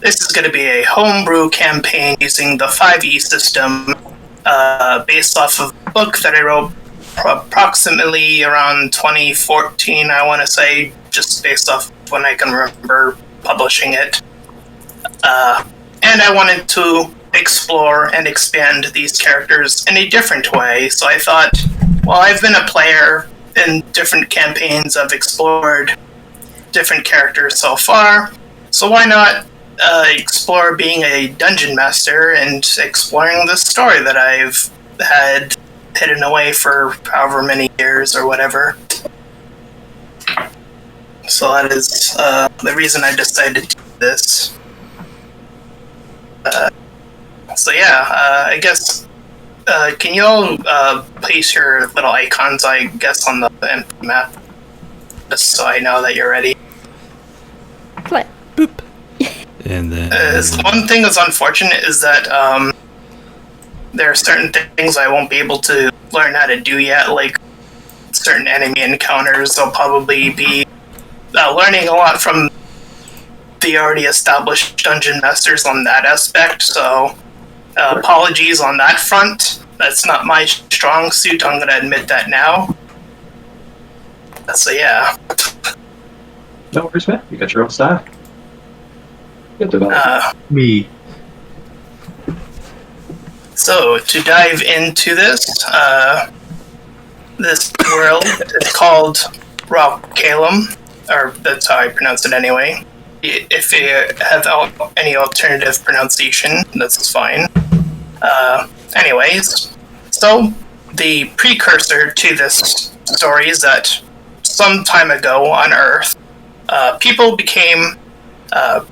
this is going to be a homebrew campaign using the 5e system, based off of a book that I wrote approximately around 2014, I want to say, just based off when I can remember publishing it. And I wanted to explore and expand these characters in a different way, so I thought, well, I've been a player in different campaigns, I've explored different characters so far, so why not explore being a dungeon master and exploring this story that I've had hidden away for however many years or whatever. So that is the reason I decided to do this. So yeah, I guess, can you all place your little icons, I guess, on the map? Just so I know that you're ready. Play. Boop. And then... one thing that's unfortunate is that there are certain things I won't be able to learn how to do yet, like certain enemy encounters. I'll probably be learning a lot from the already established dungeon masters on that aspect, so apologies on that front. That's not my strong suit, I'm gonna admit that now. So yeah. No worries, man. You got your own style. Good development. Me. So, to dive into this, this world is called Ralkalam, or that's how I pronounce it anyway. If you have any alternative pronunciation, that's fine. Anyways, so the precursor to this story is that some time ago on Earth, people became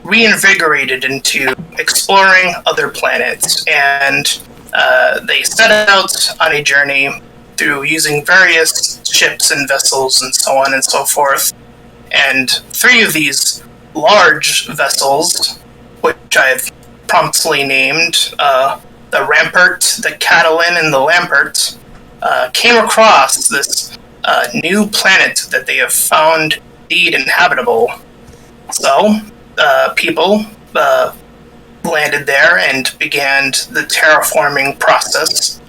reinvigorated into exploring other planets, and they set out on a journey through using various ships and vessels and so on and so forth. And 3 of these large vessels, which I've promptly named the Rampart, the Catalan, and the Lampert, came across this new planet that they have found indeed inhabitable. So, people landed there and began the terraforming process.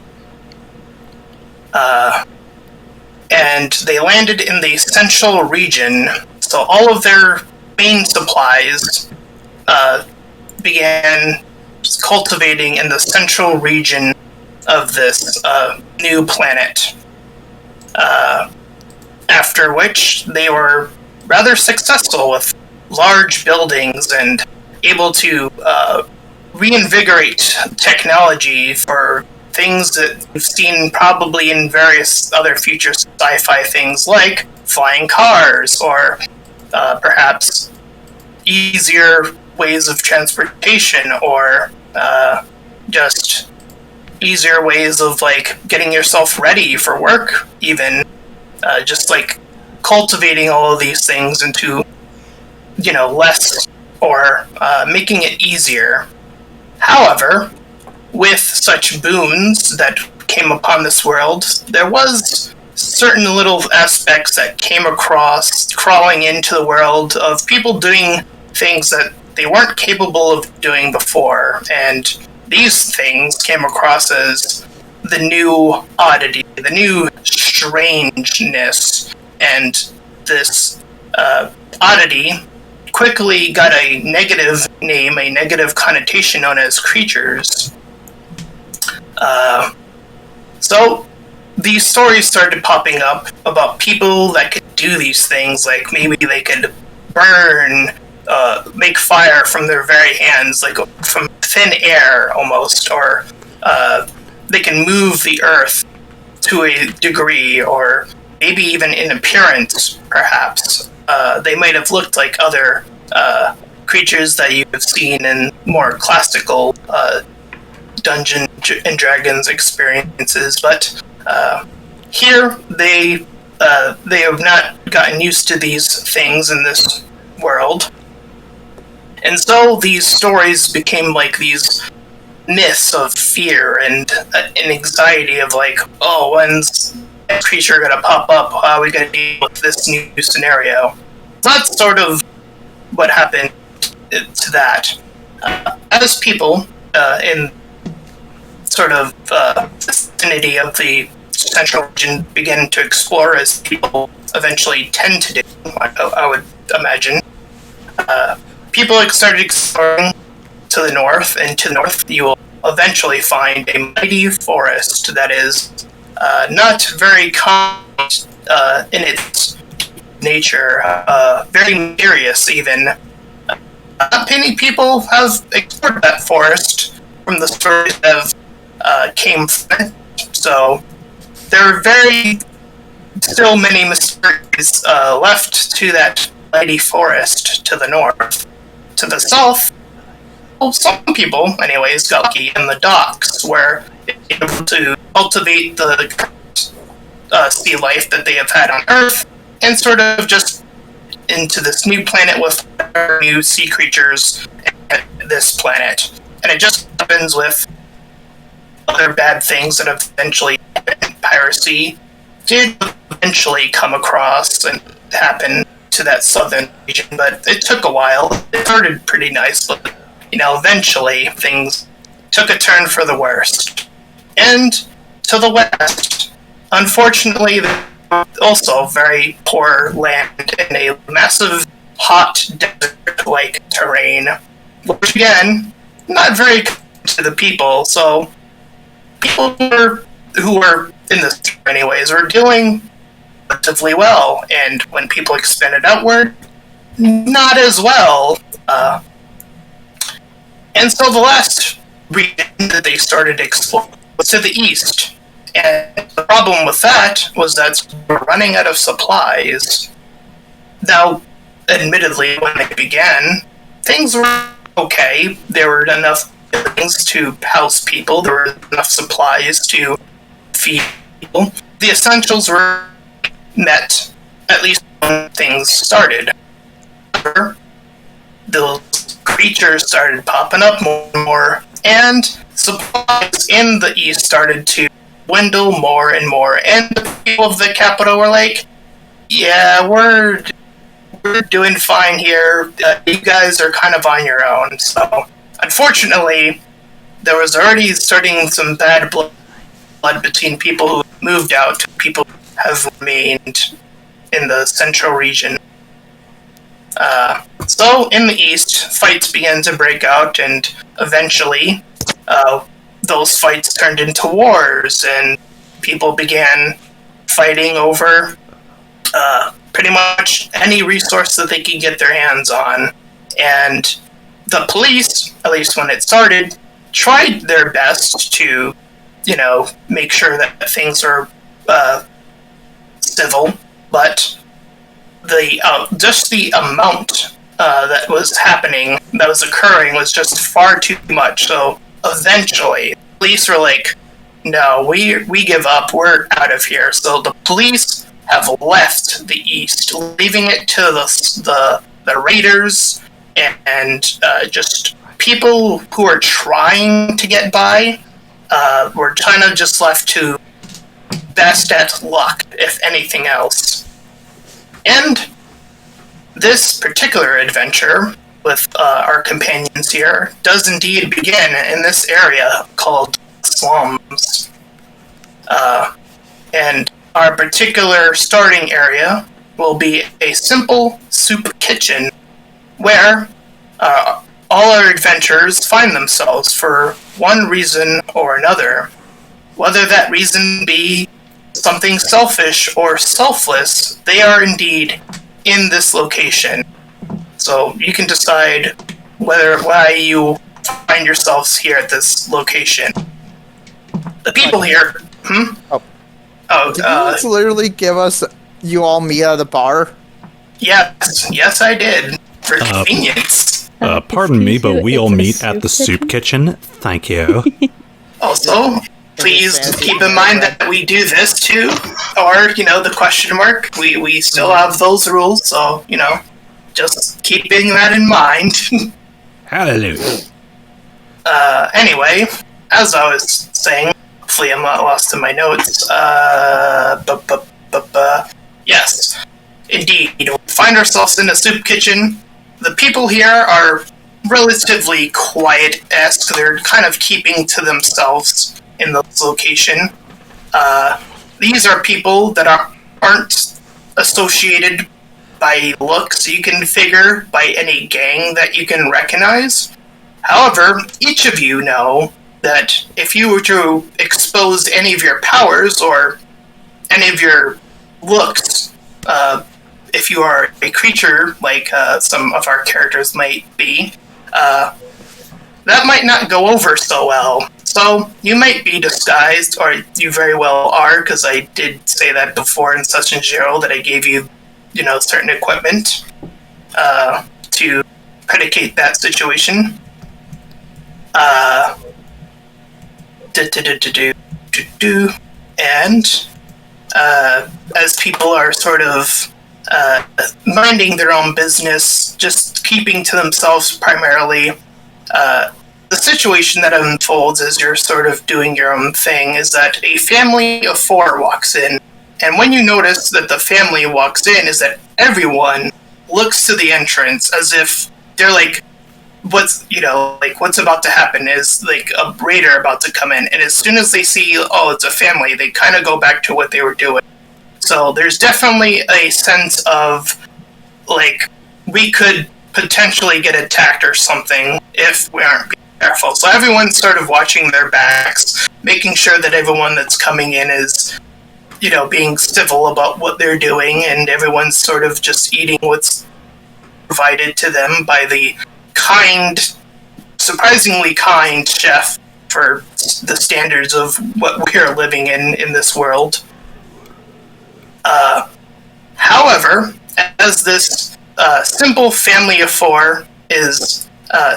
And they landed in the central region, so all of their main supplies began cultivating in the central region of this new planet. After which they were rather successful with large buildings and able to reinvigorate technology for things that we've seen probably in various other future sci-fi things, like flying cars, or perhaps easier ways of transportation, or just easier ways of, like, getting yourself ready for work, even. Just, like, cultivating all of these things into, you know, less, or making it easier. However, with such boons that came upon this world, there was certain little aspects that came across, crawling into the world, of people doing things that they weren't capable of doing before, and these things came across as the new oddity, the new strangeness, and this oddity quickly got a negative name, a negative connotation, known as creatures. So these stories started popping up about people that could do these things, like maybe they could burn, make fire from their very hands, like from thin air almost, or they can move the earth to a degree, or maybe even in appearance, perhaps. They might have looked like other creatures that you have seen in more classical Dungeons and Dragons experiences, but here they have not gotten used to these things in this world, and so these stories became like these myths of fear and an anxiety of, like, oh, when's a creature gonna pop up? How are we gonna deal with this new scenario? That's sort of what happened to that. As people in sort of vicinity of the central region begin to explore, as people eventually tend to do, I would imagine, people started exploring to the north, and to the north you will eventually find a mighty forest that is not very common in its nature, very mysterious even. Not many people have explored that forest from the stories that have came from it, so there are still many mysteries left to that mighty forest to the north. To the south, well, some people, anyways, got lucky in the docks, where they were able to cultivate the sea life that they have had on Earth, and sort of just into this new planet with new sea creatures at this planet. And it just happens with other bad things that eventually piracy did eventually come across and happen to that southern region, but it took a while. It started pretty nice, but eventually things took a turn for the worst. And to the west, unfortunately, also very poor land in a massive hot desert-like terrain, which again, not very good to the people, so people who were in this anyways were doing relatively well, and when people expanded outward, not as well. And so the last region that they started exploring was to the east. And the problem with that was that we're running out of supplies. Now, admittedly, when they began, things were okay. There were enough things to house people. There were enough supplies to feed people. The essentials were met, at least when things started. However, those creatures started popping up more and more, and supplies in the east started to dwindle more and more, and the people of the capital were like, yeah, we're doing fine here, you guys are kind of on your own. So, unfortunately, there was already starting some bad blood between people who moved out to people who have remained in the central region. So, in the east, fights began to break out, and eventually, those fights turned into wars, and people began fighting over pretty much any resource that they could get their hands on. And the police, at least when it started, tried their best to, make sure that things were civil, but just the amount that was occurring was just far too much. So eventually, police were like, no, we give up, we're out of here. So the police have left the east, leaving it to the raiders and just people who are trying to get by. Were kind of just left to best at luck, if anything else. And this particular adventure with our companions here does indeed begin in this area called slums. And our particular starting area will be a simple soup kitchen where all our adventurers find themselves for one reason or another. Whether that reason be something selfish or selfless, they are indeed in this location. So you can decide why you find yourselves here at this location. The people here... Did you literally give us you all meet at the bar? Yes, I did. For convenience. Pardon me, but we all meet at the soup kitchen. Thank you. Also, please keep in mind that we do this too, or, the question mark. We still have those rules, so, just keeping that in mind. Hallelujah. Anyway, as I was saying, hopefully I'm not lost in my notes. Yes, indeed. We find ourselves in a soup kitchen. The people here are relatively quiet-esque. They're kind of keeping to themselves in this location. These are people that aren't associated by looks you can figure by any gang that you can recognize. However, each of you know that if you were to expose any of your powers or any of your looks, if you are a creature like some of our characters might be, that might not go over so well. So you might be disguised, or you very well are, because I did say that before in Session 0 that I gave you, certain equipment to predicate that situation. And as people are sort of minding their own business, just keeping to themselves primarily, the situation that unfolds as you're sort of doing your own thing is that a family of 4 walks in. And when you notice that the family walks in, is that everyone looks to the entrance as if they're like, what's about to happen is like a raider about to come in. And as soon as they see, oh, it's a family, they kind of go back to what they were doing. So there's definitely a sense of, like, we could potentially get attacked or something if we aren't being careful. So everyone's sort of watching their backs, making sure that everyone that's coming in is, being civil about what they're doing, and everyone's sort of just eating what's provided to them by the surprisingly kind chef for the standards of what we're living in this world. However, as this simple family of 4 is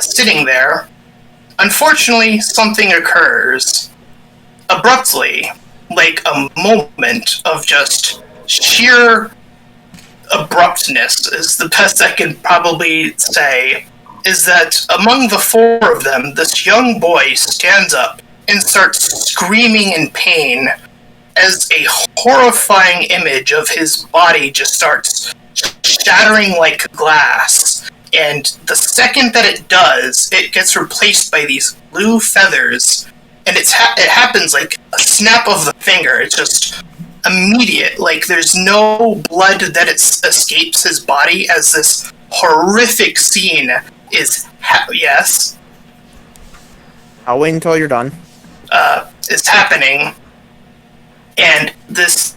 sitting there, unfortunately, something occurs abruptly, like a moment of just sheer abruptness is the best I can probably say, is that among the 4 of them, this young boy stands up and starts screaming in pain as a horrifying image of his body just starts shattering like glass. And the second that it does, it gets replaced by these blue feathers, and it happens like a snap of the finger. It's just immediate. Like, there's no blood that escapes his body as this horrific scene is yes? I'll wait until you're done. Is happening, and these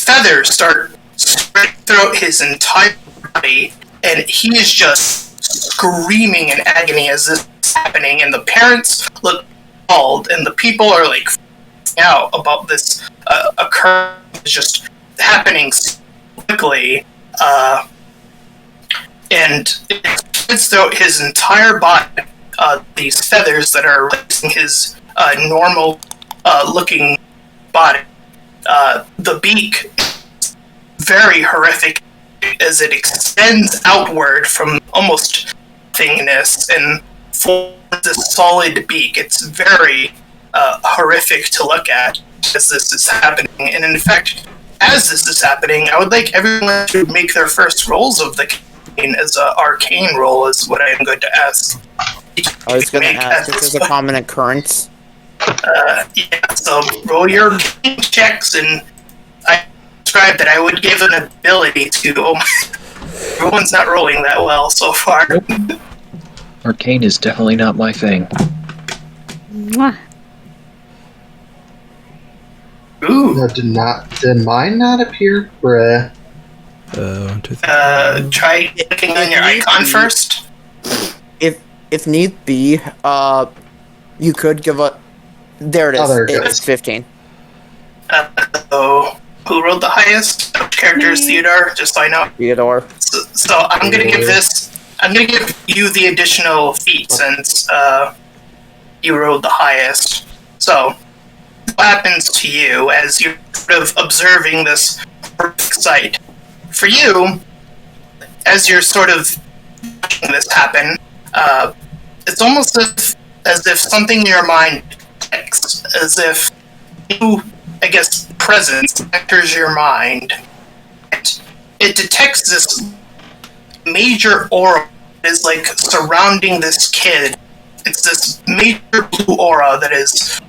feathers start spreading throughout his entire body, and he is just screaming in agony as this is happening, and the parents look appalled, and the people are like freaking out about this occurrence just happening quickly, and it spreads throughout his entire body, these feathers that are replacing his normal looking body. The beak is very horrific as it extends outward from almost nothingness and forms this solid beak. It's very horrific to look at as this is happening. And in fact, as this is happening, I would like everyone to make their first rolls of the cane as an arcane roll is what I am going to ask. I was going to ask if there's a common occurrence. Yeah, so roll your checks, and I described that I would give an ability to. Everyone's not rolling that well so far. Arcane is definitely not my thing. Mwah. Ooh. No, did mine not appear? Bruh. 1, 2, 3. Try clicking on your icon first. If need be, you could give a. There it is. Oh, there it goes. It's 15. So, who rolled the highest? Which character is Theodore? Just so I know. Theodore. So I'm gonna give this. I'm gonna give you the additional feat since you rolled the highest. So, what happens to you as you're sort of observing this perfect sight? For you, as you're sort of watching this happen, it's almost as if something in your mind clicks, as if new, I guess, presence enters your mind. And it detects this major aura is like surrounding this kid. It's this major blue aura that is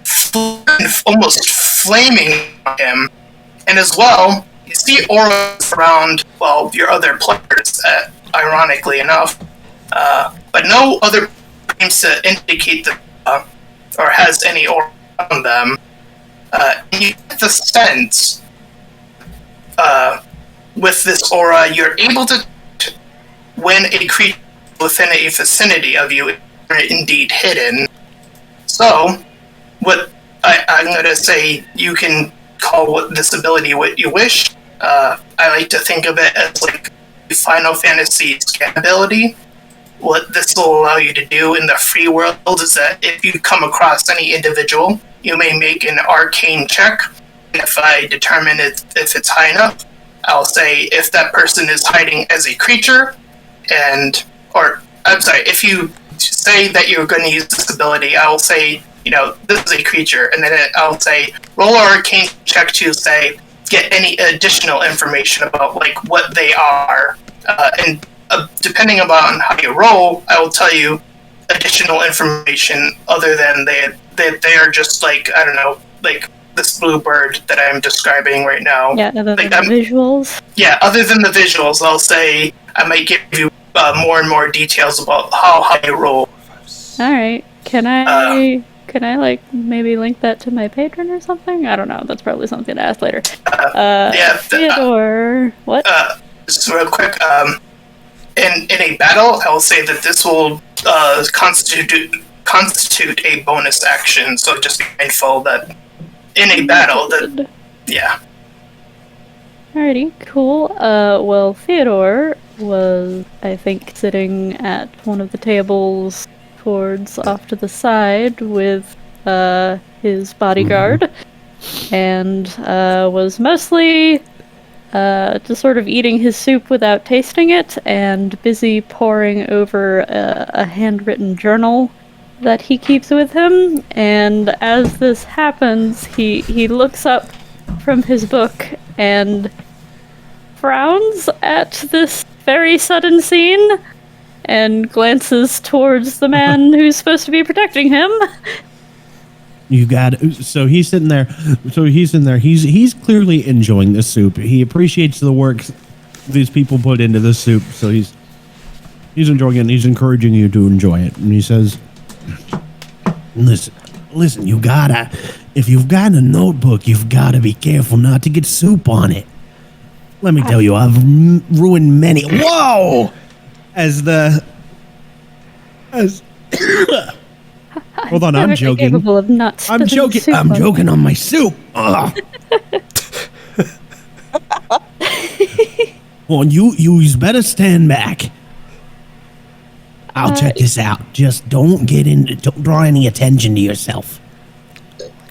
almost flaming on him. And as well, you see auras around, well, your other players, ironically enough. But no other seems to indicate that, or has any aura on them. And you get the sense, with this aura, you're able to when a creature within a vicinity of you is indeed hidden. So, what I'm going to say, you can call this ability what you wish. I like to think of it as like Final Fantasy scan ability. What this will allow you to do in the free world is that if you come across any individual, you may make an arcane check. If I determine if it's high enough, I'll say if that person is hiding as a creature, if you say that you're going to use this ability, I'll say, this is a creature, and then I'll say, roll an arcane check to say, get any additional information about, like, what they are, and depending upon how you roll, I will tell you additional information other than they are just, like, I don't know, like, this blue bird that I'm describing right now. Yeah, other than like, the visuals. Yeah, other than the visuals, I'll say I might give you more and more details about how you roll. Alright, can I like maybe link that to my patron or something? I don't know, that's probably something to ask later. Theodore, what? Just real quick, in a battle, I will say that this will constitute a bonus action, so just be mindful that in a battle, yeah. Alrighty, cool. Well, Theodore was, I think, sitting at one of the tables towards off to the side with his bodyguard, and was mostly just sort of eating his soup without tasting it, and busy poring over a handwritten journal that he keeps with him. And as this happens, he looks up from his book and frowns at this very sudden scene and glances towards the man who's supposed to be protecting him. So he's sitting there. He's clearly enjoying the soup. He appreciates the work these people put into the soup. So he's enjoying it, and he's encouraging you to enjoy it. And he says, Listen, if you've got a notebook, you've got to be careful not to get soup on it. Let me tell you, I've ruined many. Whoa! Hold on, I'm joking. I'm joking on my soup. Well, you better stand back. I'll check this out. Just don't draw any attention to yourself.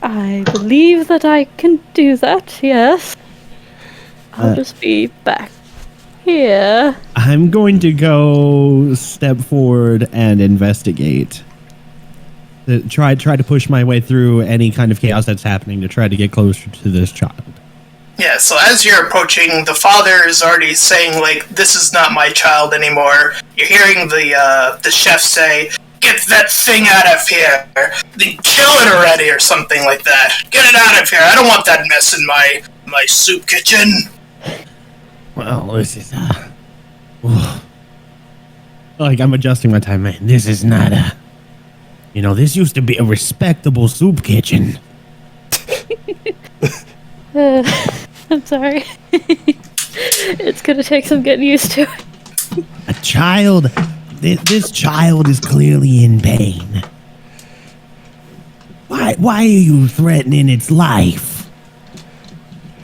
I believe that I can do that, yes. I'll just be back here. I'm going to go step forward and investigate. Try to push my way through any kind of chaos that's happening to try to get closer to this child. Yeah, so as you're approaching, the father is already saying, like, this is not my child anymore. You're hearing the chef say, get that thing out of here. Kill it already, or something like that. Get it out of here. I don't want that mess in my soup kitchen. Well, this is, like, I'm adjusting my time, man. This is not this used to be a respectable soup kitchen. I'm sorry. It's gonna take some getting used to. A child, this child is clearly in pain. Why are you threatening its life?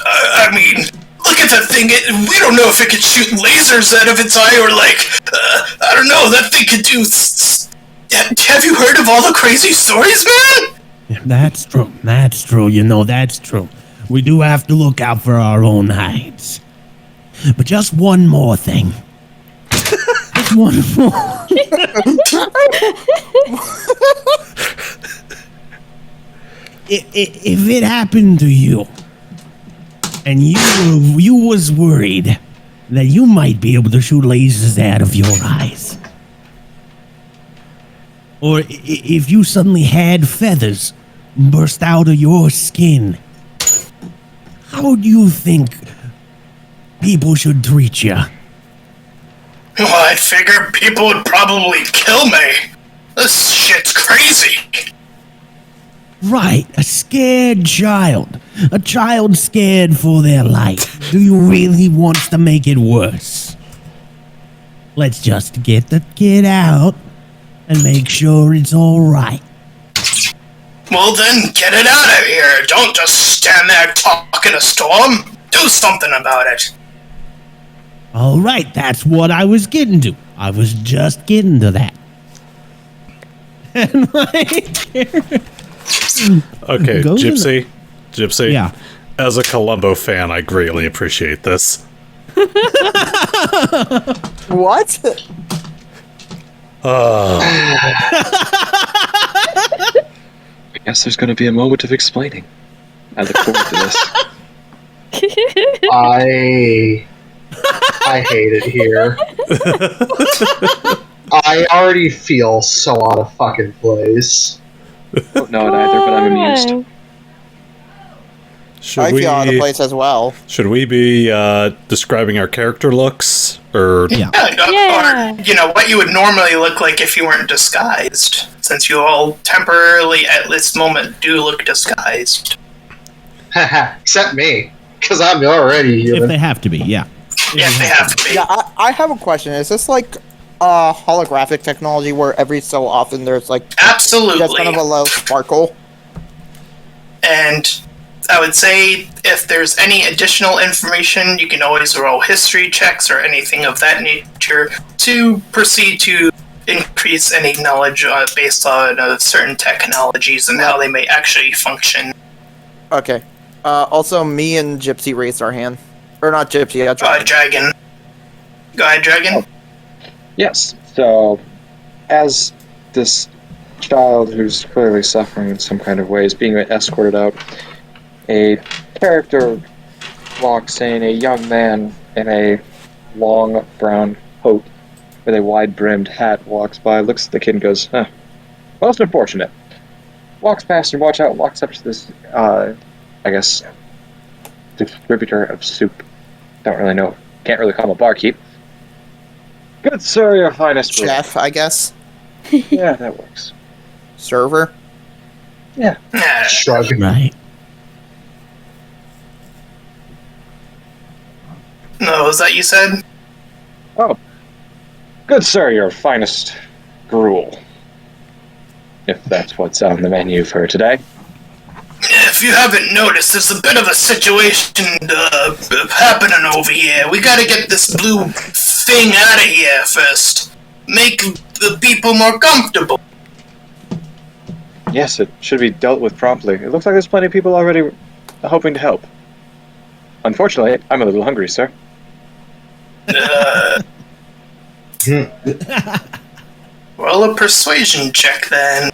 I mean, look at that thing. We don't know if it could shoot lasers out of its eye or, like, I don't know, that thing could do... Have you heard of all the crazy stories, man? Yeah, that's true. That's true. We do have to look out for our own hides. But just one more thing. Just one more. If it happened to you, and you was worried that you might be able to shoot lasers out of your eyes, or if you suddenly had feathers burst out of your skin, how do you think people should treat you? Well, I'd figure people would probably kill me. This shit's crazy. Right, a scared child. A child scared for their life. Do you really want to make it worse? Let's just get the kid out and make sure it's all right. Well then, get it out of here. Don't just stand there talking a storm. Do something about it. All right, that's what I was getting to. I was just getting to that. And Okay, Go to Gypsy. Yeah. As a Columbo fan, I greatly appreciate this. What? I guess there's going to be a moment of explaining. I look forward to this. I hate it here. I already feel so out of fucking place. Don't know it either, but I'm amused. Should I we, feel out of place as well. Should we be describing our character looks? Or Yeah. Yeah. Or, what you would normally look like if you weren't disguised. Since you all temporarily, at this moment, do look disguised. Except me, because I'm already If human. they have to be, yeah. Yeah, they have to be. Yeah, I have a question. Is this like holographic technology where every so often there's like Absolutely. just kind of a low sparkle? And I would say if there's any additional information, you can always roll history checks or anything of that nature to proceed to increase any knowledge based on certain technologies and how they may actually function. Okay. Also, me and Gypsy raised our hand. Or not Gypsy, Dragon. Go ahead, Dragon. Yes, so as this child who's clearly suffering in some kind of way is being escorted out, a character walks in, a young man in a long brown coat with a wide-brimmed hat walks by, looks at the kid and goes, huh, most unfortunate. Walks past and walks up to this, I guess, distributor of soup. Don't really know, can't really call him a barkeep. Good sir, your finest brew. Chef, I guess. Yeah, that works. Server. Yeah. Shrug. Right. No, was that you said? Oh. Good sir, your finest gruel. If that's what's on the menu for today. If you haven't noticed, there's a bit of a situation happening over here. We gotta get this blue thing out of here first. Make the people more comfortable. Yes, it should be dealt with promptly. It looks like there's plenty of people already hoping to help. Unfortunately, I'm a little hungry, sir. Well, a persuasion check then.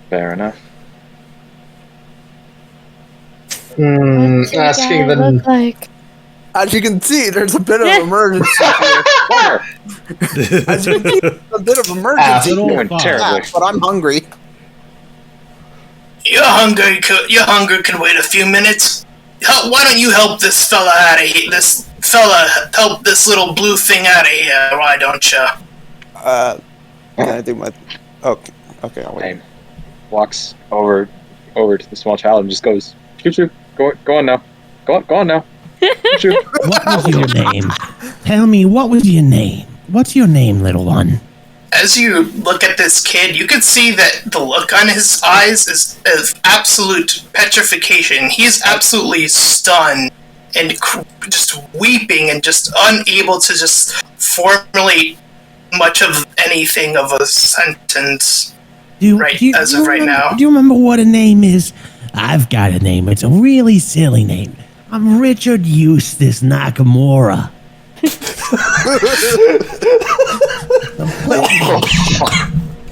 Fair enough. Asking the look like? As you can see, there's a bit of emergency here. Water! As you can see, there's a bit of emergency. Good old Doing Fox. terribly. But I'm hungry. Your hunger can wait a few minutes. Why don't you help this fella out of here? Help this little blue thing out of here. Why don't you? Can I do my? Okay, I'll wait. Name. Walks over to the small child and just goes, choo-choo, go on now. Go on now. Choo-choo. What was your name? Tell me, what was your name? What's your name, little one? As you look at this kid, you can see that the look on his eyes is of absolute petrification. He's absolutely stunned and just weeping and just unable to just formulate much of anything of a sentence as of right now. Do you remember what a name is? I've got a name. It's a really silly name. I'm Richard Eustace Nakamura.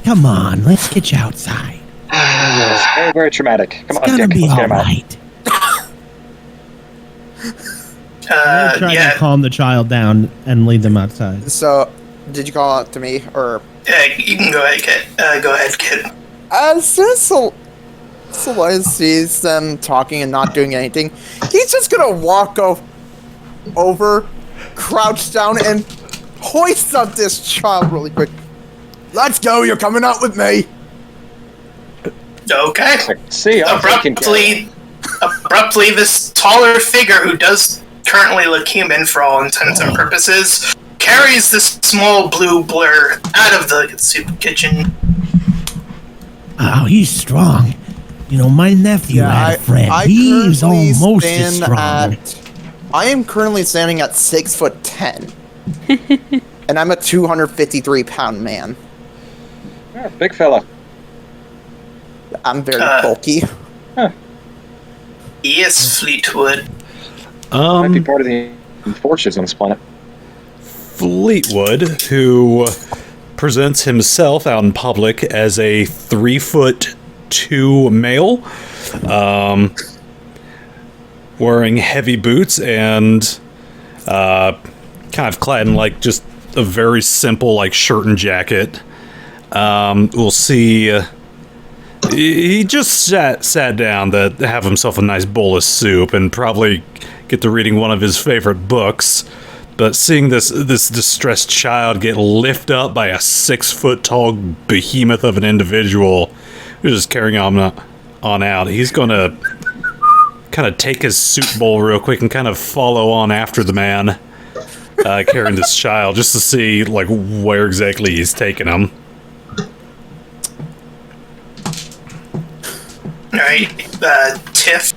Come on, let's get you outside. It's very, very traumatic. Come It's on, gonna Dick. be Let's all get him out. right. I'm trying to calm the child down and lead them outside. So, did you call out to me or? You can go ahead, Kit. Go ahead, Kit. As soon as Soleas sees them talking and not doing anything, he's just gonna walk over, crouch down, and hoist up this child really quick. Let's go, you're coming out with me! Okay. See, Abruptly, this taller figure, who does currently look human for all intents and purposes, carries this small blue blur out of the soup kitchen. Oh, he's strong. You know, my nephew had a friend. He's almost as strong. I am currently standing at 6'10", and I'm a 253-pound man. Yeah, big fella. I'm very bulky. Yes, Fleetwood. Might be part of the forces on this planet. Fleetwood, who presents himself out in public as a 3'2" male, wearing heavy boots and kind of clad in like just a very simple like shirt and jacket. We'll see. He just sat down to have himself a nice bowl of soup and probably get to reading one of his favorite books. But seeing this distressed child get lifted up by a 6-foot-tall behemoth of an individual who's just carrying on out, he's going to kind of take his soup bowl real quick and kind of follow on after the man carrying this child just to see like where exactly he's taking him. Alright, Tiff.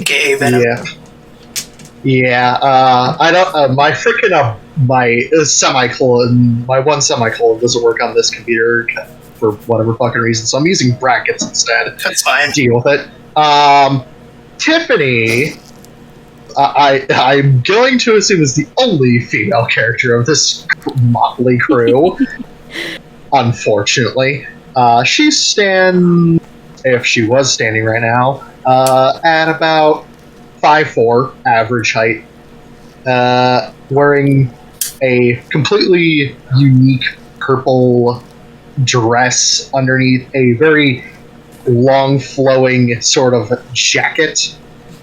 Okay, Venom. Yeah, I don't, my freaking, my semicolon, my one semicolon doesn't work on this computer for whatever fucking reason, so I'm using brackets instead. That's fine. Deal with it. Tiffany, I'm going to assume is the only female character of this motley crew. Unfortunately. She stands, if she was standing right now, at about 5'4", average height, wearing a completely unique purple dress underneath a very long flowing sort of jacket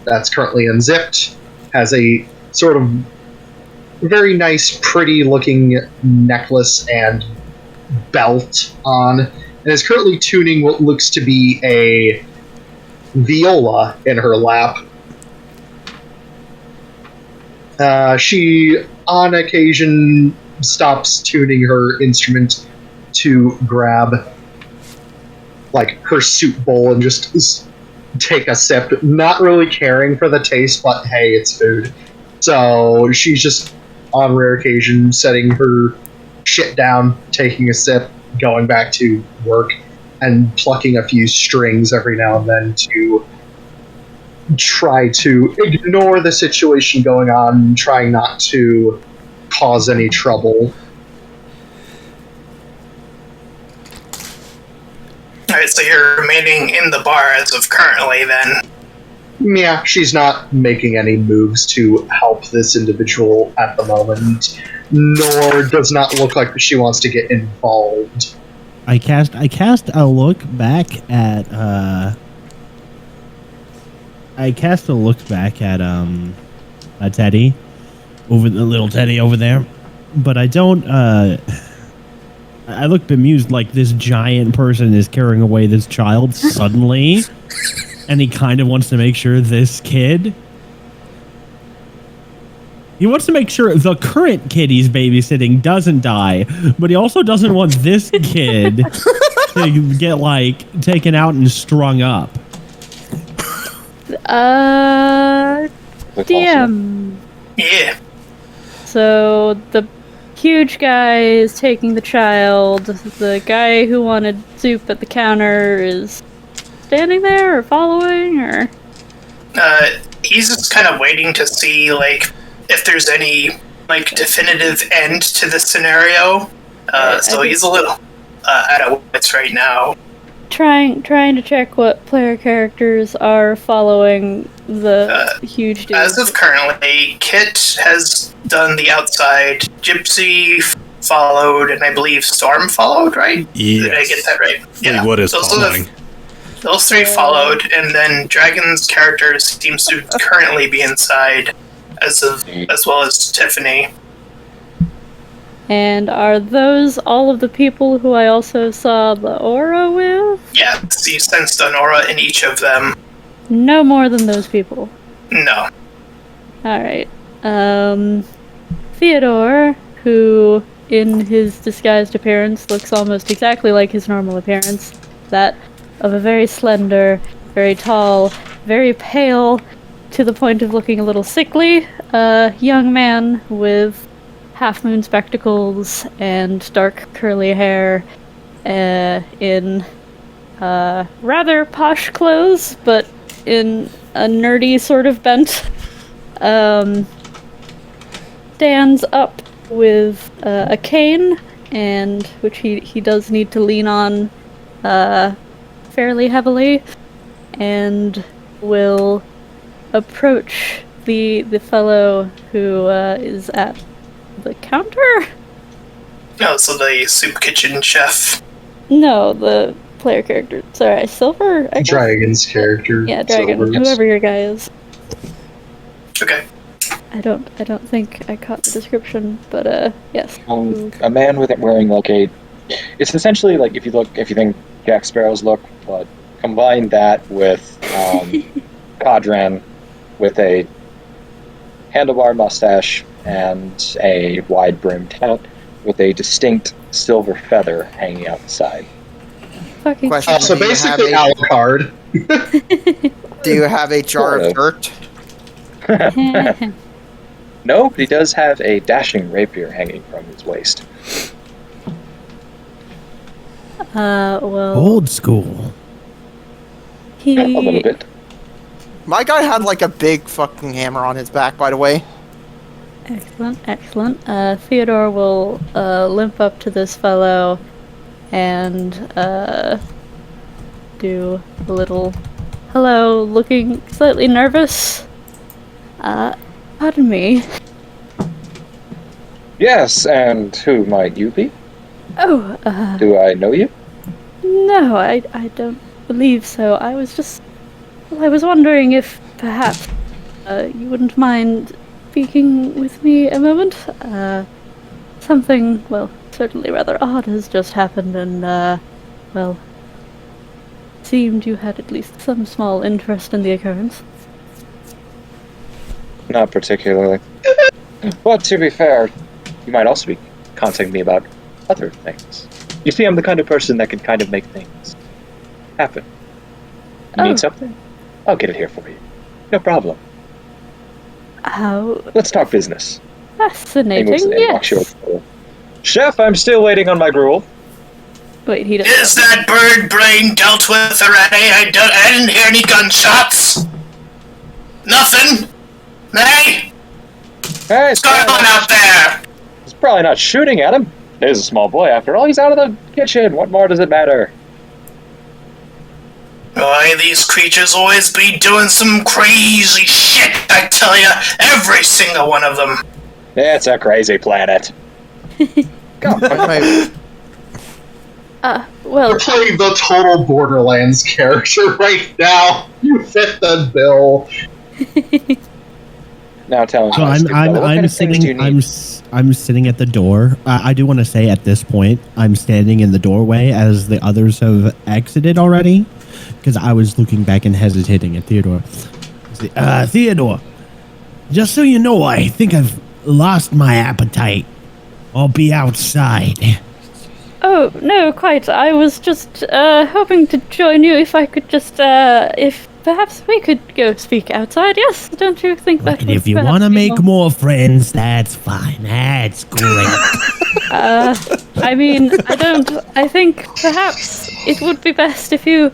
that's currently unzipped, has a sort of very nice, pretty looking necklace and belt on, and is currently tuning what looks to be a viola in her lap. She, on occasion, stops tuning her instrument to grab, like, her soup bowl and just take a sip, not really caring for the taste, but hey, it's food. So she's just, on rare occasion, setting her shit down, taking a sip, going back to work, and plucking a few strings every now and then to try to ignore the situation going on, trying not to cause any trouble. Alright, so you're remaining in the bar as of currently, then? Yeah, she's not making any moves to help this individual at the moment, nor does not look like she wants to get involved. I cast a look back at Teddy, over the little Teddy over there, but I don't. I look bemused, like this giant person is carrying away this child suddenly, and he kind of wants to make sure this kid. He wants to make sure the current kid he's babysitting doesn't die, but he also doesn't want this kid to get, like, taken out and strung up. DM. Yeah. So the huge guy is taking the child. The guy who wanted soup at the counter is standing there or following, or? He's just kind of waiting to see, like, if there's any, like, definitive end to this scenario. So he's a little out of wits right now. Trying to check what player characters are following the huge dude. As of currently, Kit has done the outside. Gypsy, followed, and I believe Storm followed, right? Yes. Did I get that right? Fleetwood is following. Those three followed, and then Dragon's character seems to currently be inside, as well as Tiffany. And are those all of the people who I also saw the aura with? Yeah, you sensed an aura in each of them. No more than those people. No. Alright. Theodore, who in his disguised appearance looks almost exactly like his normal appearance, that of a very slender, very tall, very pale, to the point of looking a little sickly, young man with half-moon spectacles and dark curly hair, in rather posh clothes, but in a nerdy sort of bent, stands up with a cane, and which he does need to lean on fairly heavily, and will approach the fellow who is at the counter? Oh, so the soup kitchen chef. No, the player character. Sorry, Silver? I guess? Dragon's character. Yeah, Dragon. Silver. Whoever your guy is. Okay. I don't think I caught the description, but yes. A man with it wearing like a. It's essentially like if you think Jack Sparrow's look, but combine that with Cadran with a handlebar mustache and a wide-brimmed hat with a distinct silver feather hanging out the side. Fucking Question. So Do you basically, have Alucard. Do you have a jar of Sort dirt? No, but he does have a dashing rapier hanging from his waist. well, Old school. he A little bit. My guy had like a big fucking hammer on his back, by the way. Excellent. Theodore will limp up to this fellow and do a little hello, looking slightly nervous. Pardon me. Yes, and who might you be? Oh, Do I know you? no, I don't believe so. I was wondering if perhaps you wouldn't mind speaking with me a moment. Something, well, certainly rather odd has just happened, and, well, seemed you had at least some small interest in the occurrence. Not particularly. But to be fair, you might also be contacting me about other things. You see, I'm the kind of person that can kind of make things happen. You need something? I'll get it here for you. No problem. How Let's talk business. He moves fascinating, and walks you yes. over to the- Chef, I'm still waiting on my gruel. Wait, he doesn't. Is that bird brain dealt with already? I didn't hear any gunshots. Nothing. Hey, Hey, what's going on out there? He's probably not shooting at him. He's a small boy after all. He's out of the kitchen. What more does it matter? Why, these creatures always be doing some crazy shit, I tell ya. Every single one of them. It's a crazy planet. Come on. My- Well, You're playing the total Borderlands character right now. You fit the bill. Now tell me. So I'm sitting at the door. I do want to say at this point, I'm standing in the doorway as the others have exited already, because I was looking back and hesitating at Theodore. Theodore, just so you know, I think I've lost my appetite. I'll be outside. oh, no, quite. I was just, hoping to join you if I could just, if perhaps we could go speak outside, yes? Don't you think that And would if you perhaps want to be make more friends, that's fine. That's great. I mean, I think perhaps it would be best if you,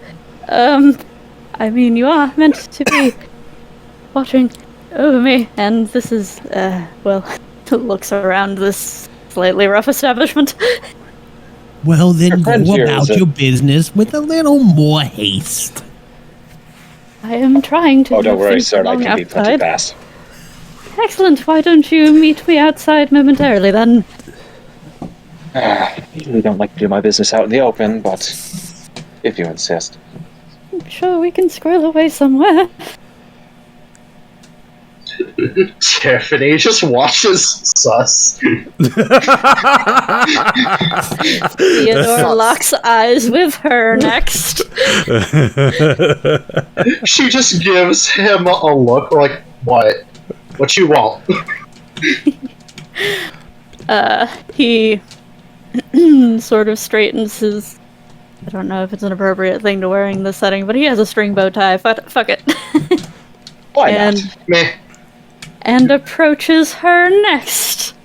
I mean, you are meant to be watching over me, and this is, well, looks around this slightly rough establishment. Well, then Your go friend's here, about is it? your business with a little more haste. I am trying to Oh, don't move worry, things sir. I along can be plenty outside. fast. Excellent, why don't you meet me outside momentarily then? I usually don't like to do my business out in the open, but if you insist. I'm sure we can squirrel away somewhere. Tiffany just watches sus. Theodore locks eyes with her next. She just gives him a look like, what? What you want? He sort of straightens his... I don't know if it's an appropriate thing to wear in this setting, but he has a string bow tie. Fuck it. Why and, not? Meh. And approaches her next.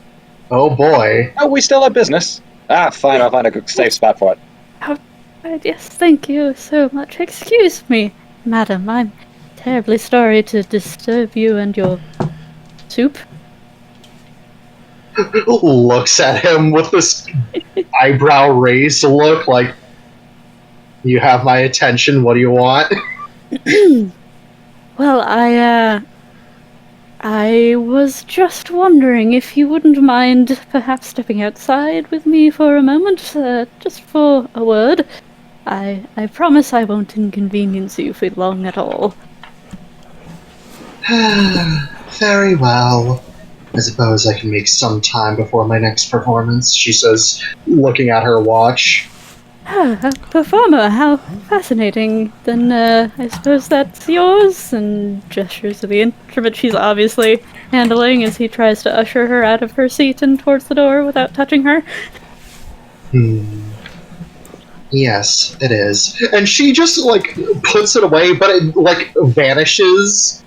Oh boy. Oh, we still have business. Ah, fine, I'll find a good safe spot for it. Yes, thank you so much. Excuse me, madam. I'm terribly sorry to disturb you and your soup. Looks at him with this eyebrow raised look like, you have my attention, what do you want? Well, I was just wondering if you wouldn't mind perhaps stepping outside with me for a moment, just for a word. I promise I won't inconvenience you for long at all. Very well. I suppose I can make some time before my next performance, she says, looking at her watch. Ah, a performer, how fascinating. Then, I suppose that's yours? And gestures to the instrument she's obviously handling as he tries to usher her out of her seat and towards the door without touching her. Yes, it is. And she just, puts it away, but it, vanishes.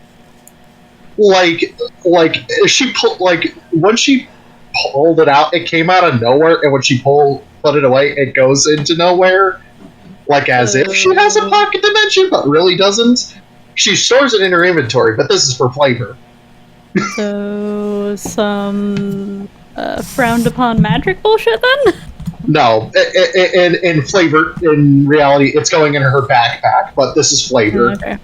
When she pulled it out, it came out of nowhere, and when she put it away, it goes into nowhere. As if she has a pocket dimension, but really doesn't. She stores it in her inventory, but this is for flavor. So, some frowned upon magic bullshit then? No, in flavor, in reality, it's going in her backpack, but this is flavor. Okay.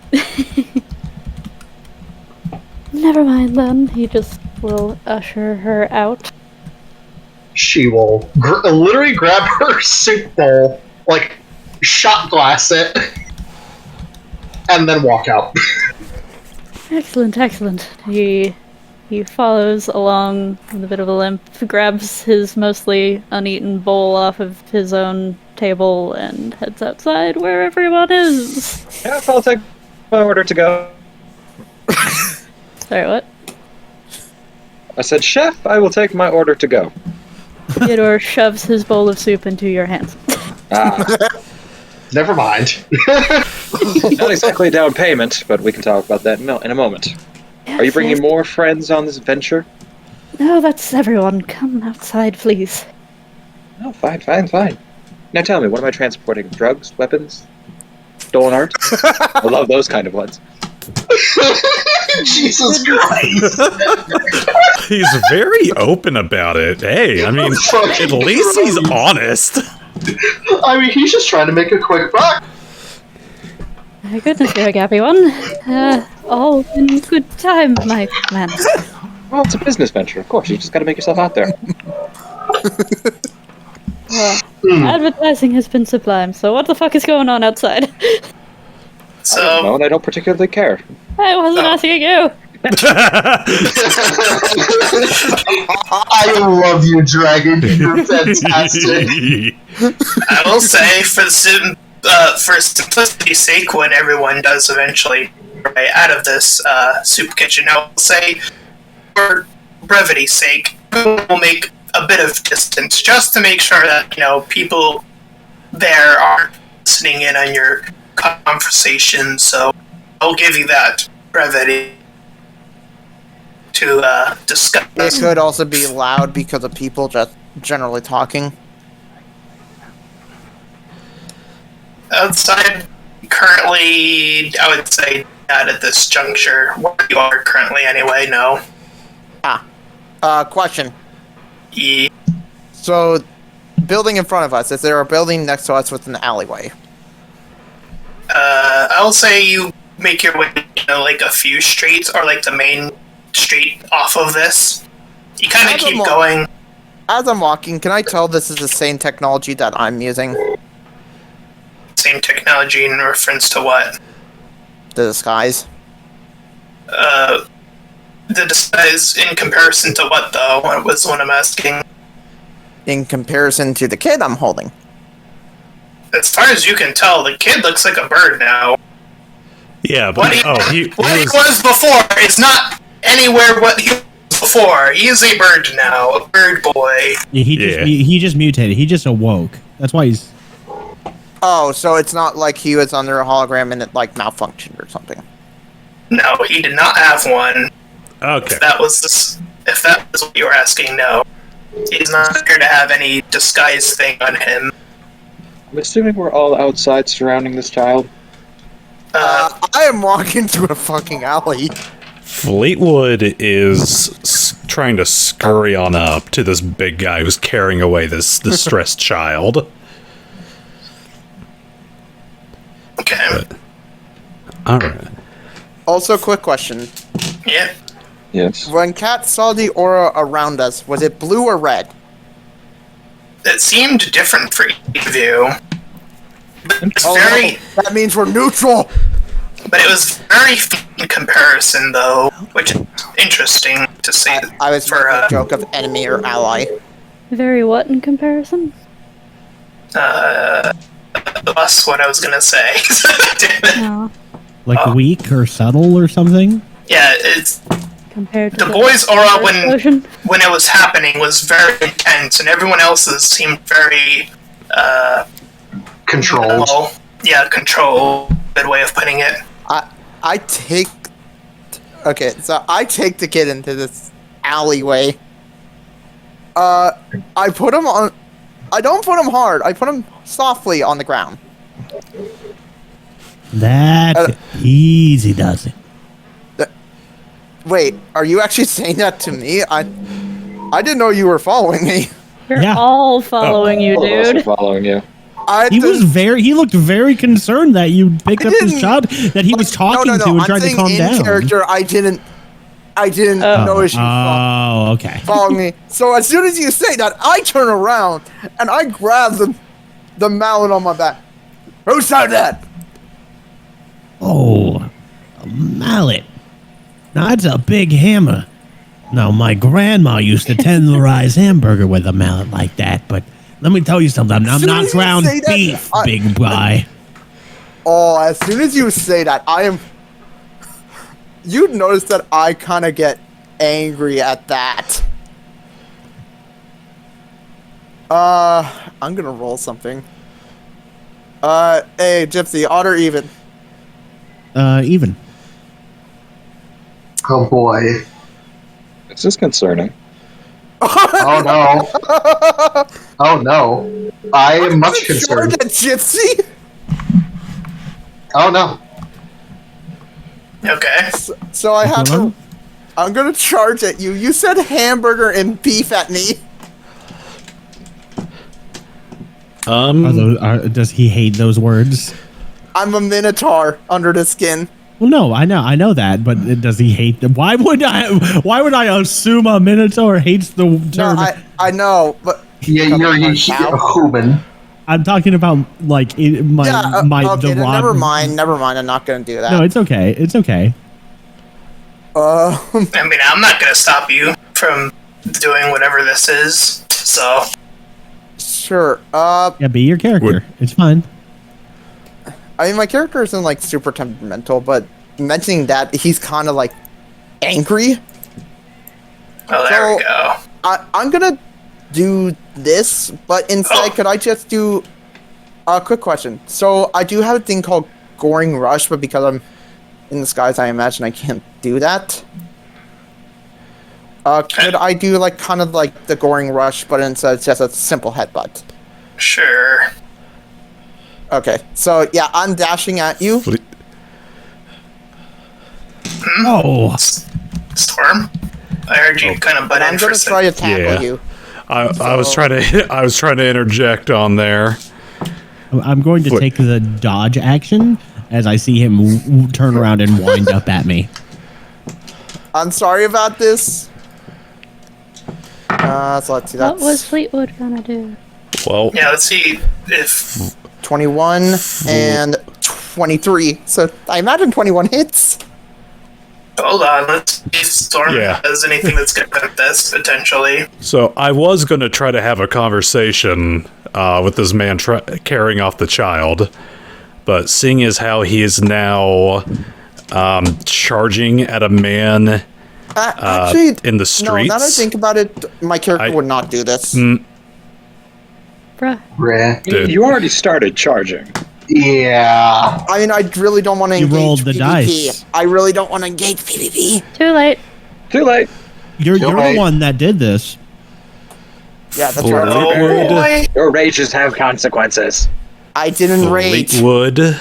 Never mind then, he just will usher her out. She will literally grab her soup bowl, shot glass it, and then walk out. Excellent. He follows along with a bit of a limp, grabs his mostly uneaten bowl off of his own table, and heads outside where everyone is. Yeah, I'll take my order to go. Sorry, what? I said, Chef, I will take my order to go. Theodore shoves his bowl of soup into your hands. Never mind. Not exactly a down payment, but we can talk about that in a moment. Are you bringing more friends on this venture? No, that's everyone. Come outside, please. Oh, fine. Now tell me, what am I transporting? Drugs? Weapons? Stolen art? I love those kind of ones. Jesus Christ. He's very open about it. Hey, I mean, at least he's honest. I mean, he's just trying to make a quick buck. My goodness, you're a gappy one. All in good time, my man. Well, it's a business venture, of course. You just gotta make yourself out there. Well, advertising has been sublime, so what the fuck is going on outside? I don't know, and I don't particularly care. I wasn't asking you. I love you, Dragon. You're fantastic. I will say, for simplicity's sake, when everyone does eventually right out of this soup kitchen, I will say, for brevity's sake, we'll make a bit of distance just to make sure that people there are listening in on your conversation. So I'll give you that brevity to discuss. It could also be loud because of people just generally talking. Outside, currently, I would say not at this juncture. Where you are currently, anyway, no. Question. Yeah. So, building in front of us, is there a building next to us with an alleyway? I'll say you make your way, a few streets, or the main street off of this. You kind of keep going. as I'm walking, can I tell this is the same technology that I'm using? Same technology in reference to what? The disguise. The disguise in comparison to what, though? What was what I'm asking? In comparison to the kid I'm holding. As far as you can tell, the kid looks like a bird now. Yeah, but What he was, was before is not anywhere what he was before. He is a bird now, a bird boy. He just mutated. He just awoke. That's why he's. Oh, so it's not like he was under a hologram and it like malfunctioned or something. No, he did not have one. okay. If that was what you were asking, no. He's not here to have any disguise thing on him. I'm assuming we're all outside surrounding this child. I am walking through a fucking alley. Fleetwood is trying to scurry on up to this big guy who's carrying away this distressed child. Okay. All right. Also, quick question. Yeah. Yes. When Kat saw the aura around us, was it blue or red? It seemed different for each of you. But it's Oh, very, no. That means we're neutral. but it was very in comparison, though, which is interesting to see. I was for making a joke of enemy or ally. Very what in comparison? That's what I was gonna say. Damn it. No. Like weak or subtle or something? Yeah, it's Compared to the boy's aura explosion? when it was happening was very intense, and everyone else's seemed very Controlled. control. Good way of putting it. I take. Okay, so I take the kid into this alleyway. I put him on. I don't put him hard. I put him softly on the ground. That's easy, does it? Wait, are you actually saying that to me? I didn't know you were following me. We're Yeah. all following you, All of us are dude. following you. He looked very concerned that you picked up this child that he was talking to and I'm tried to saying calm in down. character, I didn't notice you Okay. following me. So as soon as you say that, I turn around and I grab the mallet on my back. Who said that? Oh, a mallet. Now, that's a big hammer. Now, my grandma used to tenderize hamburger with a mallet like that, but let me tell you something. I'm Soon not as you ground say that, beef, big guy. Oh, as soon as you say that, I am... You'd notice that I kind of get angry at that. I'm gonna roll something. Hey, Gypsy, odd or even? Even. Oh boy. This is concerning. Oh no. Oh no. I am much concerned. At Gypsy? Oh no. Okay. So I have What's going to... I'm gonna charge at you. You said hamburger and beef at me. Does he hate those words? I'm a minotaur under the skin. Well, no, I know that, but does he hate them? Why would I assume a minotaur hates the term? No, I know, but... Yeah, you're a human. I'm talking about like okay, the then rod. never mind. I'm not gonna do that. No, it's okay. It's okay. I mean, I'm not gonna stop you from doing whatever this is. So Sure. Yeah, be your character. It's fine. I mean, my character isn't like super temperamental, but mentioning that, he's kind of like angry. oh, there we go. I'm gonna do this, but instead, could I just do a quick question? So I do have a thing called Goring Rush, but because I'm in the skies, I imagine I can't do that. Could I do like kind of like the Goring Rush, but instead it's just a simple headbutt? Sure. Okay, so yeah, I'm dashing at you. Oh, Storm. I heard you kind of butt I'm in for gonna try to tackle Yeah. you. I was trying to interject on there. I'm going to take the dodge action as I see him turn around and wind up at me. I'm sorry about this. So let's see. That's What was Fleetwood gonna do? Well, Yeah, let's see if 21 and 23. So I imagine 21 hits. hold on, let's see if Storm Yeah. has anything that's gonna cut this potentially. so I was going to try to have a conversation with this man carrying off the child, but seeing as how he is now charging at a man Actually, in the no, streets. now that I think about it, my character would not do this. Bruh. Rare. Dude. You already started charging. Yeah. I mean, I really don't want to You engage rolled the PvP. dice. I really don't want to engage PvP. Too late. Too late. You're You're the right. one that did this. Yeah, that's Fleetwood. right. Oh boy! Your rages have consequences. I didn't rage. Fleetwood,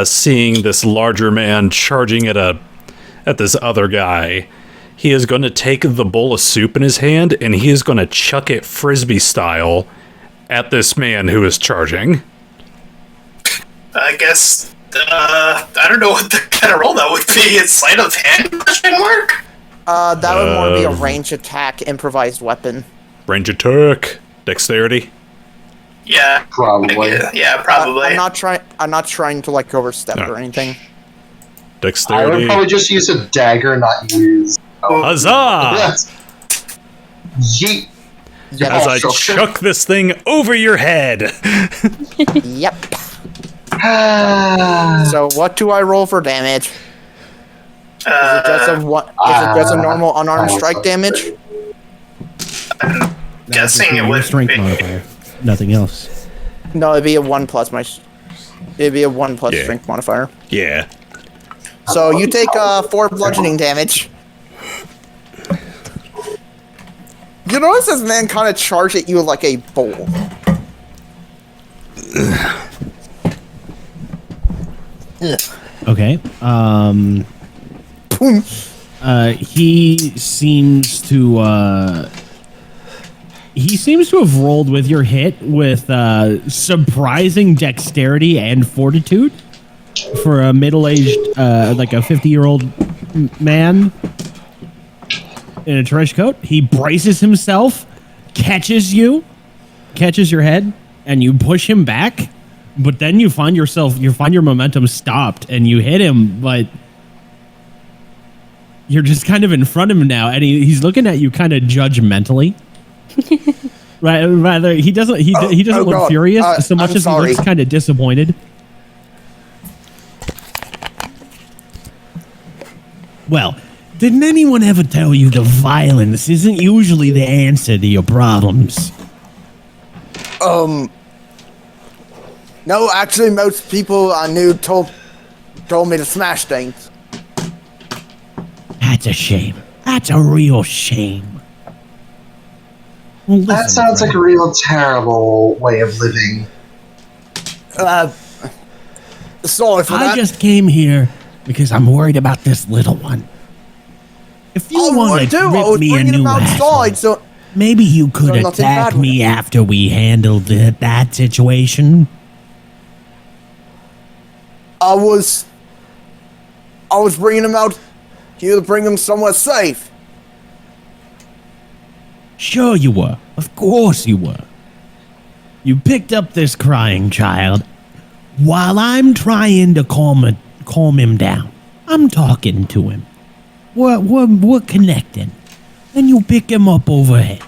seeing this larger man charging at this other guy, he is going to take the bowl of soup in his hand and he is going to chuck it frisbee style at this man who is charging. I guess I don't know what the kind of roll that would be. It's sleight of hand question mark? That would more be a range attack, improvised weapon. Range attack, dexterity. Yeah. Probably. Yeah, probably. I'm not trying to like overstep No. or anything. I would Dexterity. probably just use a dagger, not use. Huzzah! Yes. Yeet. Yep. As I sure. chuck this thing over your head. Yep. So what do I roll for damage? Is it just a what? Is it just a normal unarmed strike damage? Guessing it Your would strength be. modifier. Nothing else. No, it'd be a 1 plus my. It'd be a 1 plus Yeah. strength modifier. Yeah. So you take 4 bludgeoning damage. You notice this man kind of charge at you like a bull. Okay. He seems to have rolled with your hit with surprising dexterity and fortitude for a middle-aged, like a 50-year-old man in a trench coat. He braces himself, catches your head, and you push him back. But then you find your momentum stopped, and you hit him, but you're just kind of in front of him now, and he's looking at you kind of judgmentally. Right? Rather, he doesn't look God. furious so much I'm as sorry. he looks kind of disappointed. Well, didn't anyone ever tell you the violence isn't usually the answer to your problems? No, actually, most people I knew told me to smash things. That's a shame. That's a real shame. Well, That listen, sounds like friend. a real terrible way of living. Sorry for I that. just came here because I'm worried about this little one. If you I want would to do. I rip was me a bringing him new outside, asshole, so maybe you could So nothing bad attack would me after we handled that situation. I was bringing him out here to bring him somewhere safe. Sure you were. Of course you were. You picked up this crying child while I'm trying to calm him down. I'm talking to him. We're connecting. Then you pick him up over here.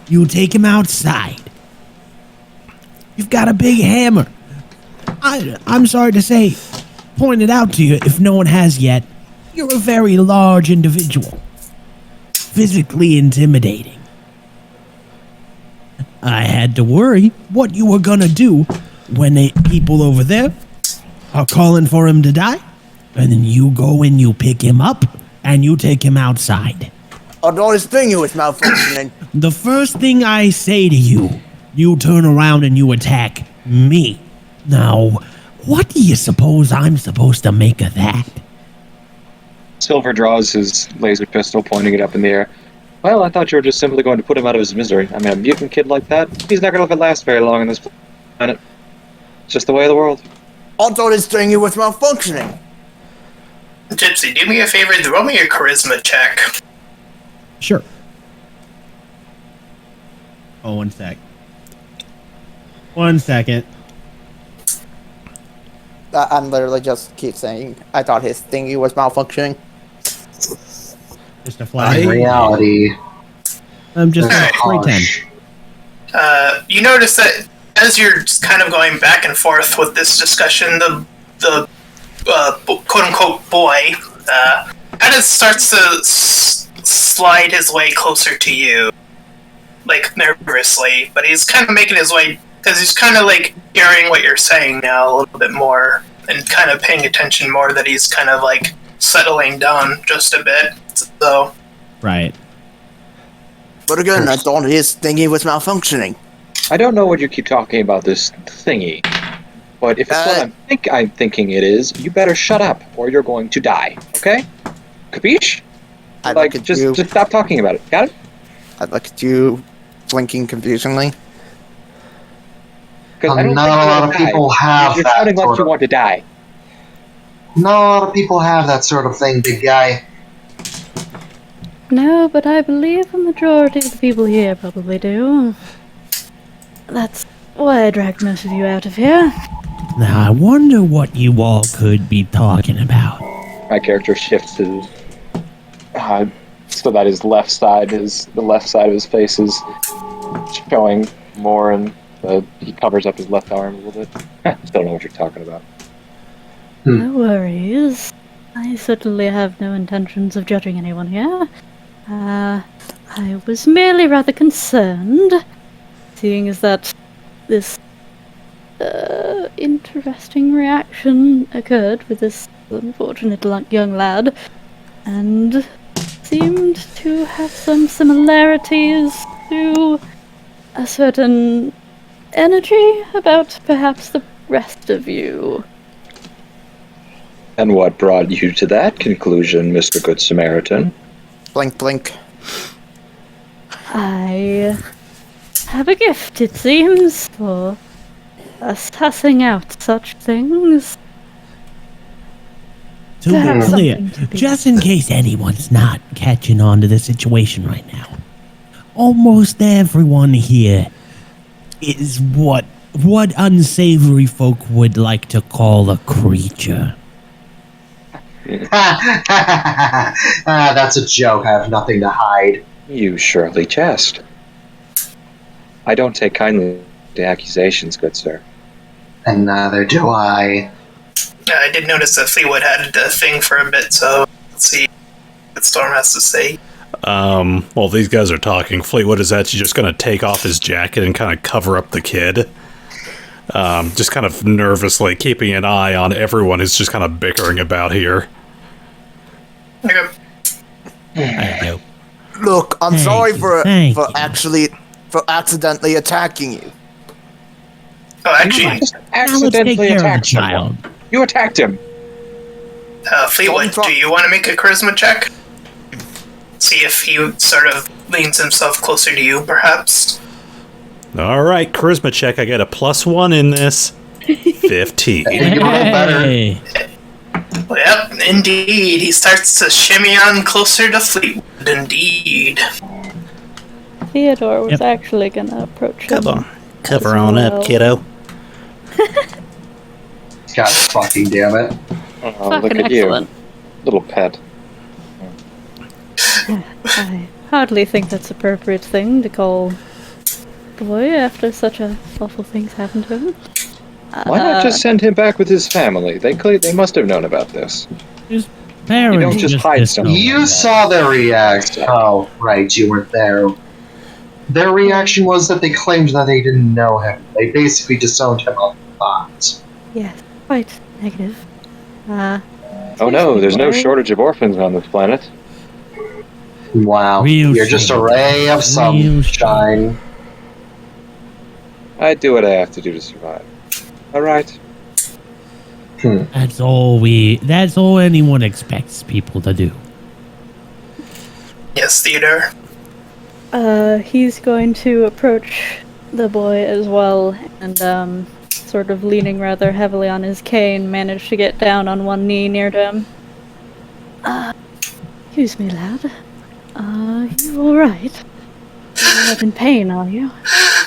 You take him outside. You've got a big hammer. I'm sorry to say, point it out to you if no one has yet. You're a very large individual. Physically intimidating. I had to worry what you were gonna do when the people over there are calling for him to die, and then you go and you pick him up and you take him outside. I thought his thing was malfunctioning. The first thing I say to you, you turn around and you attack me. Now, what do you suppose I'm supposed to make of that? Silver draws his laser pistol, pointing it up in the air. Well, I thought you were just simply going to put him out of his misery. I mean, a mutant kid like that, he's not going to last very long on this planet. It's just the way of the world. I thought his thing was malfunctioning. Gypsy, do me a favor, throw me a charisma check. Sure. Oh, 1 sec. 1 second. I'm literally just keep saying, I thought his thingy was malfunctioning. Just a flash. In reality, I'm just Alright. straight 10. You notice that as you're just kind of going back and forth with this discussion, the quote-unquote boy kind of starts to slide his way closer to you, like nervously, but he's kind of making his way, because he's kind of like hearing what you're saying now a little bit more, and kind of paying attention more, that he's kind of like settling down just a bit, so... Right. But again, I thought his thingy was malfunctioning. I don't know what you keep talking about this thingy, but if it's what I'm thinking it is, you better shut up, or you're going to die. Okay? Capiche? Just stop talking about it. Got it? I look at you, blinking confusingly. Because I don't not think a you lot wanna of die. people have You're that sounding like sort you of- want to die. Not a lot of people have that sort of thing, big guy. No, but I believe a majority of the people here probably do. That's why I dragged most of you out of here. Now, I wonder what you all could be talking about. My character shifts his... so that his left side of his face is showing more, and he covers up his left arm a little bit. Don't know what you're talking about. No worries. I certainly have no intentions of judging anyone here. I was merely rather concerned, seeing as that this interesting reaction occurred with this unfortunate young lad, and seemed to have some similarities to a certain energy about perhaps the rest of you. And what brought you to that conclusion, Mr. Good Samaritan? Blink, blink. I have a gift, it seems, for sussing out such things. To be Perhaps clear, something to be- just in case anyone's not catching on to the situation right now, almost everyone here is what unsavory folk would like to call a creature. That's a joke. I have nothing to hide. You surely jest. I don't take kindly to accusations, good sir. And neither do I. I did notice that Fleetwood had a thing for a bit, so let's see what Storm has to say. While these guys are talking, Fleetwood is actually just going to take off his jacket and kind of cover up the kid. Just kind of nervously keeping an eye on everyone who's just kind of bickering about here. Okay. I know. Look, I'm Thank sorry you, for thank you. accidentally attacking you. Oh, actually, Now let's take Accidentally care of the attacked child. someone. You attacked him. Fleetwood, do you want to make a charisma check? See if he sort of leans himself closer to you, perhaps. All right, charisma check. I get a +1 in this. 15. You roll better. Hey. Yep, indeed. He starts to shimmy on closer to Fleetwood, indeed. Theodore was Yep. actually gonna approach him. Come on. Cover as on well. up, kiddo. God fucking damn it. Oh, look Fucking at you, excellent. little pet. I hardly think that's appropriate thing to call boy after such a awful things happened to him. Why not just send him back with his family? They must have known about this. His parents You don't just hide don't something. know You that. saw their reaction. Oh, right, you weren't there. Their reaction was that they claimed that they didn't know him. They basically disowned him on the spot. Yes, quite negative. Oh no, there's no boy. shortage of orphans on this planet. Wow, Real you're just a shame. ray of Real sunshine. I do what I have to do to survive. Alright. That's all anyone expects people to do. Yes, Theodore. He's going to approach the boy as well, and sort of leaning rather heavily on his cane, manage to get down on one knee near to him. Excuse me, lad. You alright? not in pain, are you?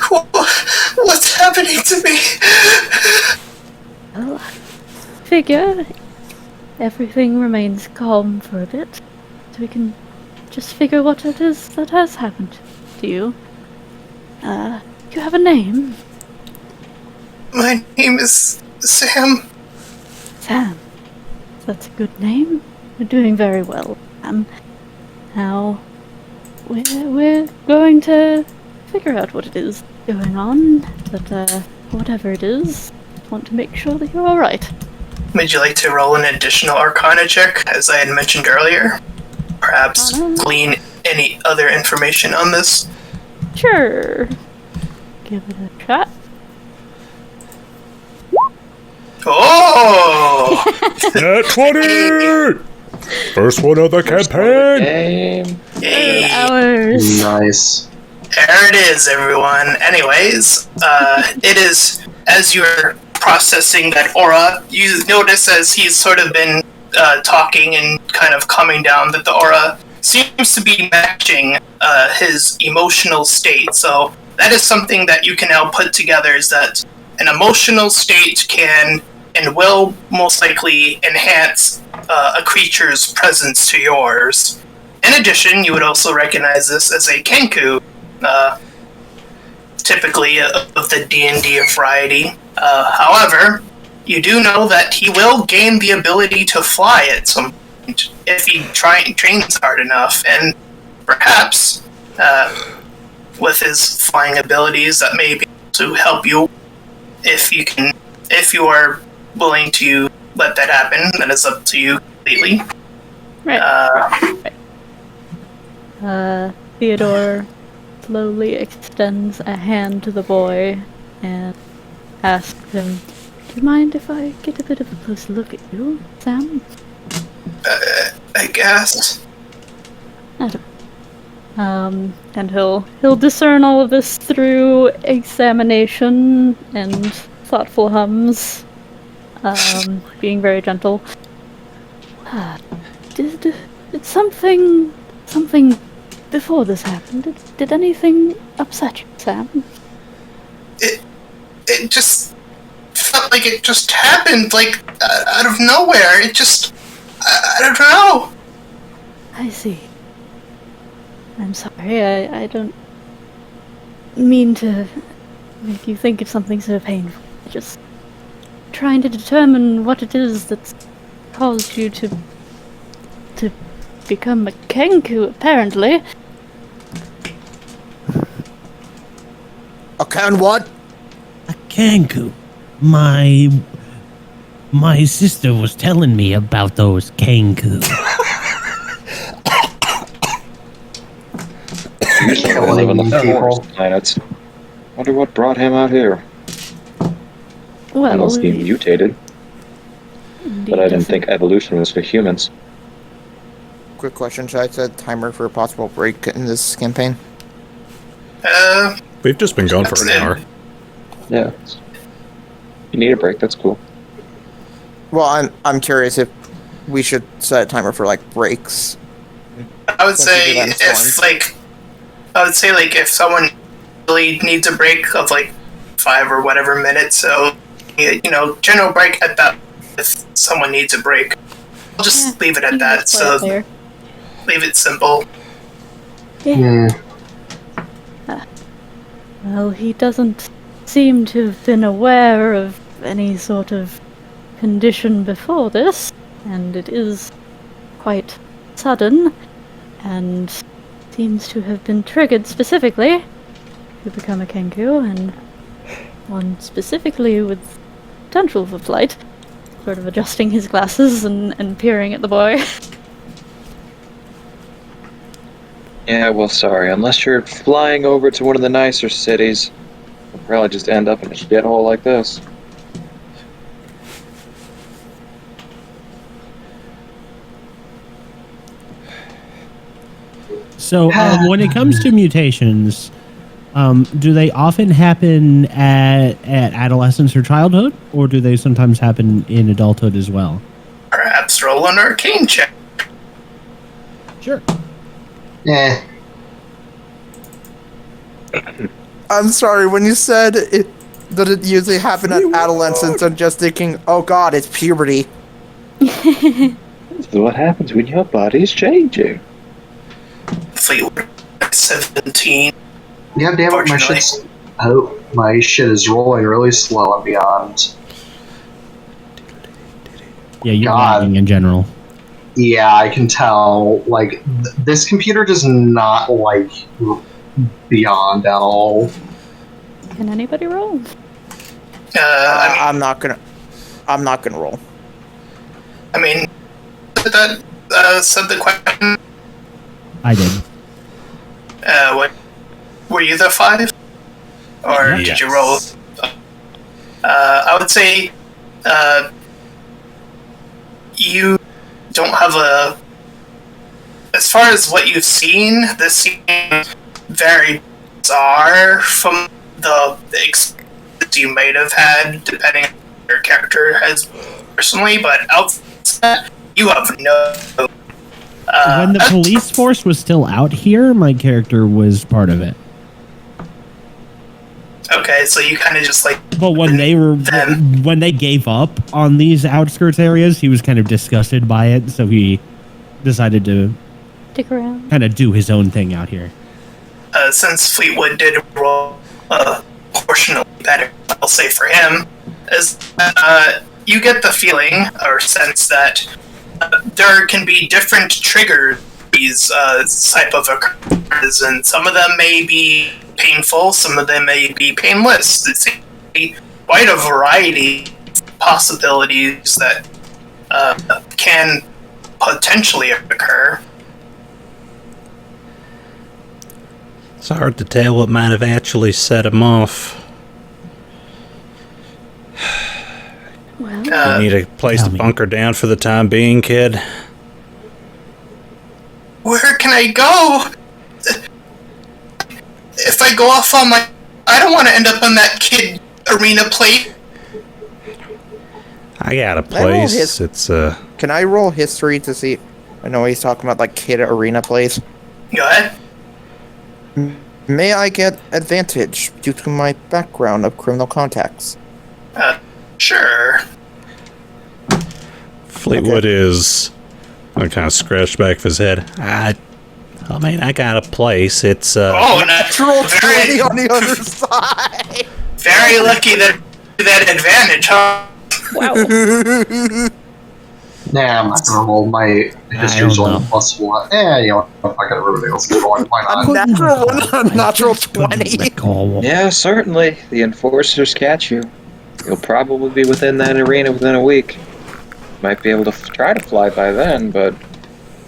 What's happening to me? Well, figure everything remains calm for a bit, so we can just figure what it is that has happened to you. You have a name? My name is Sam. Sam. That's a good name. You're doing very well, Sam. Now, we're going to figure out what it is going on, but whatever it is, I want to make sure that you're alright. Would you like to roll an additional Arcana check, as I had mentioned earlier? Perhaps glean any other information on this? Sure. Give it a shot. Oh! Nat 20! First one of the campaign! Hey. Hours. Nice. There it is, everyone. Anyways, it is, as you're processing that aura, you notice as he's sort of been talking and kind of calming down that the aura seems to be matching his emotional state. So that is something that you can now put together, is that an emotional state can and will most likely enhance a creature's presence to yours. In addition, you would also recognize this as a Kenku, typically of the D&D variety. However, you do know that he will gain the ability to fly at some point if he trains hard enough, and perhaps with his flying abilities that may be able to help you if you are willing to let that happen. That is up to you completely. Right. Theodore slowly extends a hand to the boy and asks him, "Do you mind if I get a bit of a close look at you, Sam?" I guess. And he'll discern all of this through examination and thoughtful hums, being very gentle. Did something before this happened? Did anything upset you, Sam? It just felt like it just happened, like out of nowhere. It just, I don't know. I see. I'm sorry, I don't mean to make you think of something so painful. Just trying to determine what it is that's caused you to become a Kenku, apparently. A can what? A Kenku. My sister was telling me about those Kenku. Used to live in the forest planets. Wonder what brought him out here. Well, Unless he mutated. But I didn't think evolution was for humans. Quick question, should I set a timer for a possible break in this campaign? We've just been going for an hour. Yeah. You need a break, that's cool. Well, I'm curious if we should set a timer for like breaks. I would say if someone really needs a break of like 5 or whatever minutes, so general break at that if someone needs a break. I'll just leave it at that. So leave it simple. Yeah. Well, he doesn't seem to have been aware of any sort of condition before this, and it is quite sudden, and seems to have been triggered specifically to become a Kenku, and one specifically with potential for flight. Sort of adjusting his glasses and peering at the boy. Yeah, well, sorry. Unless you're flying over to one of the nicer cities, you'll probably just end up in a shithole like this. So, when it comes to mutations, do they often happen at adolescence or childhood, or do they sometimes happen in adulthood as well? Perhaps roll an arcane check. Sure. Eh. I'm sorry, when you said it that it usually happen at adolescence, I'm just thinking, oh god, it's puberty. This is what happens when your body's changing. Fleetwood 17. Yeah, damn it, my shit is rolling really slow and beyond. Yeah, you're God. lagging in general. Yeah, I can tell. Like, this computer does not like beyond at all. Can anybody roll? I'm not gonna roll. I mean, that said the question. I did. What were you the 5, or did you roll? I would say you don't have a. As far as what you've seen, this seems very bizarre from the experience you might have had, depending on what your character has personally. But outside, you have no. When the police force was still out here, my character was part of it. Okay, so you kind of just like. But when they gave up on these outskirts areas, he was kind of disgusted by it, so he decided to Stick around. kind of do his own thing out here. Since Fleetwood did roll proportionally better, I'll say for him, is you get the feeling or sense that there can be different triggers these type of occurrences, and some of them may be painful, some of them may be painless. It's quite a variety of possibilities that can potentially occur. It's hard to tell what might have actually set him off. Well, You need a place tell to me. bunker down for the time being, kid. Where can I go? If I go off on my... I don't want to end up on that kid arena plate. I got a Can I roll place. It's Can I roll history to see? I know he's talking about like kid arena plays. Go ahead. May I get advantage due to my background of criminal contacts? Sure. Fleetwood is. I kind of scratched back of his head. I mean, I got a place. It's Oh, Natural 20 very, on the other side! very lucky that advantage, huh? wow. Nah, I'm not gonna roll my history's don't only know. +1. You know what? I got everybody else going. Why A not? natural 1 on a natural 20. Yeah, certainly. The enforcers catch you. You'll probably be within that arena within a week. Might be able to try to fly by then, but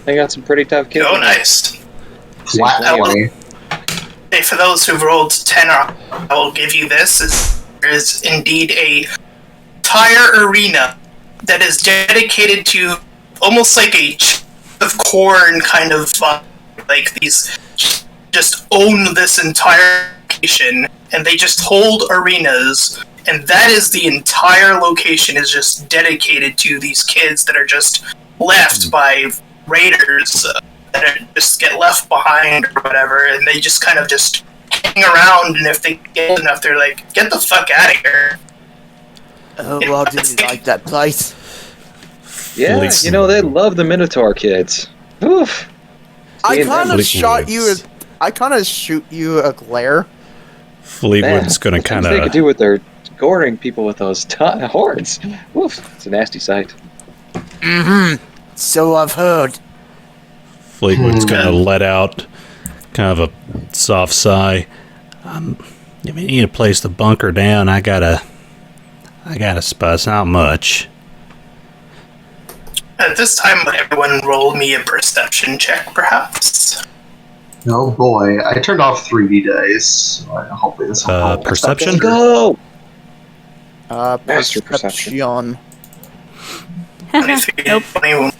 they got some pretty tough kids. Oh, nice. Flat I will- 20. Hey, for those who've rolled 10, I will give you this. There is indeed a entire arena that is dedicated to almost like a of corn kind of like these just own this entire location, and they just hold arenas, and that is the entire location is just dedicated to these kids that are just left by raiders that just get left behind or whatever, and they just kind of just hang around, and if they get enough, they're like, get the fuck out of here. Oh, well, did you like that place? Yeah, Fleetwood. you know, they love the Minotaur kids. Oof. I Seeing kind them- of shot you. I kind of shoot you a glare. Fleetwood's going to That's kind what they could of. do with their goring people with those horns. Oof, it's a nasty sight. Mm-hmm. So I've heard. Fleetwood's going to let out kind of a soft sigh. I mean, you need a place to bunker down. I got a spot. It's not much. At this time, would everyone roll me a perception check, perhaps? Oh boy, I turned off 3D days. So hopefully this will help. Perception? Go! Master perception. 23, Nope. 21.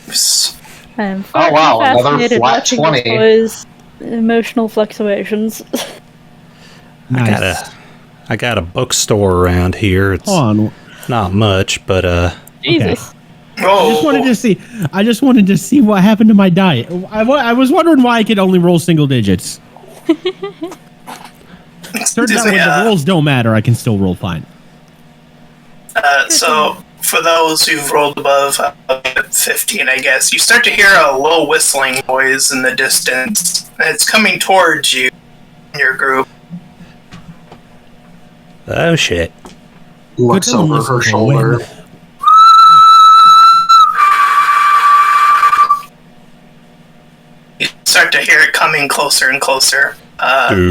I'm Oh, wow, another fascinated flat watching 20. this boy's emotional fluctuations. Nice. I got a bookstore around here. It's Hold on. not much, but Jesus. Oh, I just wanted to see what happened to my die. I was wondering why I could only roll single digits. Turns out when the rolls don't matter, I can still roll fine. So, for those who've rolled above 15, I guess, you start to hear a low whistling noise in the distance. And it's coming towards you in your group. Oh, shit. Looks over her shoulder. You start to hear it coming closer and closer.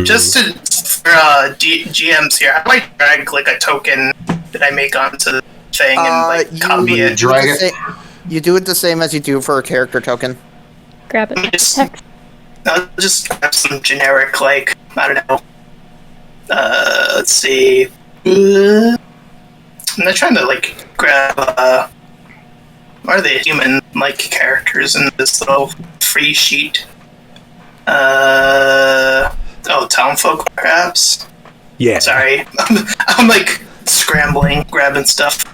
Just to, for GMs here, how do I drag like a token that I make onto the thing and like copy it? Drag it. You do it the same as you do for a character token. Grab it. I'll just grab some generic, like, I don't know. Let's see. I'm not trying to, like, grab, what are the human-like characters in this little free sheet? Townfolk, perhaps? Yeah. Sorry. I'm, like, scrambling, grabbing stuff.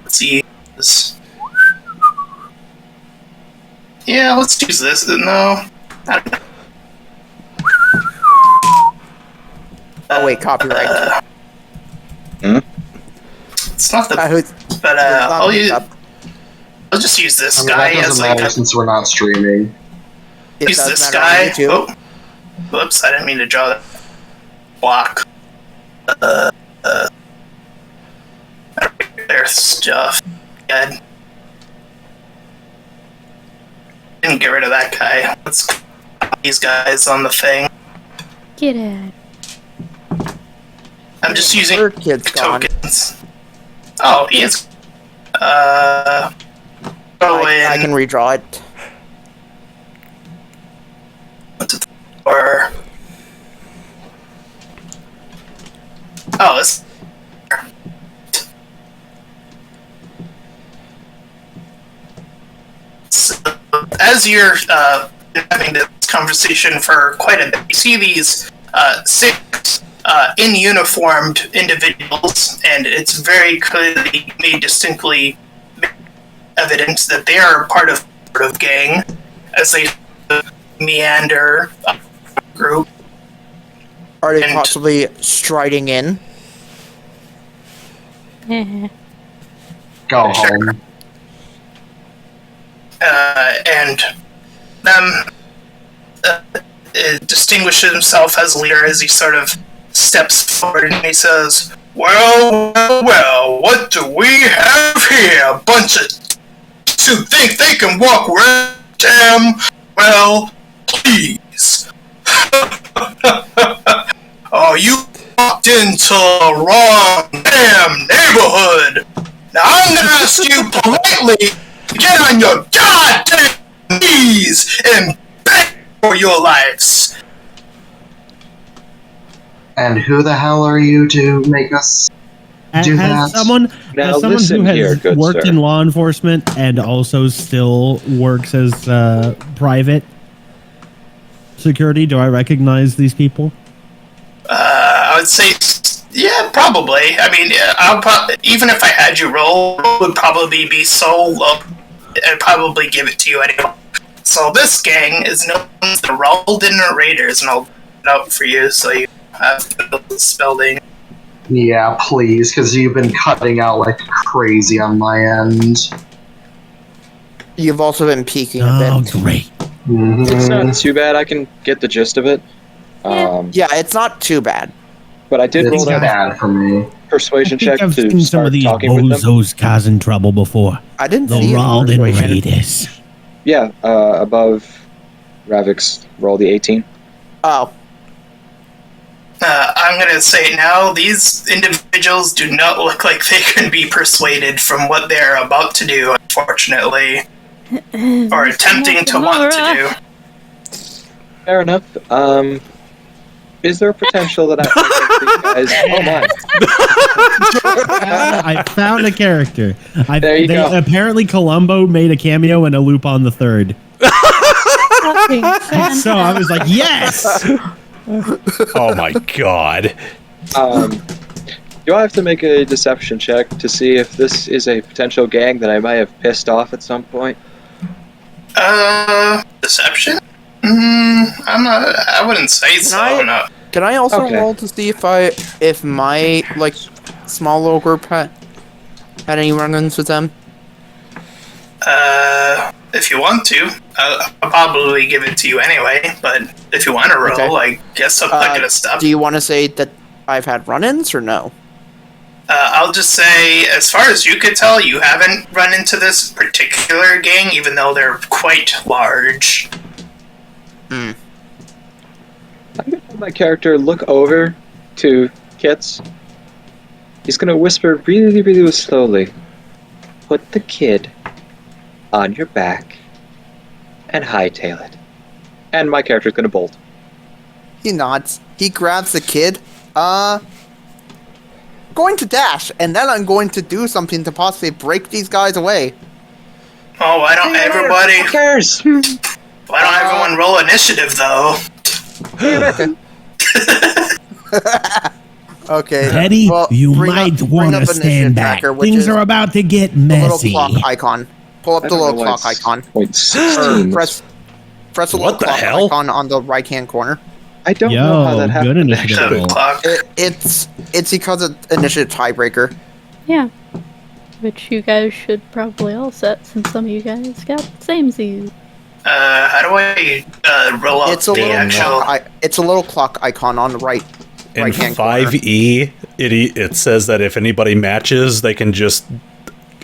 Let's see. Yeah, let's use this. No. I don't know. Oh, wait, copyright. It's not the... But, I'll just use this guy that as, doesn't like... matter since we're not streaming. Use this guy... Oh. Whoops, I didn't mean to draw that block. There's stuff. Good. Didn't get rid of that guy. Let's put these guys on the thing. Get it. I'm just using kid's gone. tokens. Oh, he is. Go in. I can redraw it. Or. Oh, this. So, as you're having this conversation for quite a bit, you see these 6 in-uniformed individuals, and it's very clearly made distinctly evident that they are part of gang as they meander group. Are they possibly striding in? Go home. And them distinguishes himself as leader as he sort of steps forward and he says, well, what do we have here? A bunch of who think they can walk around damn well, please. Oh, you walked into the wrong damn neighborhood. Now I'm gonna ask you politely to get on your goddamn knees and beg for your lives. And who the hell are you to make us do that? As someone who has worked in law enforcement and also still works as private security, do I recognize these people? I would say, yeah, probably. I mean, even if I had you roll, it would probably be so low, I'd probably give it to you anyway. So this gang is known as the Ralkalam Raiders, and I'll put it out for you so you have the spelling. Yeah, please, because you've been cutting out like crazy on my end. You've also been peeking a bit. Oh, great. Mm-hmm. It's not too bad. I can get the gist of it. Yeah, it's not too bad. But I did roll that bad for me. Persuasion check I've to seen some start of these talking with them. bozos causing trouble before. I didn't The see Ralden it. Raiders. Yeah, above Ravik's roll the 18. Oh. I'm gonna say now, these individuals do not look like they can be persuaded from what they're about to do, unfortunately. Or attempting to want to do. Fair enough. Is there a potential that I can get these guys? Oh my! I found a character. There you go. Apparently, Columbo made a cameo in a Lupin the Third. So I was like, yes. Oh my god. Do I have to make a deception check to see if this is a potential gang that I might have pissed off at some point? Deception? I wouldn't say so. No. Can I also Okay. roll to see if my like small little group had any run-ins with them? If you want to, I'll probably give it to you anyway. But if you want to roll, Okay. I guess I'm not gonna stop. Do you want to say that I've had run-ins or no? I'll just say, as far as you could tell, you haven't run into this particular gang, even though they're quite large. Hmm. I'm gonna have my character look over to Kits. He's gonna whisper really, really slowly. Put the kid on your back and hightail it. And my character's gonna bolt. He nods. He grabs the kid. Going to dash, and then I'm going to do something to possibly break these guys away. Oh, why don't everybody? Who cares? Why don't everyone roll initiative though? Okay. Teddy, well, you bring might up want to initiative stand back. tracker, which Things is are about to get the little messy. clock icon. Pull up I the don't little know why clock it's icon. Point Or 16. press the What little the clock hell? icon on the right-hand corner. I don't know how that Yo, happened. good initiative The roll. clock. It's because of initiative tiebreaker. Yeah. Which you guys should probably all set since some of you guys got samesies. How do I roll up It's a the little actual? it's a little clock icon on the In right-hand corner. 5e, it says that if anybody matches, they can just,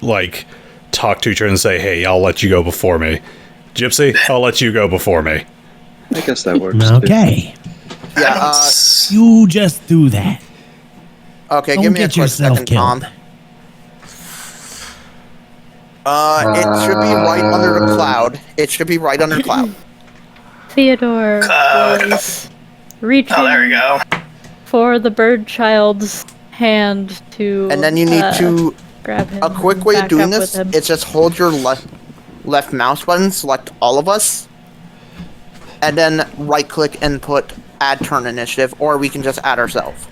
like, talk to each other and say, hey, I'll let you go before me. Gypsy, I'll let you go before me. I guess that works. Okay, Yeah. you just do that. Okay. Don't Give me a get quick yourself second, killed. Tom. It should be right under the cloud. It should be right under cloud. Theodore was reaching Oh, there we go. for the bird child's hand to And then you need to. grab him. A quick and way of back doing up this with him. is just hold your left mouse button, select all of us, and then right click and put add turn initiative, or we can just add ourselves.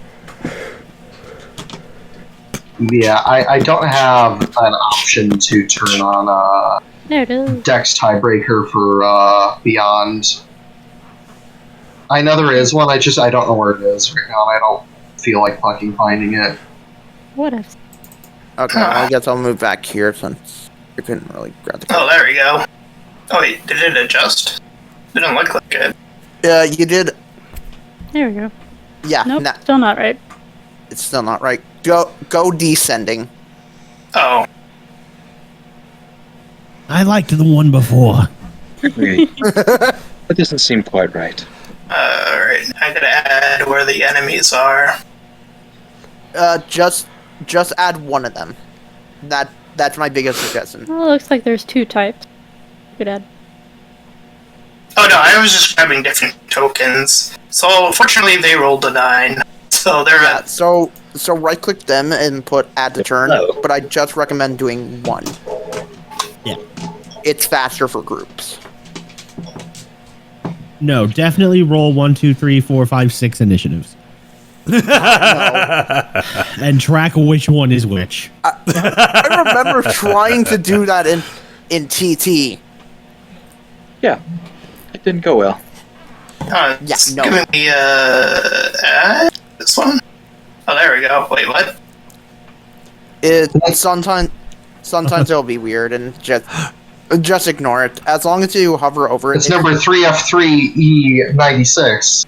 Yeah, I don't have an option to turn on There it is. Dex tiebreaker for Beyond. I know there is one. I don't know where it is right now. I don't feel like fucking finding it. What else? Okay, well, I guess I'll move back here since I couldn't really grab the. Oh, there we go. Oh wait, did it adjust? Didn't look like it. You did. There we go. Yeah, Nope, nah, still not right. it's still not right. Go descending. Oh, I liked the one before. That doesn't seem quite right. alright. I gotta add where the enemies are. Just add one of them. That's my biggest suggestion. Well, it looks like there's two types. You could add. Oh no, I was just grabbing different tokens. So fortunately, they rolled a 9. So they're Yeah, at. so right click them and put add to turn, Oh. but I just recommend doing one. Yeah. It's faster for groups. No, definitely roll 1, 2, 3, 4, 5, 6 initiatives. No. And track which one is which. I remember trying to do that in TT. Yeah, it didn't go well. It's no. giving me this one. Oh, there we go. Wait, what? It sometimes it'll be weird and just ignore it. As long as you hover over it. It's number 3F3E96.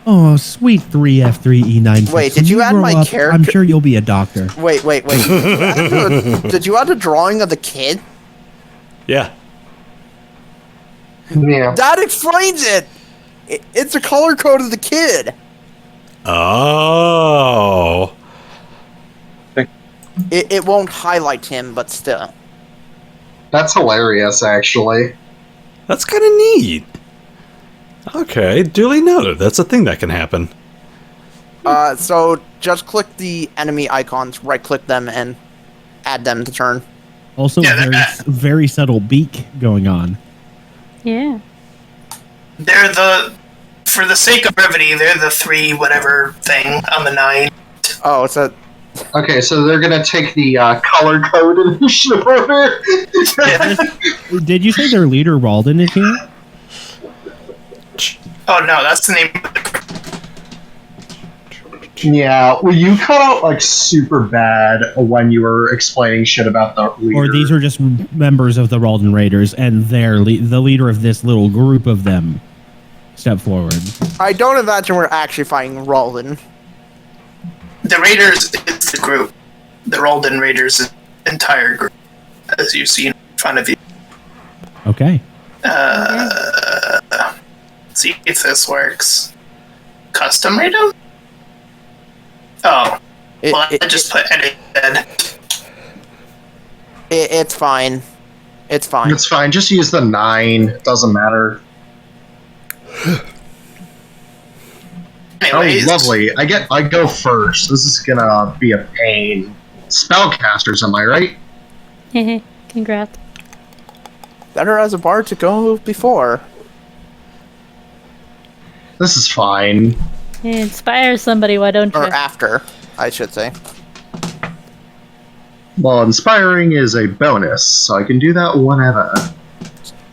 Oh, sweet 3F3E9. Wait, did you add my character? I'm sure you'll be a doctor. Wait. Did you add a drawing of the kid? Yeah. Yeah. That explains it. It's a color code of the kid. Oh. It won't highlight him, but still. That's hilarious, actually. That's kind of neat. Okay, duly noted. That's a thing that can happen. So just click the enemy icons, right click them, and add them to turn. Also, Yeah, very subtle beak going on. Yeah. They're for the sake of brevity, they're the 3 whatever thing on the 9. Oh, it's a. Okay, so they're gonna take the color code initiative order. Did you say their leader Ralden is here? Oh no, that's the name. Yeah, well, you cut out like super bad when you were explaining shit about the leader. Or these are just members of the Ralden Raiders, and the leader of this little group of them step forward. I don't imagine we're actually fighting Ralden. The Raiders is the group. The Ralden Raiders is the entire group, as you see in front of you. Okay. See if this works. Custom raid? Oh. I just put edit. It's fine. It's fine. It's fine. Just use the 9. It doesn't matter. Anyways. Oh, lovely. I go first. This is gonna be a pain. Spellcasters, am I right? Congrats. Better as a bard to go before. This is fine. Inspire somebody, why don't you? Or after, I should say. Well, inspiring is a bonus, so I can do that whenever.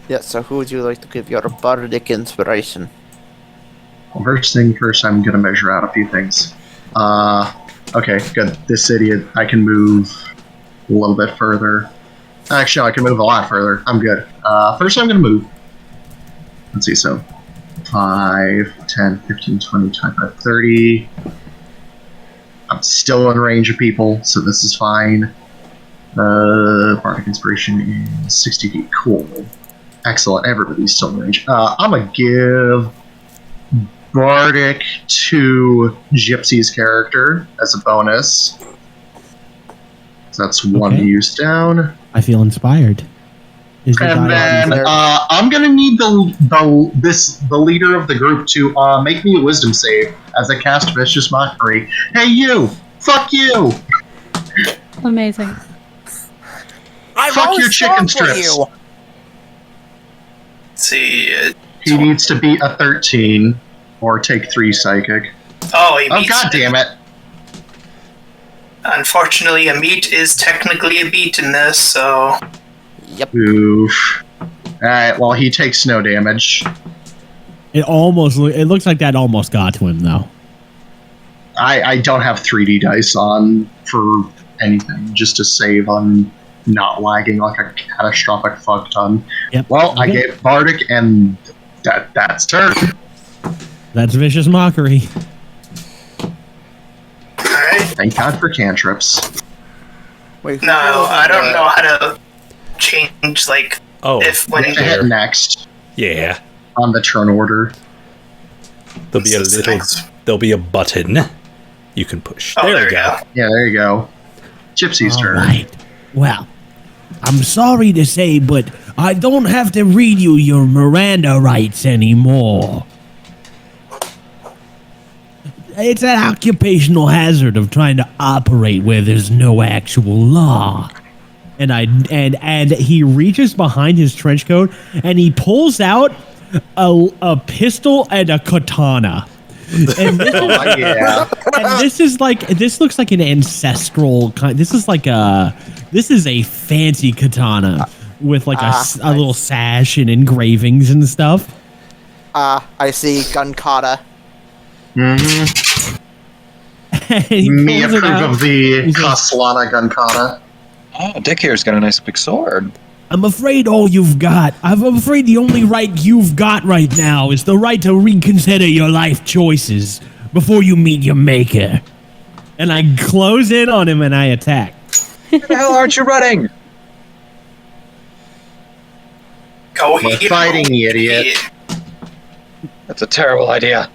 Yeah, so who would you like to give your bardic inspiration? Well, first thing first, I'm gonna measure out a few things. Okay, good. This idiot, I can move a little bit further. Actually, I can move a lot further. I'm good. First I'm gonna move. Let's see, so 5, 10, 15, 20, 25, 30. I'm still in range of people, so this is fine. Bardic Inspiration is 60 feet. Cool. Excellent. Everybody's still in range. I'm gonna give Bardic to Gypsy's character as a bonus. So that's one use down. I feel inspired. And then I'm gonna need the leader of the group to make me a wisdom save as I cast Vicious Mockery. Hey you! Fuck you! Amazing. Fuck your chicken strips! See, he needs to beat a 13 or take 3 psychic. Oh, he meets god damn it! Unfortunately, a meat is technically a beat in this, so. Yep. Oof. Alright, well, he takes no damage. It looks like that almost got to him, though. I don't have 3D dice on for anything, just to save on not lagging like a catastrophic fuck ton. Yep. Well, I get Bardic, and that's turn. That's Vicious Mockery. Alright. Thank God for cantrips. Wait, No, I don't know how to change, like, if when you hit next. Yeah. On the turn order. There'll be a button you can push. Oh, there you go. Yeah, there you go. Gypsy's turn. Right. Well, I'm sorry to say, but I don't have to read you your Miranda rights anymore. It's an occupational hazard of trying to operate where there's no actual law. And he reaches behind his trench coat and he pulls out a pistol and a katana. And this this looks like an ancestral kind. This is a fancy katana with like a little sash and engravings and stuff. I see gun kata. Me approve of the Castellana gun kata. Oh, Dick here's got a nice big sword. I'm afraid I'm afraid the only right you've got right now is the right to reconsider your life choices before you meet your maker. And I close in on him and I attack. Where the hell aren't you running? Go We're fighting, you idiot. That's a terrible idea.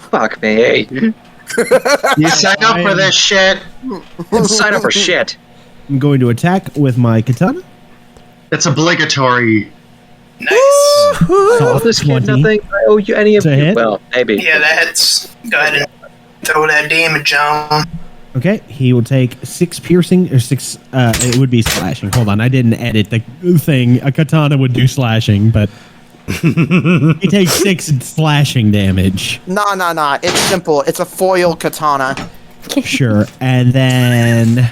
Fuck me. You sign up for this shit. Sign up for shit. I'm going to attack with my katana. It's obligatory. Nice. Oh, this kid, nothing. I owe you any of To you. hit? Well, maybe. Yeah, that hits. Go ahead and throw that damage on. Okay, he will take 6 piercing, or 6, it would be slashing. Hold on, I didn't edit the thing. A katana would do slashing, but he takes 6 slashing damage. Nah. It's simple. It's a foil katana. Sure, and then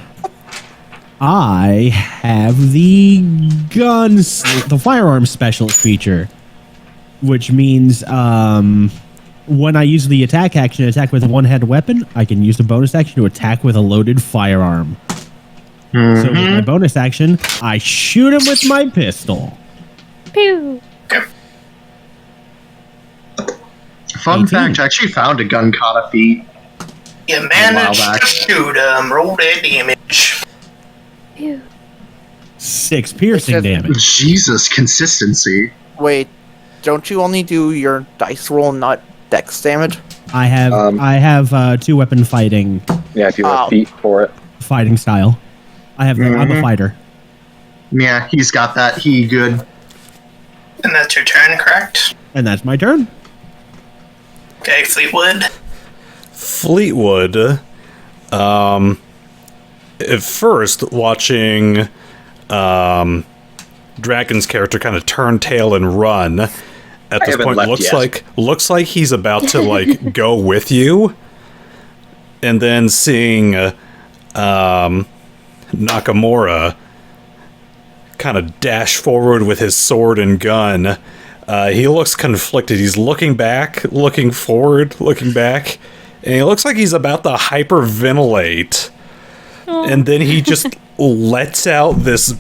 I have the the firearm specialist feature, which means when I use the attack action to attack with a one-handed weapon, I can use the bonus action to attack with a loaded firearm. So with my bonus action, I shoot him with my pistol. Pew! Fun 18. fact, I actually found a gun caught a feat. You while managed back. to shoot him. Roll that damage. Pew! 6 piercing It's damage. Jesus, consistency. Wait, don't you only do your dice roll, not dex damage? I have 2 weapon fighting Yeah, if you Oh. have feet for it. style. I'm a fighter. Yeah, he's got that. He good. And that's your turn, correct? And that's my turn. Okay, Fleetwood. Fleetwood, at first, watching Dragon's character kind of turn tail and run, at this haven't point left looks like he's about to like go with you, and then seeing Nakamura kind of dash forward with his sword and gun. He looks conflicted. He's looking back, looking forward, looking back, and he looks like he's about to hyperventilate. And then he just lets out this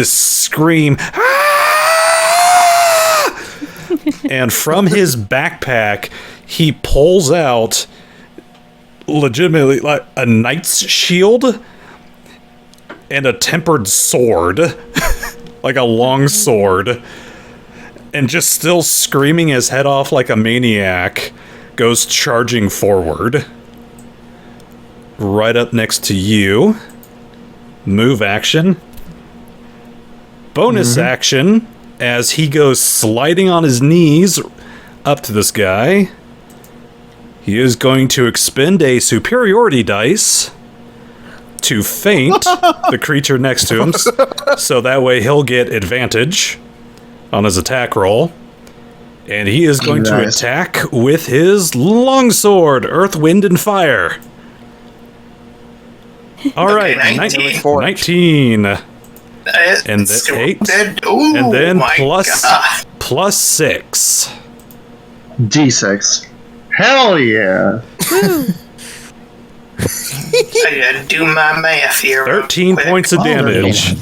scream. "Ah!" And from his backpack, he pulls out legitimately like a knight's shield and a tempered sword, like a long sword. And just still screaming his head off like a maniac, goes charging forward. Right up next to you. Move action. Bonus action, as he goes sliding on his knees up to this guy. He is going to expend a superiority dice to feint the creature next to him, so that way he'll get advantage on his attack roll. And he is going to attack with his longsword, Earth, Wind, and Fire. Alright, 19. And the 8. Ooh, And then my God. plus 6. D6. Hell yeah. I gotta do my math here. real 13 quick. points of damage.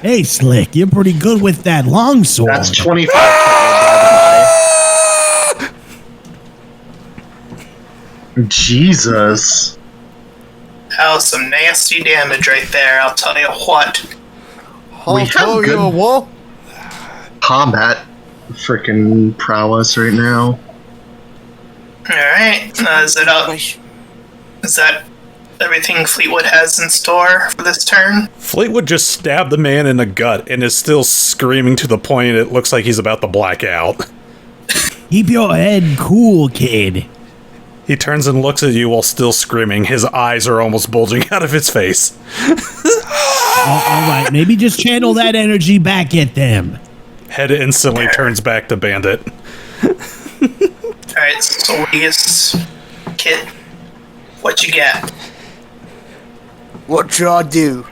Hey, Slick, you're pretty good with that longsword. That's 25. Jesus. That was some nasty damage right there, I'll tell you what. We have good what? combat freaking prowess right now. Alright, is that everything Fleetwood has in store for this turn? Fleetwood just stabbed the man in the gut and is still screaming to the point it looks like he's about to black out. Keep your head cool, kid. He turns and looks at you while still screaming. His eyes are almost bulging out of his face. All right, maybe just channel that energy back at them. Head instantly turns back to Bandit. Alright, Soleas, Kit, what you got? What y'all do?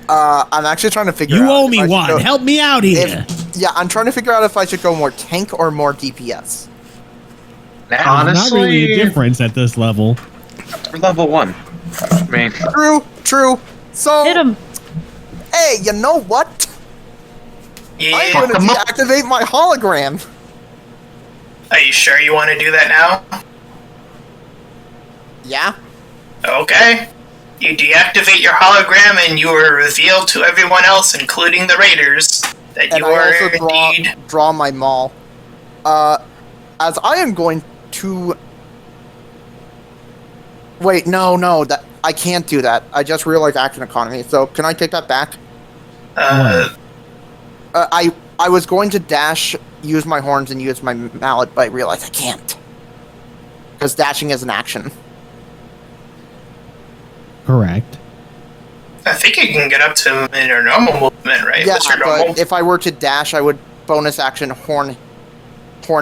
I'm actually trying to figure out. You owe if me I should one. go- Help me out here. Yeah, I'm trying to figure out if I should go more tank or more DPS. There's Honestly, not really a difference at this level. Level 1. I mean, True. So, Hit him! hey, you know what? I'm Yeah, gonna deactivate my hologram. are you sure you want to do that now? Yeah. Okay. You deactivate your hologram and you are revealed to everyone else, including the raiders, that And you I are also indeed... draw my maul. As I am going to... Wait, no, that I can't do that. I just realized action economy, so can I take that back? I was going to dash, use my horns, and use my mallet, but I realized I can't. Because dashing is an action. Correct. I think you can get up to him in your normal movement, right? Yeah, What's your normal? but if I were to dash, I would bonus action horn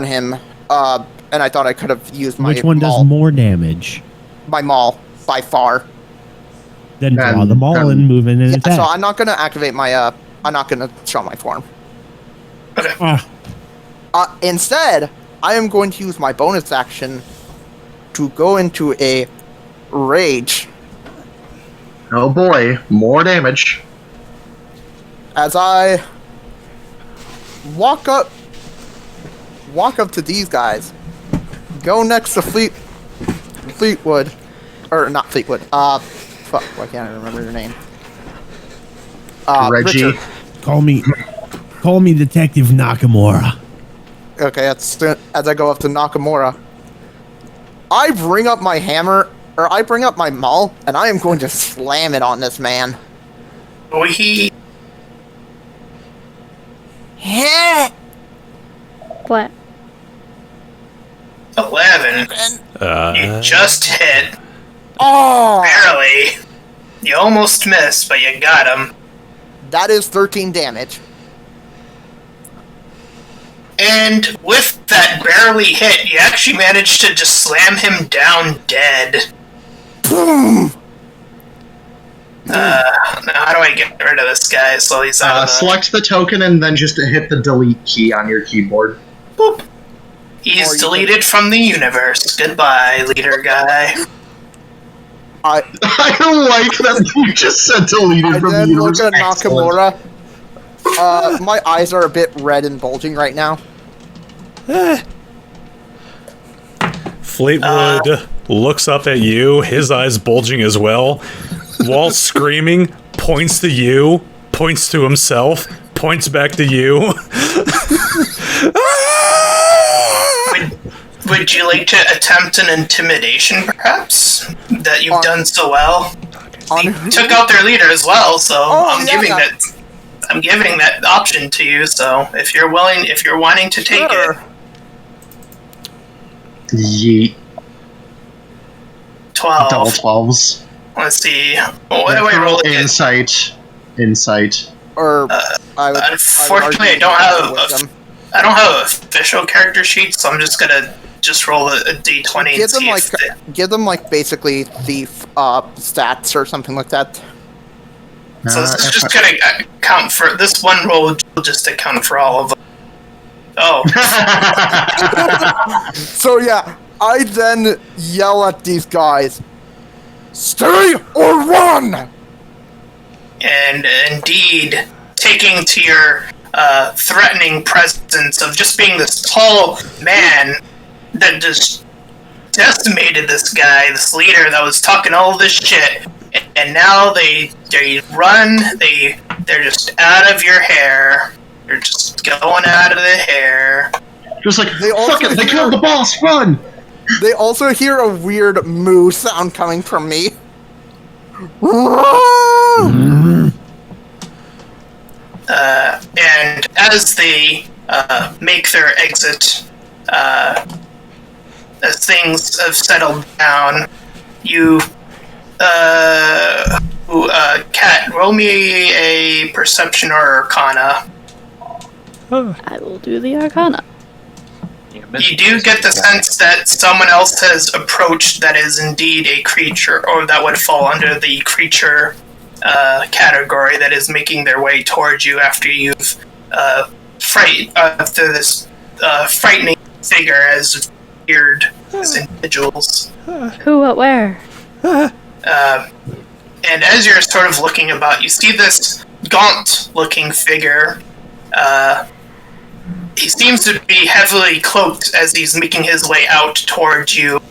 him, and I thought I could have used my Which one does maul. more damage? My maul, by far. Then draw the maul and move in and Yeah, attack. so I'm not gonna activate my, I'm not gonna show my form. Ah, Instead, I am going to use my bonus action to go into a rage Oh boy, more damage. as I walk up to these guys. Go next to Fleetwood. Or not Fleetwood. Fuck, why can't I remember your name? Reggie. Richard. Call me Detective Nakamura. Okay, as I go up to Nakamura, I bring up my hammer, or I bring up my maul, and I am going to slam it on this man. We What? 11. You just hit. Oh! Barely. You almost missed, but you got him. That is 13 damage. And with that barely hit, you actually managed to just slam him down dead. Boom! Now how do I get rid of this guy so he's out of the... Select the token and then just hit the delete key on your keyboard. Boop. He's deleted from the universe. Goodbye, leader guy. I like that you just said deleted from the then universe. look at Excellent. Nakamura. My eyes are a bit red and bulging right now. Fleetwood looks up at you, his eyes bulging as well, while screaming, points to you, points to himself, points back to you. Would you like to attempt an intimidation, perhaps? That you've done so well? You took out their leader as well, so I'm giving that option to you, so if you're wanting to take it. Yeet. 12. Double 12s. Let's see. What do I roll again? Insight. Or Unfortunately, I don't have an official character sheet, so I'm just gonna roll a d20 and see give them basically thief stats or something like that. So this is just gonna account for this one roll. Will just account for all of them. Oh. So yeah, I then yell at these guys, "Stay or run!" And indeed, taking to your threatening presence of just being this tall man that just decimated this guy, this leader that was talking all this shit, and now they run, they're just out of your hair. They're just going out of the hair. Just like, fuck it, they killed the boss, run! They also hear a weird moo sound coming from me. And as they make their exit, as things have settled down, you, Cat, roll me a perception or arcana. I will do the Arcana. You do get the sense that someone else has approached that is indeed a creature, or that would fall under the creature category, that is making their way towards you after you've after this frightening figure has appeared as individuals. Who, what, where? And as you're sort of looking about, you see this gaunt-looking figure. He seems to be heavily cloaked as he's making his way out towards you.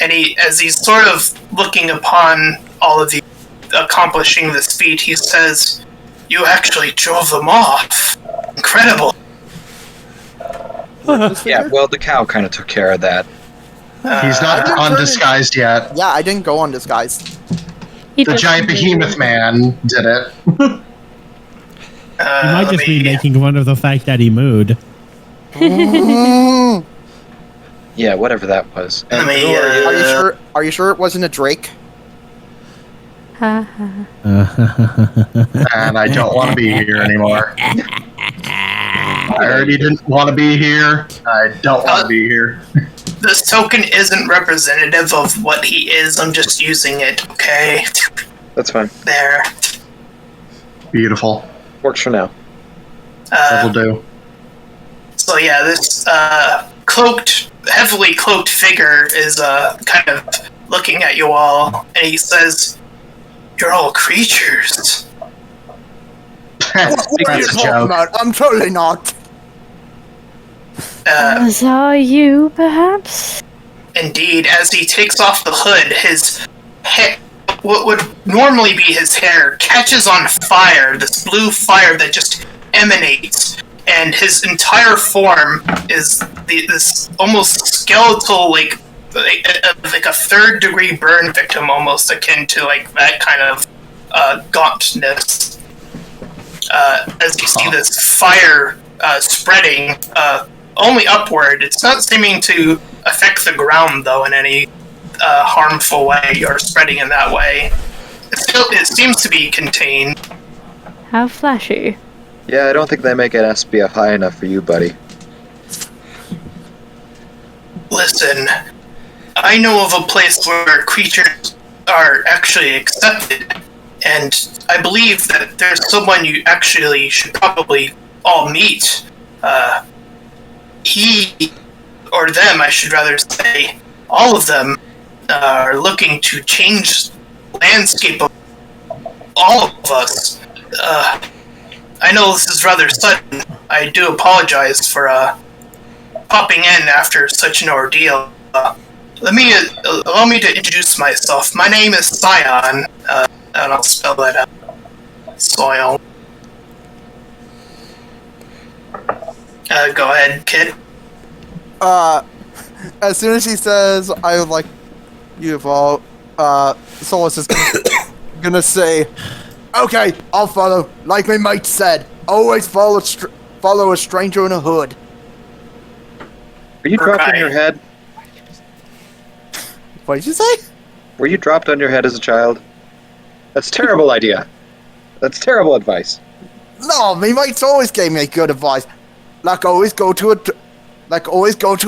And as he's sort of looking upon all of you accomplishing this feat, he says, "You actually drove them off. Incredible." Yeah, well, the cow kind of took care of that. He's not undisguised yet. Yeah, I didn't go undisguised. The giant behemoth man did it. He might just be making fun of the fact that he mooed. Yeah, whatever that was. Are you sure it wasn't a Drake? Ha And I don't want to be here anymore. I already didn't want to be here. I don't want to be here. This token isn't representative of what he is. I'm just using it, okay? That's fine. There. Beautiful. Works for now. That'll do. So So yeah, this heavily cloaked figure is kind of looking at you all, and he says, "You're all creatures." What are you That's a talking joke. about? I'm totally not. As are you, perhaps? Indeed, as he takes off the hood, his hair, what would normally be his hair, catches on fire, this blue fire that just emanates, and his entire form is this almost skeletal, like a third-degree burn victim, almost akin to like that kind of gauntness. As you see this fire spreading only upward, it's not seeming to affect the ground, though, in any harmful way or spreading in that way. It seems to be contained. How flashy. Yeah, I don't think they make an SPF high enough for you, buddy. Listen, I know of a place where creatures are actually accepted, and I believe that there's someone you actually should probably all meet. He, or them, I should rather say, all of them are looking to change the landscape of all of us. I know this is rather sudden. I do apologize for popping in after such an ordeal. Allow me to introduce myself. My name is Scion, and I'll spell that out. Soil. Go ahead, kid. As soon as he says, I would like you to all, Soleas is gonna say, okay, I'll follow. Like my mate said, always follow a stranger in a hood. Were you dropped on your head? What did you say? Were you dropped on your head as a child? That's a terrible idea. That's terrible advice. No, my mates always gave me good advice. Like always go to a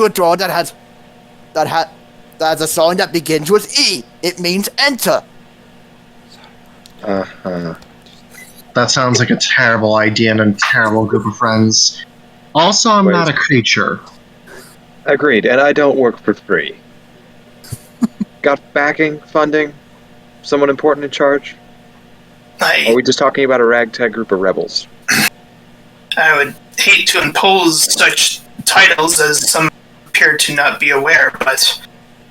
door that has a sign that begins with E. It means enter. Uh-huh. That sounds like a terrible idea and a terrible group of friends. Also, I'm not a creature. Agreed, and I don't work for free. Got backing, funding, someone important in charge? Or are we just talking about a ragtag group of rebels? I would hate to impose such titles as some appear to not be aware, but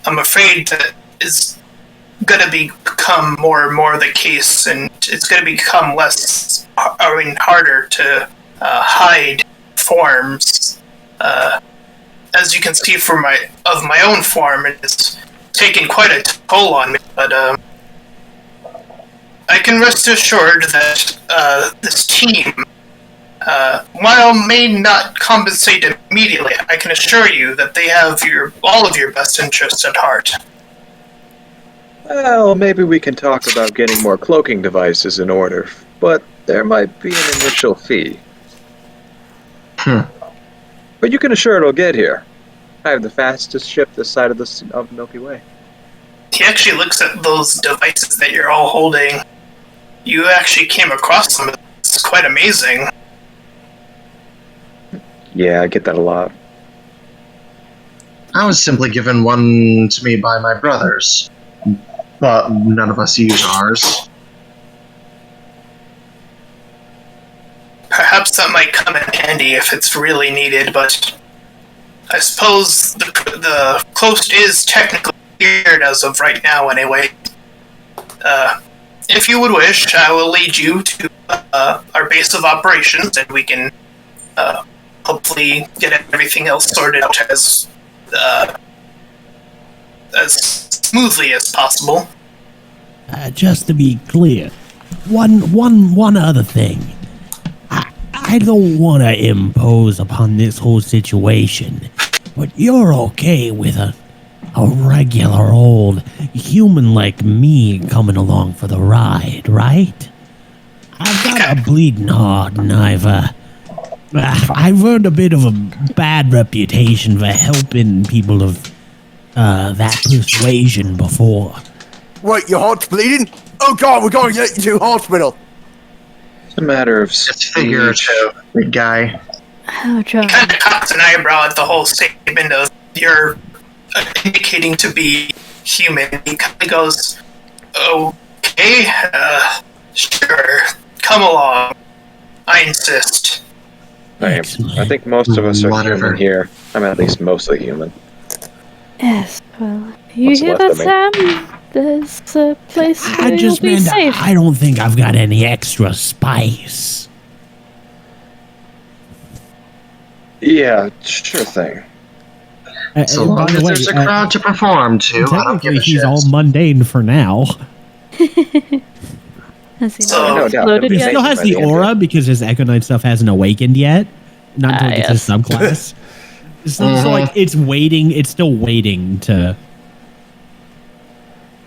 I'm afraid that is going to become more and more the case, and it's going to become harder to hide forms. As you can see from my own form, it's taken quite a toll on me, but I can rest assured that this team, while may not compensate immediately, I can assure you that they have all of your best interests at heart. Well, maybe we can talk about getting more cloaking devices in order, but there might be an initial fee. But you can assure it'll get here. I have the fastest ship this side of the Milky Way. He actually looks at those devices that you're all holding. You actually came across them. It's quite amazing. Yeah, I get that a lot. I was simply given one to me by my brothers, but none of us use ours. Perhaps that might come in handy if it's really needed, but I suppose the coast is technically cleared as of right now anyway. If you would wish, I will lead you to our base of operations, and we can hopefully get everything else sorted out as smoothly as possible. Just to be clear, one other thing. I don't want to impose upon this whole situation, but you're okay with a regular old human like me coming along for the ride, right? I've got a bleeding heart, and I've earned a bit of a bad reputation for helping people of that persuasion before. Wait, your heart's bleeding? Oh god, we're going to get you to hospital. It's a matter of It's figurative, big guy. Oh, John. He kind of cocks an eyebrow at the whole statement of you're indicating to be human. He kind of goes, okay, sure, come along. I insist. I think most of us are human here. I'm at least mostly human. Yes, well, you What's hear left that, of me? Sam? There's a place I where just you'll be meant safe. I don't think I've got any extra spice. Yeah, sure thing. So By long the as way, there's a crowd to perform to, I don't give technically a he's shit. all mundane for now. Has he So- not No doubt, exploded He Yeah, yet? still has by the the end of aura because his Econite stuff hasn't awakened yet. Not until it gets his yes. subclass. So like it's waiting. It's still waiting to.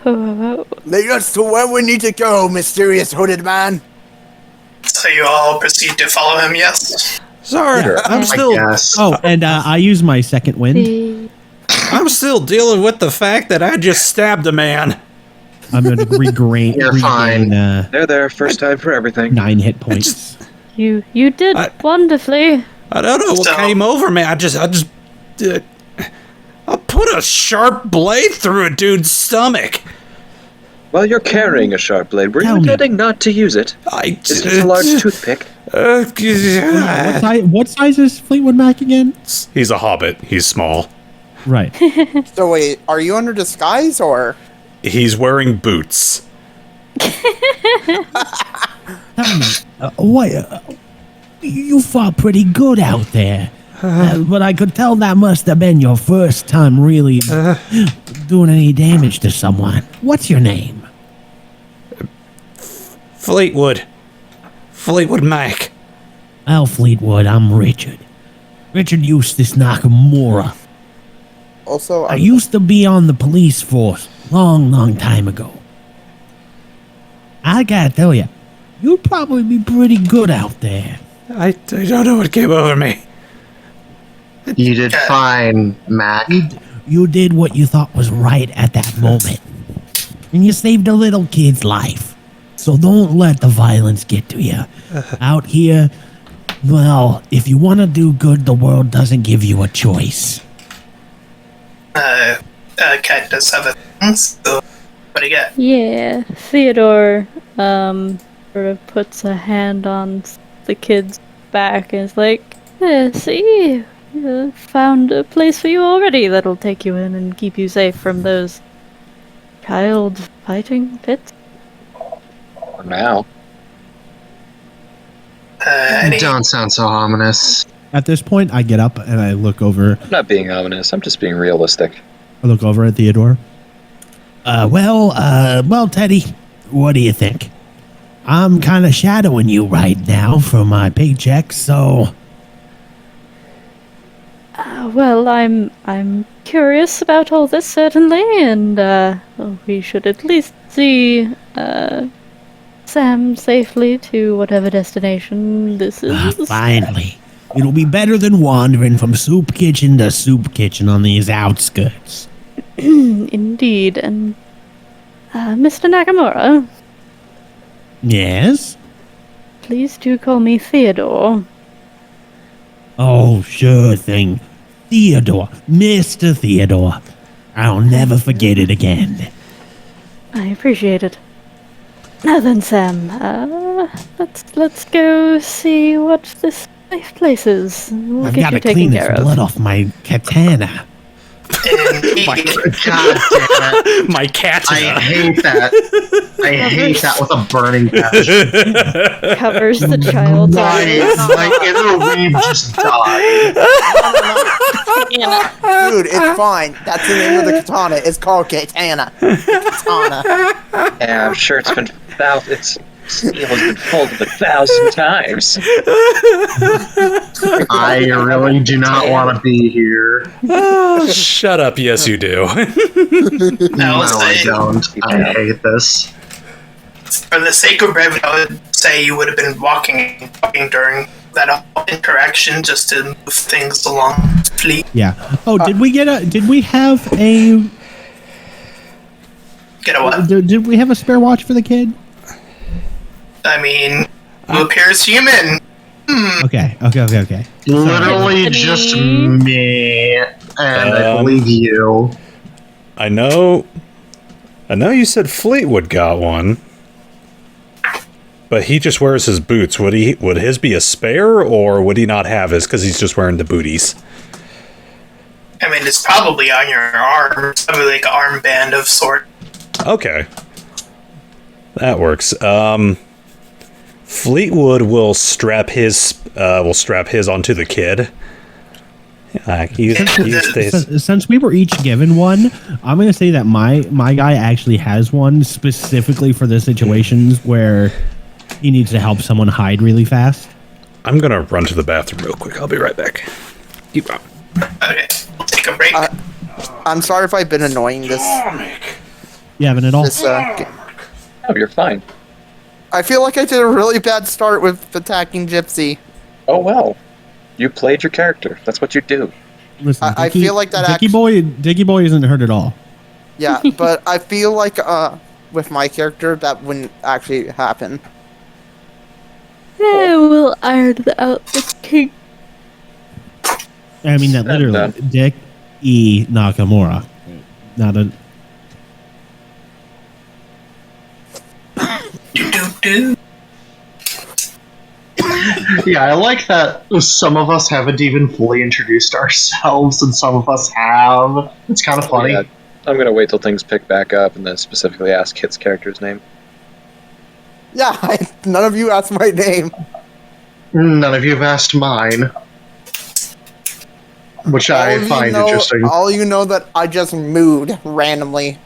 Oh, Lead us to where we need to go, mysterious hooded man. So you all proceed to follow him, yes? Sorry, Sure. I'm I still guess. Oh, and I use my second wind. the I'm still dealing with the fact that I just stabbed a man. I'm going to regain. You're fine. They're there, first time for everything. 9 hit points. you did I- wonderfully. I don't know what So- came over me. I put a sharp blade through a dude's stomach. Well, you're carrying a sharp blade. Were you Tell me. intending not to use it? Is this a large toothpick? What size is Fleetwood Mac again? He's a hobbit. He's small. Right. So wait, are you under disguise or? He's wearing boots. Tell me, you fought pretty good out there. But I could tell that must have been your first time really doing any damage to someone. What's your name? Fleetwood Mac. Well, Fleetwood, I'm Richard. Richard Eustace Nakamura. Also, I used to be on the police force long time ago. I gotta tell you, you'd probably be pretty good out there. I don't know what came over me. You did fine, Mac. You did what you thought was right at that moment. And you saved a little kid's life. So don't let the violence get to you. Out here, well, if you want to do good, the world doesn't give you a choice. Cat does have a thing, so what do you get? Yeah, Theodore sort of puts a hand on the kid's back and is like, see, found a place for you already that'll take you in and keep you safe from those child fighting pits. For now. Don't sound so ominous. At this point, I get up and I look over. I'm not being ominous. I'm just being realistic. I look over at Theodore. Well, Teddy, what do you think? I'm kind of shadowing you right now for my paycheck, so Well, I'm curious about all this certainly, and we should at least see Sam safely to whatever destination this is. finally. It'll be better than wandering from soup kitchen to soup kitchen on these outskirts. Indeed, and Mr. Nakamura, Yes? please do call me Theodore. Oh, sure thing. Theodore. Mr. Theodore. I'll never forget it again. I appreciate it. Now then, Sam, let's go see what this safe place is. We'll I've get got you to clean taken this care of. blood off my katana. Indeed. God damn it. My cat. I hate that. I hate that with a burning passion. Covers the child's eyes. My inner weave just died. dude, it's fine. That's the name of the katana. It's called katana. Katana. Yeah, I'm sure it's been its steel has been folded 1,000 times. I really do not want to be here. Oh, shut up. Yes, you do. No, I say- don't. I hate this. For the sake of brevity, I would say you would have been walking during that whole interaction just to move things along. Fleet. Yeah. Oh, did we have a Get a what? did we have a spare watch for the kid? I mean, who appears human? Okay. Literally just me, and I believe you. I know you said Fleetwood got one, but he just wears his boots. Would his be a spare, or would he not have his because he's just wearing the booties? I mean, it's probably on your arm. It's probably like an armband of sort. Okay. That works. Fleetwood will strap his onto the kid. Since we were each given one, I'm going to say that my guy actually has one specifically for the situations where he needs to help someone hide really fast. I'm going to run to the bathroom real quick. I'll be right back. Keep on. Okay, we'll take a break. I'm sorry if I've been annoying this. You haven't at all? Oh, you're fine. I feel like I did a really bad start with attacking Gypsy. Oh well, you played your character. That's what you do. Listen, I feel like that Dicky Boy isn't hurt at all. Yeah, but I feel like with my character that wouldn't actually happen. Yeah, we'll iron out the king. I mean that literally, Dick E. Nakamura. Not a. Yeah, I like that some of us haven't even fully introduced ourselves, and some of us have. It's kind of funny. Yeah, I'm gonna wait till things pick back up and then specifically ask Kit's character's name. Yeah, none of you asked my name. None of you have asked mine. Which I find interesting. All you know that I just mooed randomly.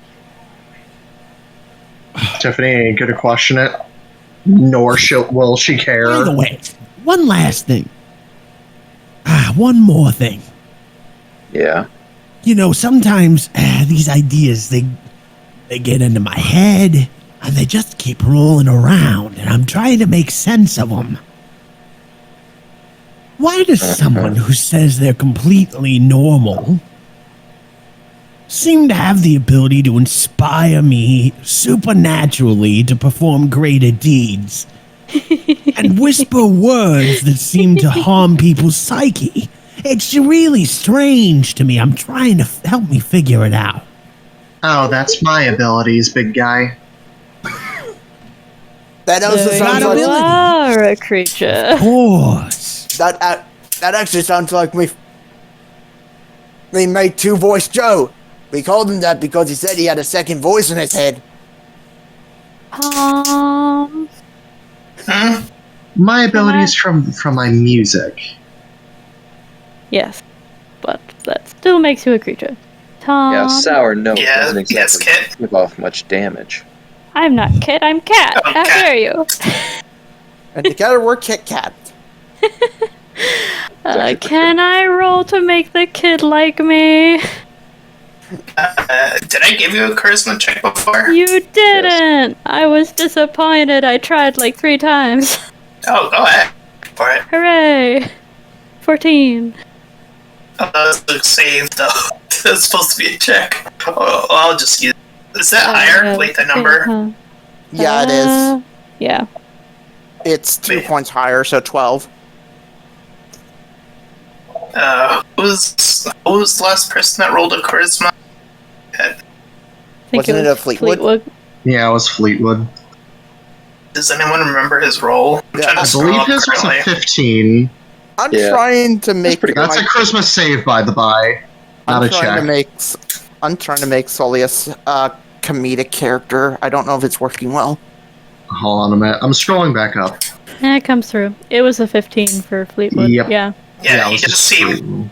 Tiffany ain't gonna question it. Nor will she care. By the way, one last thing. One more thing. Yeah. You know, sometimes these ideas, they get into my head, and they just keep rolling around, and I'm trying to make sense of them. Why does someone who says they're completely normal seem to have the ability to inspire me supernaturally to perform greater deeds and whisper words that seem to harm people's psyche? It's really strange to me. I'm trying to help me figure it out. Oh, that's my abilities, big guy. That also sounds You like are a creature. Of course. that actually sounds like we made Two Voice Joe. We called him that because he said he had a second voice in his head. My abilities from my music. Yes, but that still makes you a creature. Tom. Yeah, sour note doesn't yes, exactly Kit. give off much damage. I'm not Kit, I'm Cat. Oh, How Cat. dare you? And together we're Kit Kat. Can I roll to make the kid like me? Did I give you a charisma check before? You didn't! I was disappointed. I tried like 3 times. Oh, go ahead. For it. Hooray! 14. Oh, that was a save, though. That's supposed to be a check. Oh, I'll just use. Is that higher? Like the number? Yeah, it is. Yeah. It's 2 points higher, so 12. Who was the last person that rolled a charisma? I think Wasn't it a Fleetwood? Yeah, it was Fleetwood. Does anyone remember his roll? I'm Yeah, trying to I scroll believe up his was a currently. 15. I'm Yeah. trying to make That's a Christmas save, by the by. Not a check. I'm trying to make Soleas a comedic character. I don't know if it's working well. Hold on a minute. I'm scrolling back up. It comes through. It was a 15 for Fleetwood. Yep. Yeah. Yeah, it he was does just seem. Fleetwood.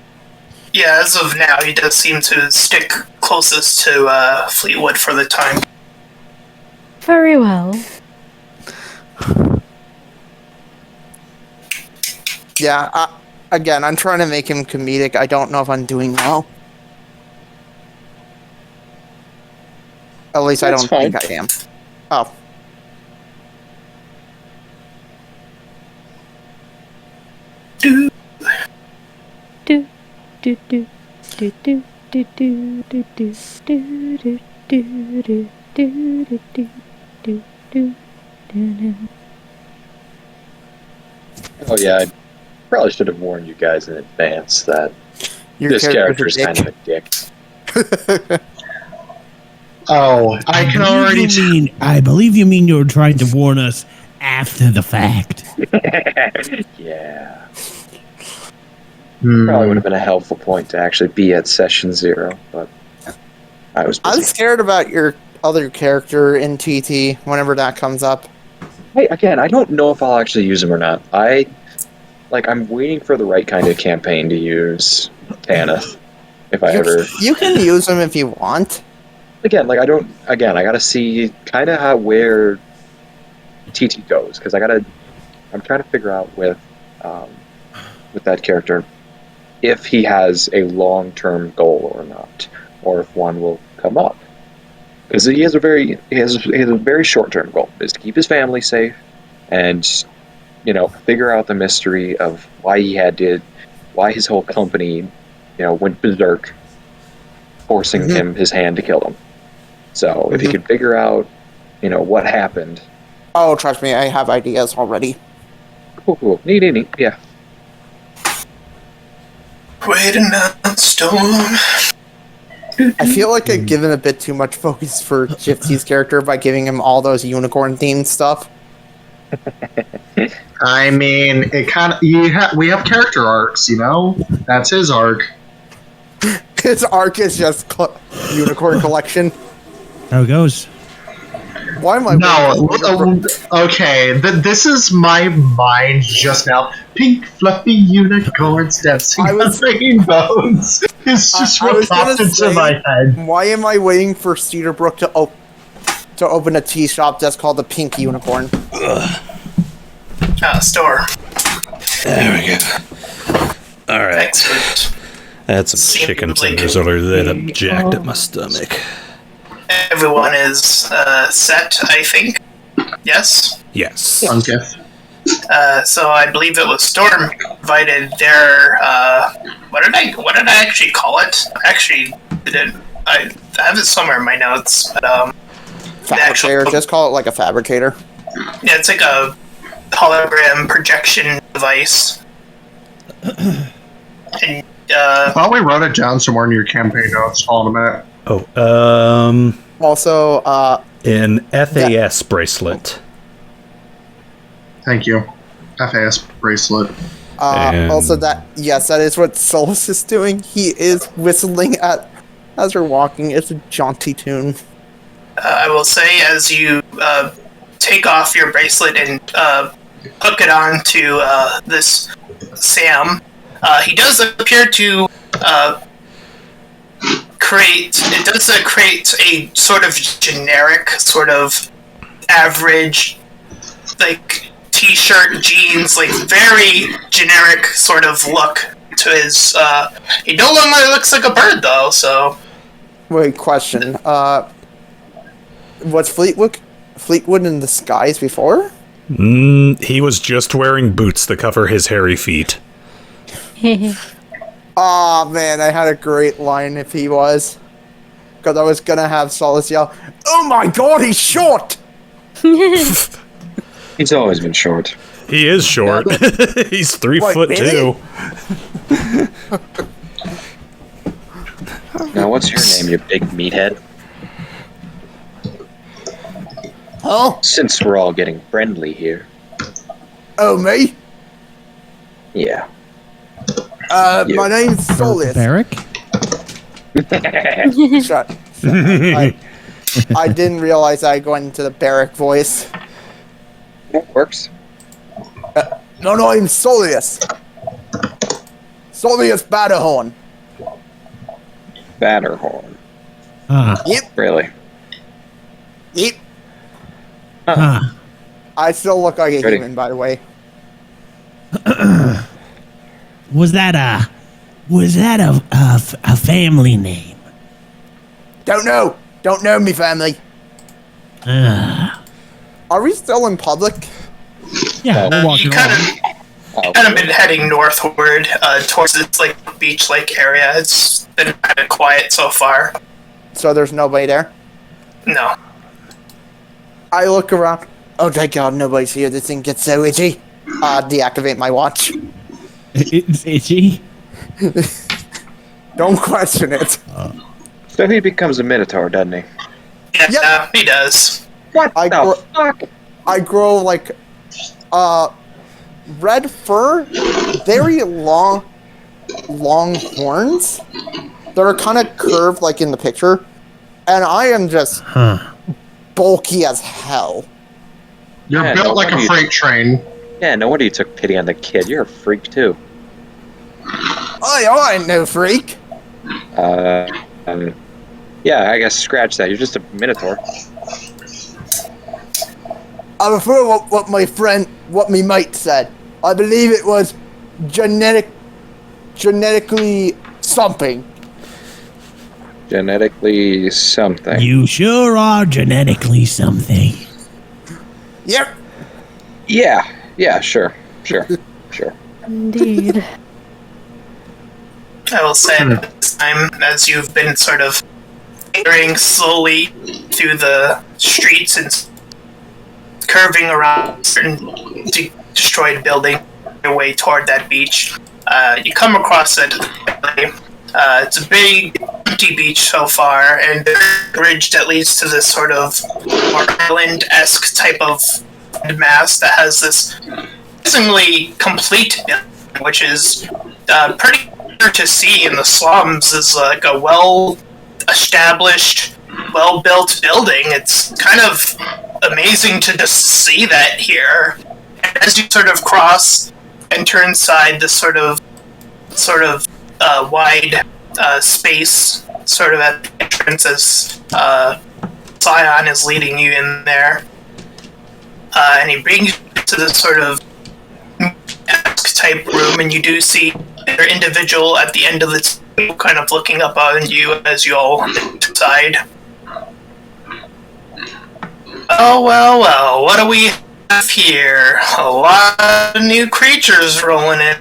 Yeah, as of now, he does seem to stick closest to Fleetwood for the time. Very well. Yeah, again, I'm trying to make him comedic. I don't know if I'm doing well. At least I That's don't fine. think I am. Oh. Do do do do do do do do do do do do do do do do do do. Oh yeah, Probably should have warned you guys in advance that Your this character is character's kind of a dick. Oh, I can already tell. I believe you mean you're trying to warn us after the fact. Yeah. Probably would have been a helpful point to actually be at session 0, but I was busy. I'm scared about your other character in TT whenever that comes up. Hey, again, I don't know if I'll actually use him or not. I'm waiting for the right kind of campaign to use Tanith. If I ever... You can use him if you want. Again, I gotta see kind of where TT goes, because I'm trying to figure out with that character if he has a long-term goal or not, or if one will come up. Because he has a very short-term goal, is to keep his family safe, and figure out the mystery of why his whole company, went berserk, forcing his hand to kill him. So if he could figure out, what happened. Oh, trust me, I have ideas already. Cool. Neat. Yeah. Waiting on storm. I feel like I've given a bit too much focus for Gypsy's character by giving him all those unicorn-themed stuff. I mean, it kind of we have character arcs, That's his arc. His arc is just unicorn collection. How it goes. Why am I? No, okay. This is my mind just now. Pink fluffy unicorns dancing on rainbows. It's just what popped into my head. Why am I waiting for Cedarbrook to open a tea shop that's called the Pink Unicorn? Store. There we go. All right. Excellent. That's some chicken tenders over there that jacked at my stomach. Everyone is set, I think. Yes? Yes. Okay. So I believe it was Storm provided their what did I actually call it? Actually, I have it somewhere in my notes, but Fabricator. Just call it like a fabricator. Yeah, it's like a hologram projection device. And I thought we wrote it down somewhere in your campaign notes. Hold a minute. Also, an FAS bracelet. Thank you. FAS bracelet. also that is what Soleas is doing. He is whistling as we're walking. It's a jaunty tune. I will say, as you take off your bracelet and hook it on to this Sam, he does appear to create a sort of generic, sort of average, t-shirt, jeans, very generic sort of look to his. He no longer looks like a bird though. So, wait, question. Was Fleetwood in the skies before? He was just wearing boots to cover his hairy feet. Aw, man, I had a great line if he was. Because I was gonna have Soleas yell, "Oh my god, he's short!" He's always been short. He is short. He's 3'2". Now, what's your name, you big meathead? Huh? Since we're all getting friendly here. Oh, me? Yeah. My name's Soleas. Barrack? Shut. I didn't realize I go into the Barrack voice. That works. No, I'm Soleas. Soleas Batterhorn. Batterhorn. Yep. Really? Yep. Huh. I still look like a Ready. human, by the way. Was that a family name? Don't know me, family. Are we still in public? Yeah, we're walking you kind of been heading northward towards this beach-like area. It's been kind of quiet so far. So there's nobody there? No. I look around. Oh, thank God, nobody's here. This thing gets so itchy. Deactivate my watch. It's itchy. Don't question it. So he becomes a minotaur, doesn't he? Yeah, Yep. he does. What I the gro- fuck? I grow like red fur, very long horns that are kind of curved like in the picture, and I am just bulky as hell. You're Yeah, built no like a wonder freight train. Yeah, no wonder you took pity on the kid. You're a freak too. I ain't no freak. Yeah, I guess scratch that. You're just a minotaur. I prefer what me mate said. I believe it was genetically something. Genetically something. You sure are genetically something. Yep. Yeah, sure. Indeed. I will say at this time, as you've been sort of entering slowly through the streets and curving around certain destroyed building your way toward that beach, you come across it. It's a big, empty beach so far, and there's a bridge that leads to this sort of more island-esque type of mass that has this amazingly complete building, which is pretty clear to see in the slums is like a well-established, well-built building. It's kind of amazing to just see that here. And as you sort of cross and turn inside this sort of wide space, sort of at the entrance as Scion is leading you in there, and he brings you to this sort of type room, and you do see another individual at the end of the table kind of looking up on you as you all inside. Oh, well, what do we have here? A lot of new creatures rolling in.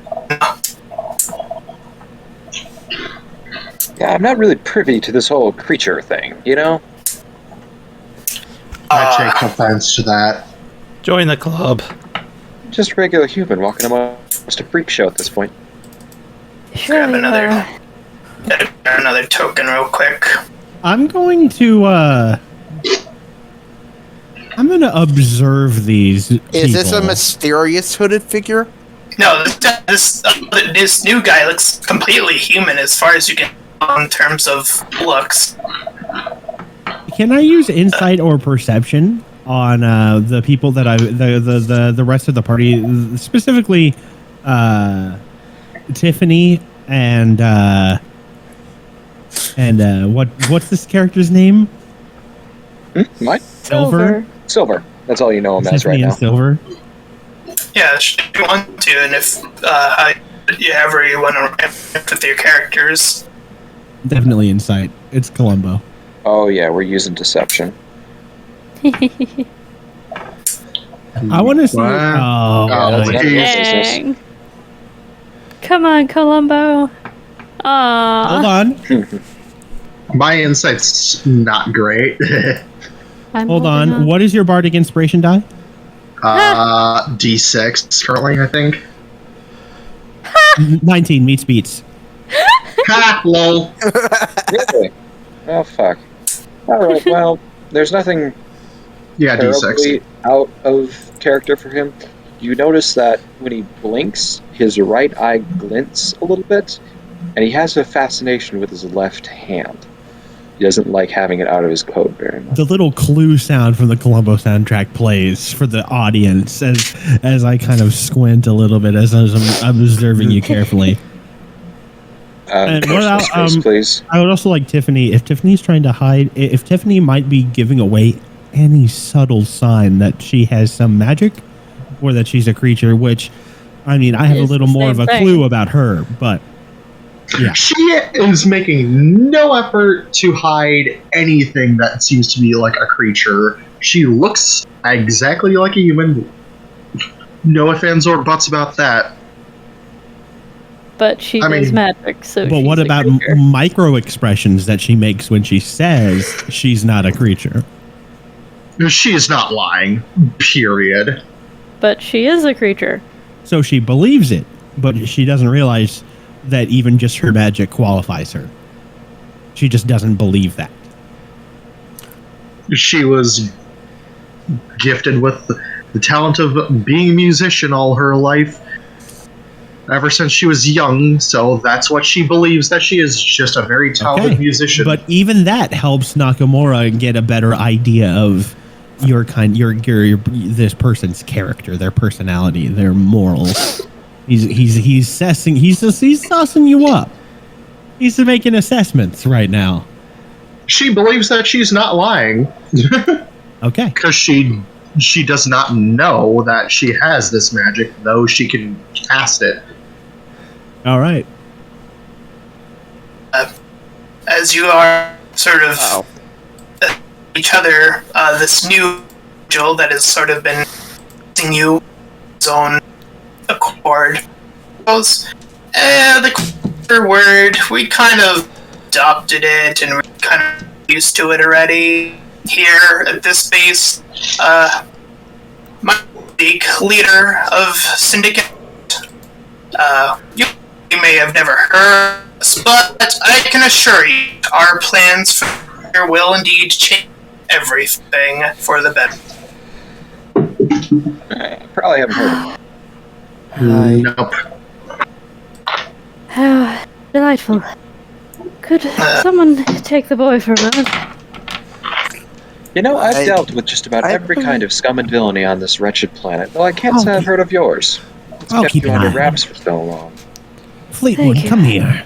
Yeah, I'm not really privy to this whole creature thing, you know? I take offense to that. Join the club. Just regular human walking amongst a freak show at this point. Sure. Grab another token real quick. I'm going to observe these. Is this a people. mysterious hooded figure? No, this new guy looks completely human as far as you can tell in terms of looks. Can I use insight or perception on the people that the rest of the party, specifically Tiffany and what's this character's name? Mine? Silver. Silver. That's all you know him as Tiffany right and now. Silver. Yeah, if you want to, and if however you want to interact with your characters. Definitely insight. It's Columbo. Oh yeah, we're using deception. I want to see. Wow. Oh, None of your business. Dang. Come on, Columbo. Aww. hold on. My insight's not great. Hold on. What is your bardic inspiration die? D6 currently, I think. 19 meets beats. Ha! Lol. Really? Oh fuck. Alright, well, there's nothing Yeah, terribly D6. out of character for him. You notice that when he blinks, his right eye glints a little bit, and he has a fascination with his left hand. He doesn't like having it out of his coat very much. The little clue sound from the Columbo soundtrack plays for the audience as I kind of squint a little bit as I'm observing you carefully. And what about, Space, please. I would also like Tiffany. If Tiffany's trying to hide, if Tiffany might be giving away any subtle sign that she has some magic or that she's a creature, which, I mean, I have a It's little the more of same a thing. clue about her, but yeah. She is making no effort to hide anything that seems to be like a creature. She looks exactly like a human. No ifs, ands, or buts about that. But she I does mean- magic, so But what she's a about creature. micro expressions that she makes when she says she's not a creature? She is not lying. Period. But she is a creature. So she believes it. but she doesn't realize that even just her magic qualifies her. She just doesn't believe that. She was gifted with the talent of being a musician all her life, ever since she was young, so that's what she believes, that she is just a very talented musician. But even that helps Nakamura get a better idea of your this person's character, their personality, their morals. He's sussing you up. He's making assessments right now. She believes that she's not lying. Okay. Because she does not know that she has this magic, though she can cast it. All right. As you are sort of each other, this new angel that has sort of been using you his own accord goes, the word, we kind of adopted it and we're kind of used to it already here at this base. My leader of Syndicate, you may have never heard of us, but I can assure you our plans for here will indeed change everything for the better. Probably haven't heard of it. Nope. How delightful. Could someone take the boy for a moment? You know, I've dealt with just about every kind of scum and villainy on this wretched planet, though I can't say I've heard of yours. It's I'll kept keep you an under eye. wraps for so long. Fleetwood, come here.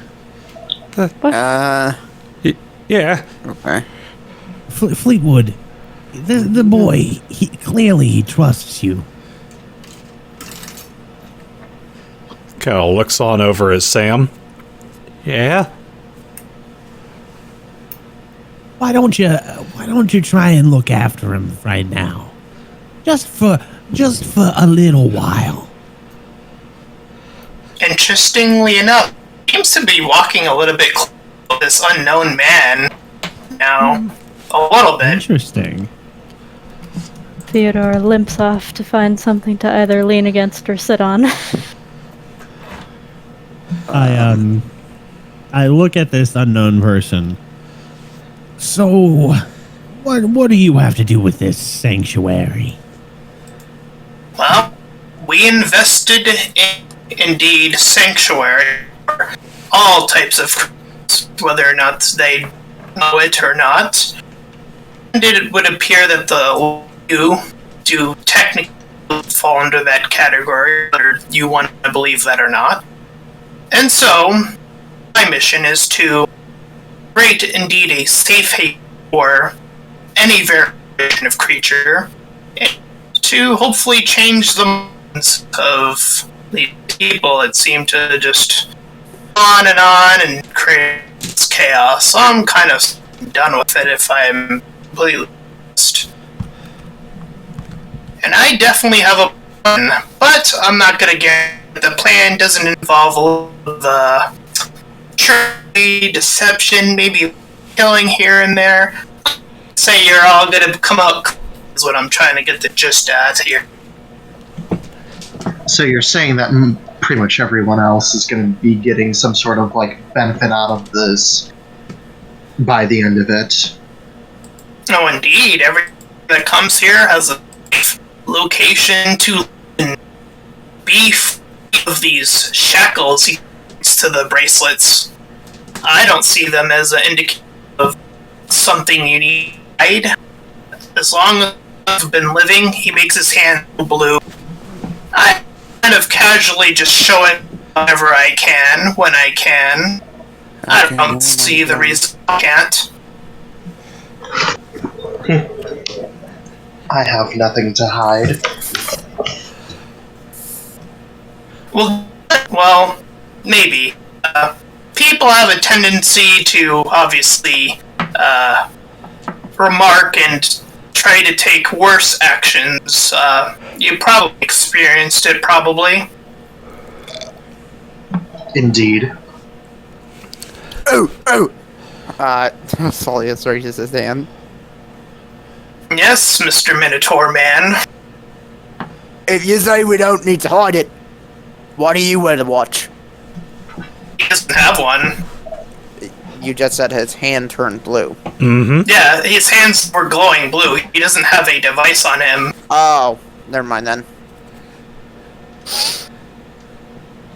Yeah. Okay. Fleetwood, the boy, he trusts you. Kind of looks on over at Sam. Yeah. Why don't you try and look after him right now? Just for a little while. Interestingly enough, he seems to be walking a little bit close to this unknown man now. A little bit. Interesting. Theodore limps off to find something to either lean against or sit on. I look at this unknown person. So, what do you have to do with this sanctuary? Well, we invested in, indeed, sanctuary for all types of creatures, whether or not they know it or not. And it would appear that you do technically fall under that category, whether you want to believe that or not. And so, my mission is to create indeed a safe haven for any variation of creature, and to hopefully change the minds of the people that seem to just on and create this chaos. So I'm kind of done with it, if I'm completely honest. And I definitely have a plan, but I'm not going to guarantee the plan doesn't involve the trickery, deception, maybe killing here and there. Say you're all going to come out is what I'm trying to get the gist at here. So you're saying that pretty much everyone else is going to be getting some sort of benefit out of this by the end of it. No, indeed. Everyone that comes here has a safe location to be free of these shackles to the bracelets. I don't see them as an indicator of something you need to hide. As long as I've been living, he makes his hand blue. I kind of casually just show it whenever I can, when I can. I don't see the reason I can't. I have nothing to hide. Well, maybe. People have a tendency to obviously remark and try to take worse actions. You probably experienced it, probably. Indeed. Oh! Soleas raises his hand. Yes, Mr. Minotaur Man. If you say we don't need to hide it, What do you wear to watch? He doesn't have one. You just said his hand turned blue. Mm-hmm. Yeah, his hands were glowing blue. He doesn't have a device on him. Oh, never mind then.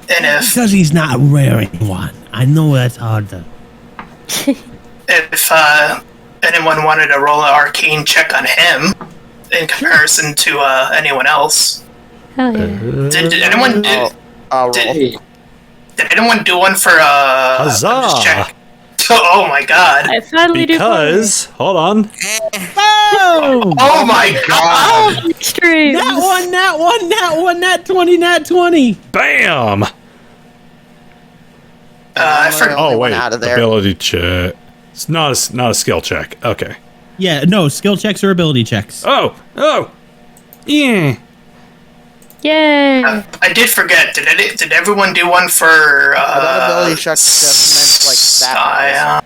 And Because he's not wearing one. I know that's hard to... if anyone wanted to roll an arcane check on him in comparison to anyone else, Hell yeah. did anyone do? I'll roll. Did anyone do one for Huzzah! just check? Oh my god! I finally Because, hold on. Oh! Oh my god! do extreme. Nat 20. Bam! I forgot. Oh, wait. Out of there. Ability check. It's not a skill check. Okay. Yeah, no, skill checks or ability checks. Oh! Yeah. Yay! I did forget. Did everyone do one for? That ability check just meant like that.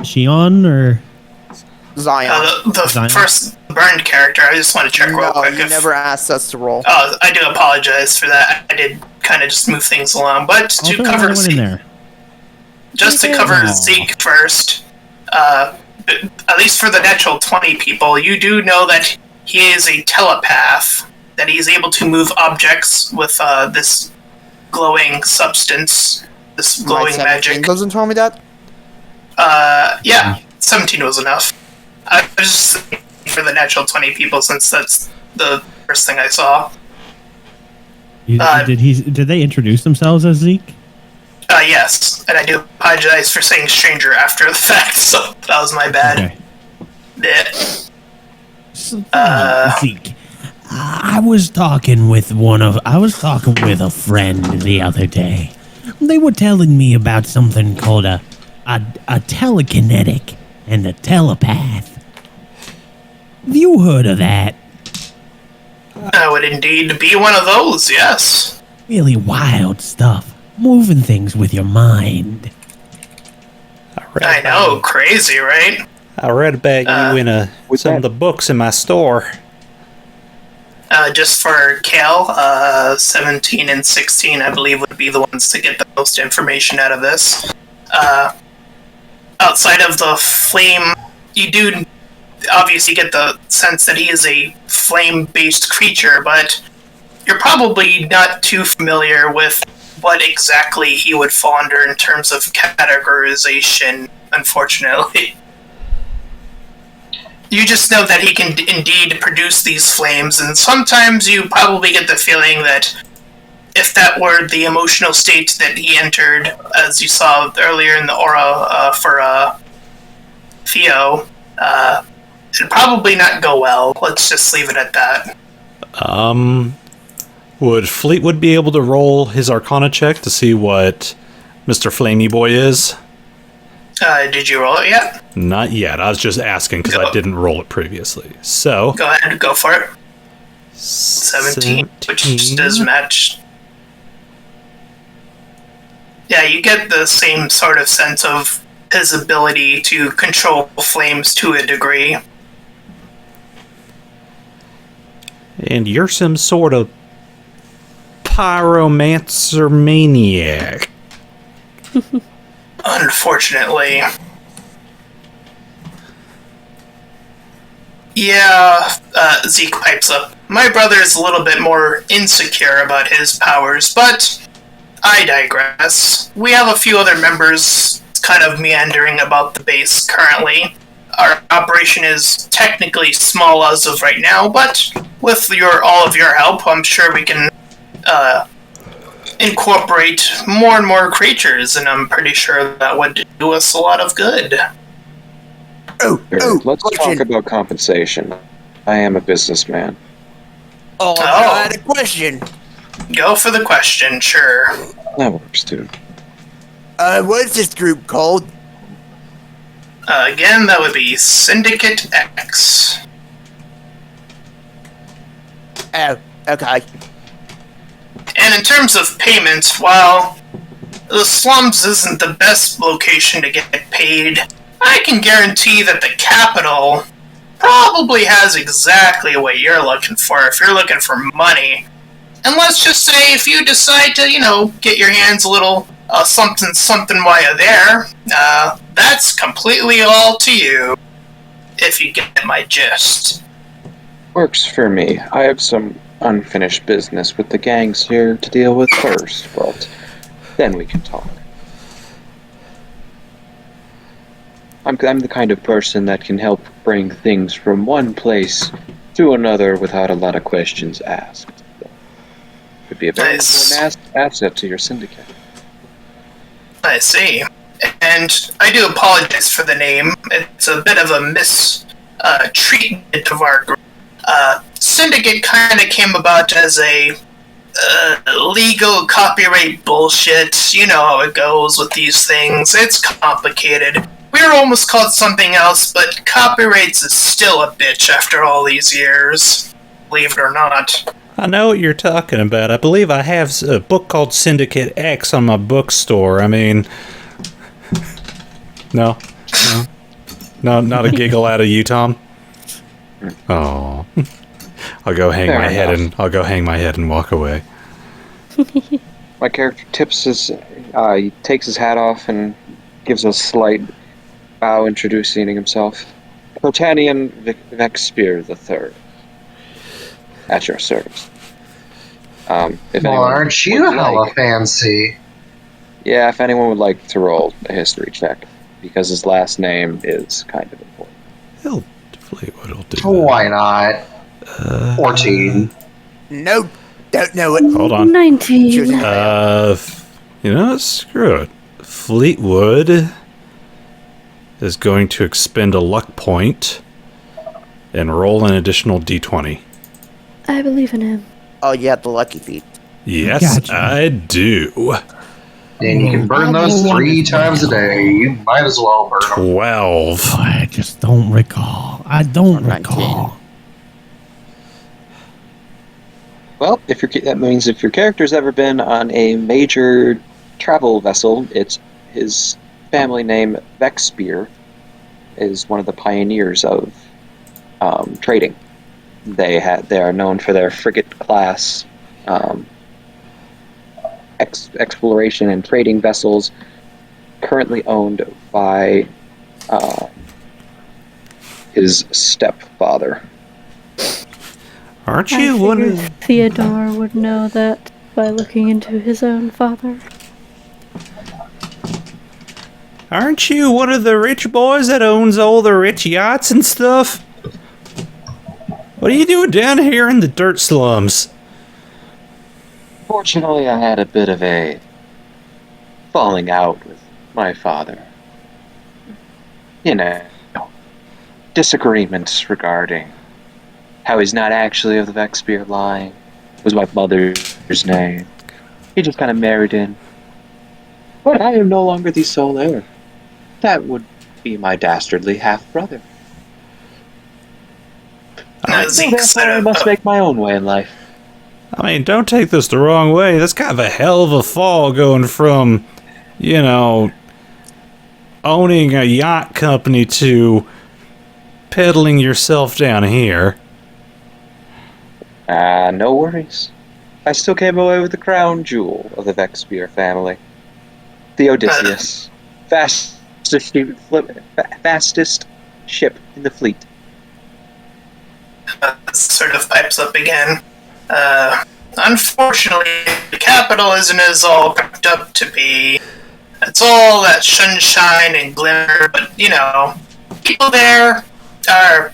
Is she on, or? Zion. The Zion? first burned character. I just want to check real No, quick. you never asked us to roll. Oh, I do apologize for that. I did kind of just move things along, but I'll to throw cover another one in Zeke, there. just to cover Aw. Zeke first, at least for the natural 20 people, you do know that he is a telepath, that he's able to move objects with this glowing substance, this glowing My 17 magic. doesn't tell me that. Yeah, 17 was enough. I was just thinking for the natural 20 people, since that's the first thing I saw. Did they introduce themselves as Zeke? Yes, and I do apologize for saying stranger after the fact, so that was my bad. Okay. Yeah. So, Zeke, I was talking with a friend the other day. They were telling me about something called a telekinetic and a telepath. Have you heard of that? I would indeed be one of those, yes. Really wild stuff. Moving things with your mind. I know, crazy, right? I read about you in some of the books in my store. Just for Kale, 17 and 16, I believe, would be the ones to get the most information out of this. Outside of the flame, you do obviously get the sense that he is a flame-based creature, but you're probably not too familiar with what exactly he would fall under in terms of categorization, unfortunately. You just know that he can indeed produce these flames, and sometimes you probably get the feeling that if that were the emotional state that he entered, as you saw earlier in the aura for Theo, it'd probably not go well. Let's just leave it at that. Would Fleetwood be able to roll his Arcana check to see what Mr. Flamey Boy is? Did you roll it yet? Not yet. I was just asking because I didn't roll it previously. So, Go ahead, go for it. 17, which does match. Yeah, you get the same sort of sense of his ability to control flames to a degree. And you're some sort of pyromancer maniac. Unfortunately. Yeah, Zeke pipes up. My brother is a little bit more insecure about his powers, but I digress. We have a few other members kind of meandering about the base currently. Our operation is technically small as of right now, but with all of your help, I'm sure we can incorporate more and more creatures, and I'm pretty sure that would do us a lot of good. Let's talk about compensation. I am a businessman. I had a question. Go for the question, sure. That works, dude. What is this group called? Again, that would be Syndicate X. Oh, okay. And in terms of payments, while the slums isn't the best location to get paid, I can guarantee that the capital probably has exactly what you're looking for. If you're looking for money, And let's just say if you decide to, get your hands a little something while you're there, that's completely all to you, if you get my gist. Works for me. I have some unfinished business with the gangs here to deal with first, but then we can talk. I'm the kind of person that can help bring things from one place to another without a lot of questions asked. Could be a very important asset to your syndicate. I see. And I do apologize for the name. It's a bit of a mistreatment of our group. Syndicate kind of came about as a legal copyright bullshit. You know how it goes with these things. It's complicated. We were almost called something else, but copyrights is still a bitch after all these years. Believe it or not. I know what you're talking about. I believe I have a book called Syndicate X on my bookstore. I mean... No? No, not a giggle out of you, Tom? Oh. I'll go hang my head and walk away. My character tips he takes his hat off and gives a slight bow, introducing himself. Kurtanion Vexspear III. At your service. Aren't you hella fancy? Yeah, if anyone would like to roll a history check, because his last name is kind of important. Fleetwood will do that. Why not? 14. No, don't know it. Hold on. 19. Screw it. Fleetwood is going to expend a luck point and roll an additional d20. I believe in him. Oh, yeah, the lucky feet. Yes, Gotcha. I do. And you can burn those 3 times a day. You might as well burn them. 12. I just don't recall. I don't recall. Well, that means if your character's ever been on a major travel vessel, it's his family name, Vexspear, is one of the pioneers of trading. They are known for their frigate class exploration and trading vessels, currently owned by his stepfather. Aren't I you one figured of... Theodore would know that by looking into his own father. Aren't you one of the rich boys that owns all the rich yachts and stuff? What are you doing down here in the dirt slums? Fortunately, I had a bit of a falling out with my father. Disagreements regarding how he's not actually of the Vexspear line. It was my mother's name. He just kind of married in. But I am no longer the sole heir. That would be my dastardly half-brother. I must make my own way in life. I mean, don't take this the wrong way. That's kind of a hell of a fall going from, owning a yacht company to peddling yourself down here. No worries. I still came away with the crown jewel of the Vexspear family. The Odysseus. Fastest ship in the fleet. Sort of pipes up again. Unfortunately, the capital isn't as all cracked up to be. It's all that sunshine and glimmer, but, people there are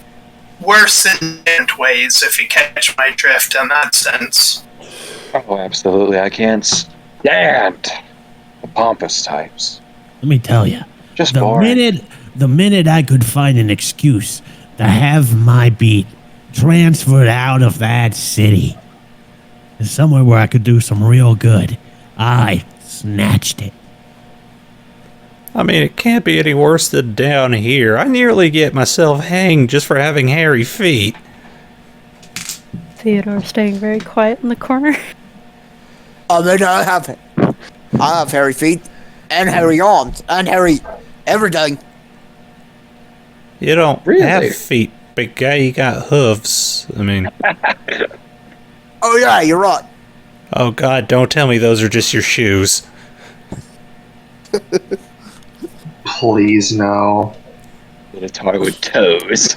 worse in different ways, if you catch my drift in that sense. Oh, absolutely. I can't stand the pompous types. Let me tell you. Just boring. The minute I could find an excuse to have my beat transferred out of that city, somewhere where I could do some real good, I snatched it. I mean, it can't be any worse than down here. I nearly get myself hanged just for having hairy feet. Theodore staying very quiet in the corner. Then I have hairy feet, and hairy arms, and hairy everything. You don't Really? have feet, big guy. You got hooves. I mean... Oh yeah, you're right. Oh God, don't tell me those are just your shoes. Please, no. A toy with toes.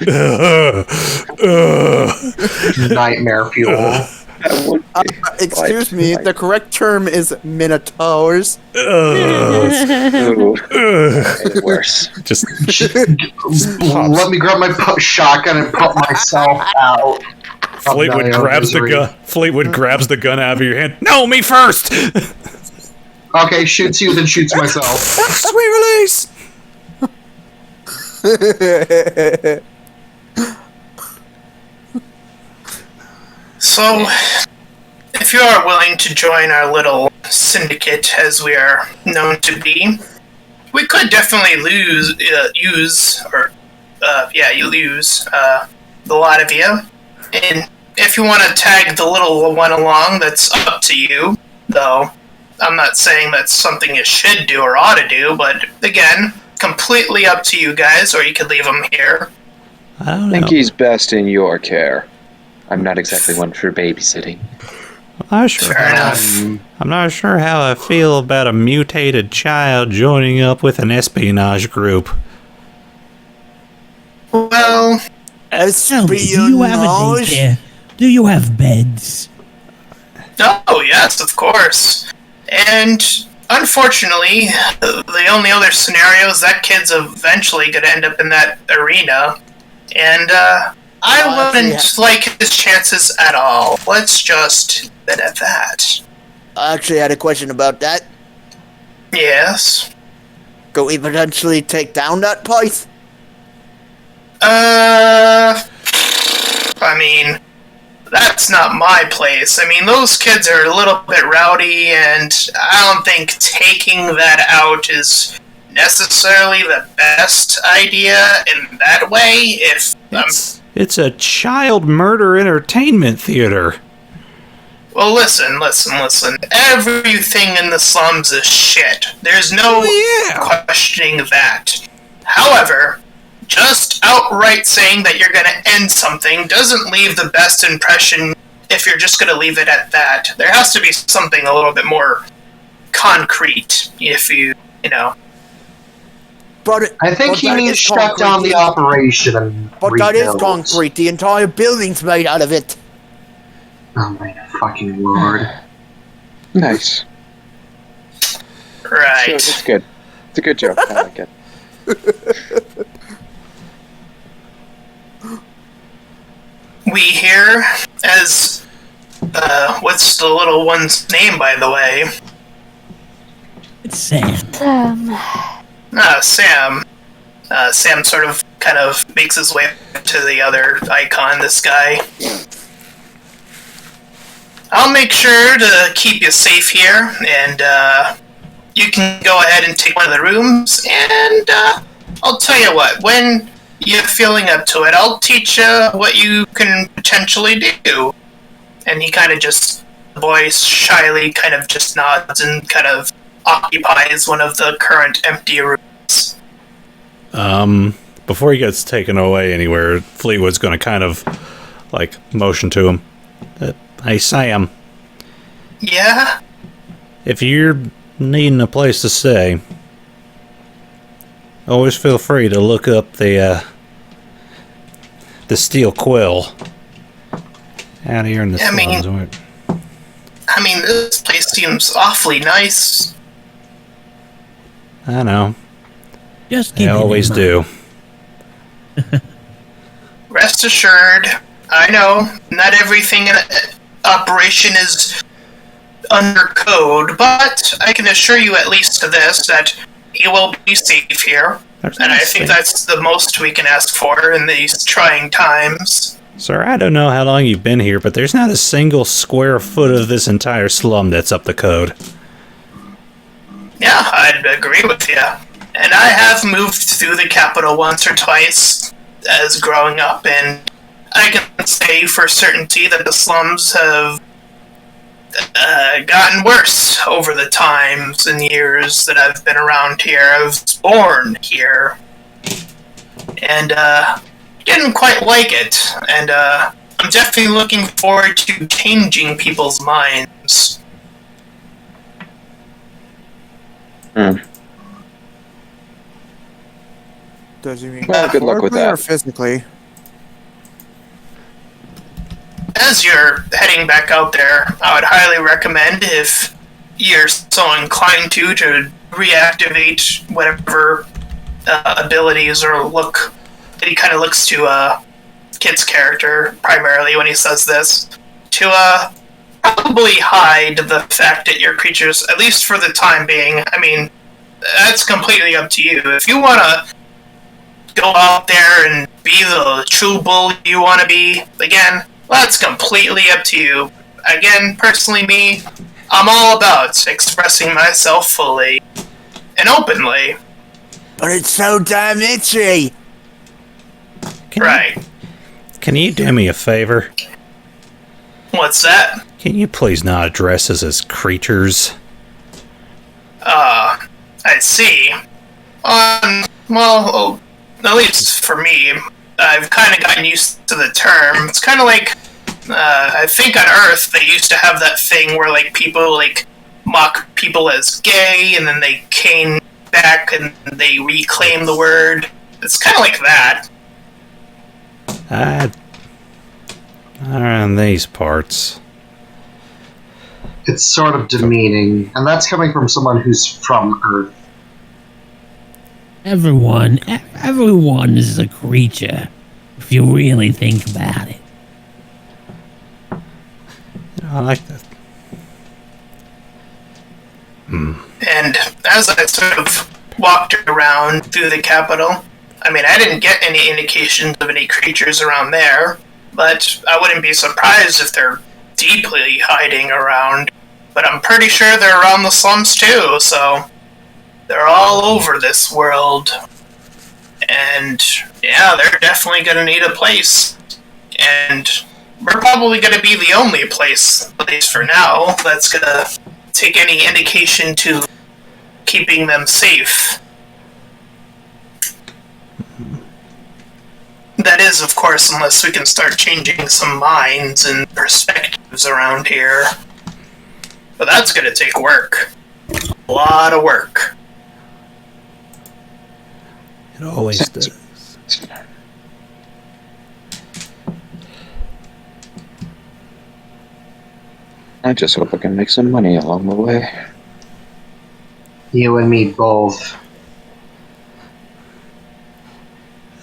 Nightmare fuel. That would be Excuse me, the correct term is minotaurs. Ooh, made it worse. Just Let me grab my shotgun and put myself out. Fleetwood grabs the gun. Fleetwood grabs the gun out of your hand. No, me first. Okay, shoots you, then shoots myself. Sweet release! So, if you are willing to join our little syndicate, as we are known to be, we could definitely use the lot of you. And if you want to tag the little one along, that's up to you. Though, I'm not saying that's something you should do or ought to do, but again, completely up to you guys, or you could leave him here. I don't I think know. he's best in your care. I'm not exactly one for babysitting. Fair enough. I'm not sure how I feel about a mutated child joining up with an espionage group. Well, Tell me, do you have a daycare? Do you have beds? oh yes, of course. And unfortunately, the only other scenario is that kid's eventually going to end up in that arena. And I wouldn't like his chances at all. Let's just leave it at that. I actually had a question about that. Yes. Could we potentially take down that place? I mean, that's not my place. I mean, those kids are a little bit rowdy, and I don't think taking that out is necessarily the best idea in that way. If It's a child murder entertainment theater. well, listen. Everything in the slums is shit. There's no questioning that. However, just outright saying that you're going to end something doesn't leave the best impression if you're just going to leave it at that. There has to be something a little bit more concrete, if you know. But I think he needs to shut down the operation and But that is rebuild. concrete. The entire building's made out of it. Oh my fucking lord. Nice. Right. So it's good. It's a good joke. I like it. We here, as what's the little one's name, by the way? It's Sam. Sam. Sam sort of kind of makes his way to the other icon, this guy. I'll make sure to keep you safe here, and you can go ahead and take one of the rooms, and I'll tell you what, when you're feeling up to it, I'll teach you what you can potentially do. And he kind of just, the boy shyly kind of just nods and kind of occupies one of the current empty rooms. Before he gets taken away anywhere, Fleetwood's going to kind of, like, motion to him. Hey, Sam. Yeah? If you're needing a place to stay, always feel free to look up the Steel Quill out here in the slums. I mean, this place seems awfully nice. I know. Just They keep it in always mind. do. Rest assured, I know not everything in operation is under code, but I can assure you at least to this, that you will be safe here. And I think that's the most we can ask for in these trying times. Sir, I don't know how long you've been here, but there's not a single square foot of this entire slum that's up to code. Yeah, I'd agree with you. And I have moved through the capital once or twice as growing up, and I can say for certainty that the slums have gotten worse over the times and years that I've been around here. I was born here, and didn't quite like it. And I'm definitely looking forward to changing people's minds. Does he mean Well, good luck with metaphorically or that. physically? As you're heading back out there, I would highly recommend, if you're so inclined to reactivate whatever abilities or look that he kind of looks to Kit's character primarily when he says this, to probably hide the fact that your creatures, at least for the time being, I mean, that's completely up to you. If you want to go out there and be the true bull you want to be, again, that's completely up to you. Again, personally me, I'm all about expressing myself fully and openly. But it's so damn itchy! Right. Can you do me a favor? What's that? Can you please not address us as creatures? I see. Well, at least for me, I've kind of gotten used to the term. It's kind of like, I think on Earth they used to have that thing where like people like mock people as gay, and then they came back and they reclaim the word. It's kind of like that. Around these parts. It's sort of demeaning, and that's coming from someone who's from Earth. Everyone is a creature, if you really think about it. I like that. And as I sort of walked around through the capital, I mean, I didn't get any indications of any creatures around there, but I wouldn't be surprised if they're deeply hiding around. But I'm pretty sure they're around the slums too, so they're all over this world. And yeah, they're definitely gonna need a place. And we're probably gonna be the only place, at least for now, that's gonna take any indication to keeping them safe. That is, of course, unless we can start changing some minds and perspectives around here. But that's gonna take work. A lot of work. It always does. I just hope I can make some money along the way. You and me both.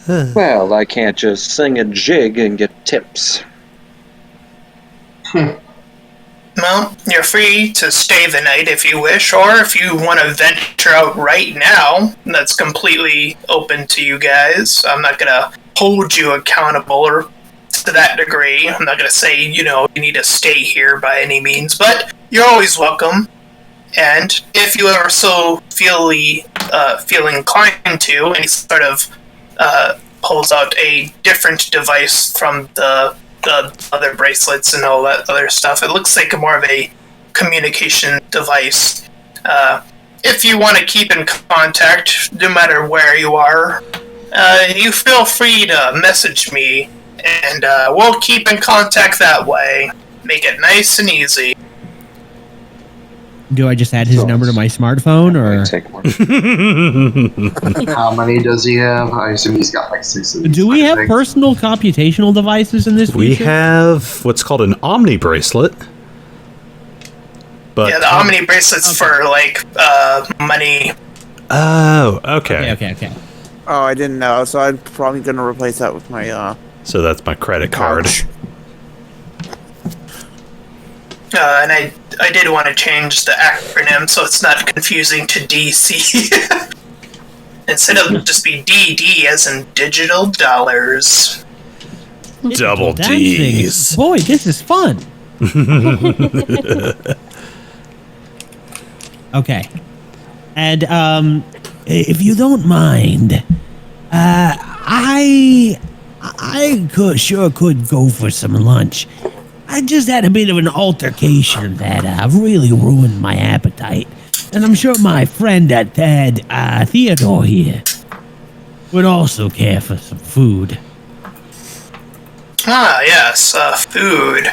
Well, I can't just sing a jig and get tips. Well, you're free to stay the night if you wish, or if you want to venture out right now, that's completely open to you guys. I'm not gonna hold you accountable or to that degree. I'm not gonna say, you need to stay here by any means, but you're always welcome. And if you ever so feel inclined to, and he sort of pulls out a different device from the other bracelets and all that other stuff. It looks like more of a communication device. If you want to keep in contact, no matter where you are, you feel free to message me, and we'll keep in contact that way. Make it nice and easy. Do I just add his number to my smartphone, or Take one. How many does he have? I assume he's got like 6 of these. do we have things. personal computational devices in this We feature? have what's called an Omni bracelet. But Yeah, the Omni bracelets for like money. Oh, okay. Okay. Oh, I didn't know, so I'm probably gonna replace that with my So that's my credit card. pouch. And I did want to change the acronym so it's not confusing to DC. Instead of just be DD as in digital dollars. Double Dancing. D's. Boy, this is fun. Okay. And if you don't mind, I could go for some lunch. I just had a bit of an altercation that really ruined my appetite, and I'm sure my friend Theodore here would also care for some food. Ah, yes, food.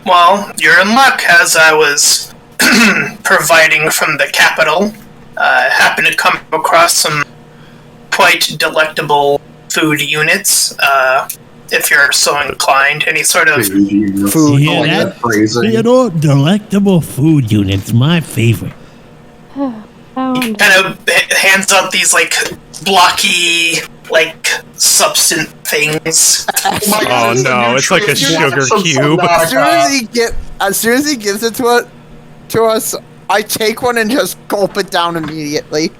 Well, you're in luck, as I was providing from the capital. Happen to come across some quite delectable food units. If you're so inclined, any sort of food. Yeah, that Theodore, delectable food units, my favorite. kind of hands out these like blocky, like substance things. Oh no, it's like a sugar cube. As soon as he gives it to us, I take one and just gulp it down immediately.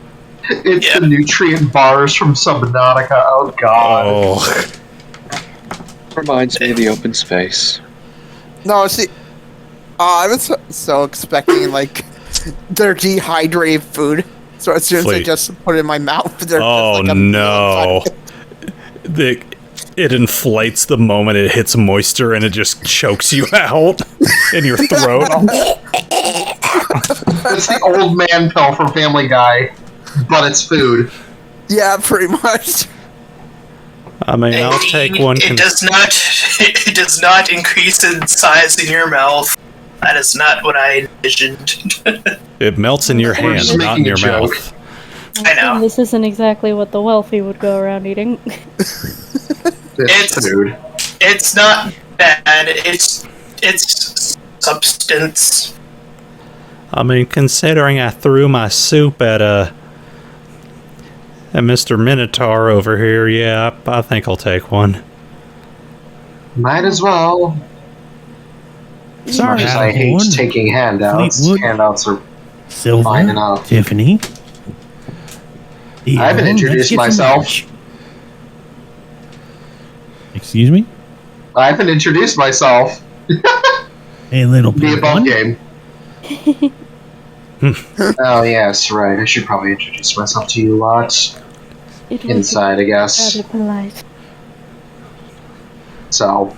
It's the nutrient bars from Subnautica. Oh god. Oh. Reminds me of the open space. No, see, I was so expecting like their dehydrated food. So as soon as I just put it in my mouth, they're oh just like no! It inflates the moment it hits moisture, and it just chokes you out in your throat. It's the old man pill from Family Guy, but it's food. Yeah, pretty much. I mean, I'll take one. It does not increase in size in your mouth. That is not what I envisioned. It melts in your hand, not in your mouth. I know. This isn't exactly what the wealthy would go around eating. It's food. It's not bad. It's substance. I mean, considering I threw my soup at Mr. Minotaur over here, yeah, I think I'll take one. Might as well. As much as I hate taking handouts, Fleetwood, handouts are Silver, fine enough. Tiffany. I haven't introduced myself. Excuse me? I haven't introduced myself. Hey, little The above game. Oh, yes, right. I should probably introduce myself to you lot. Inside, I guess. Polite. So,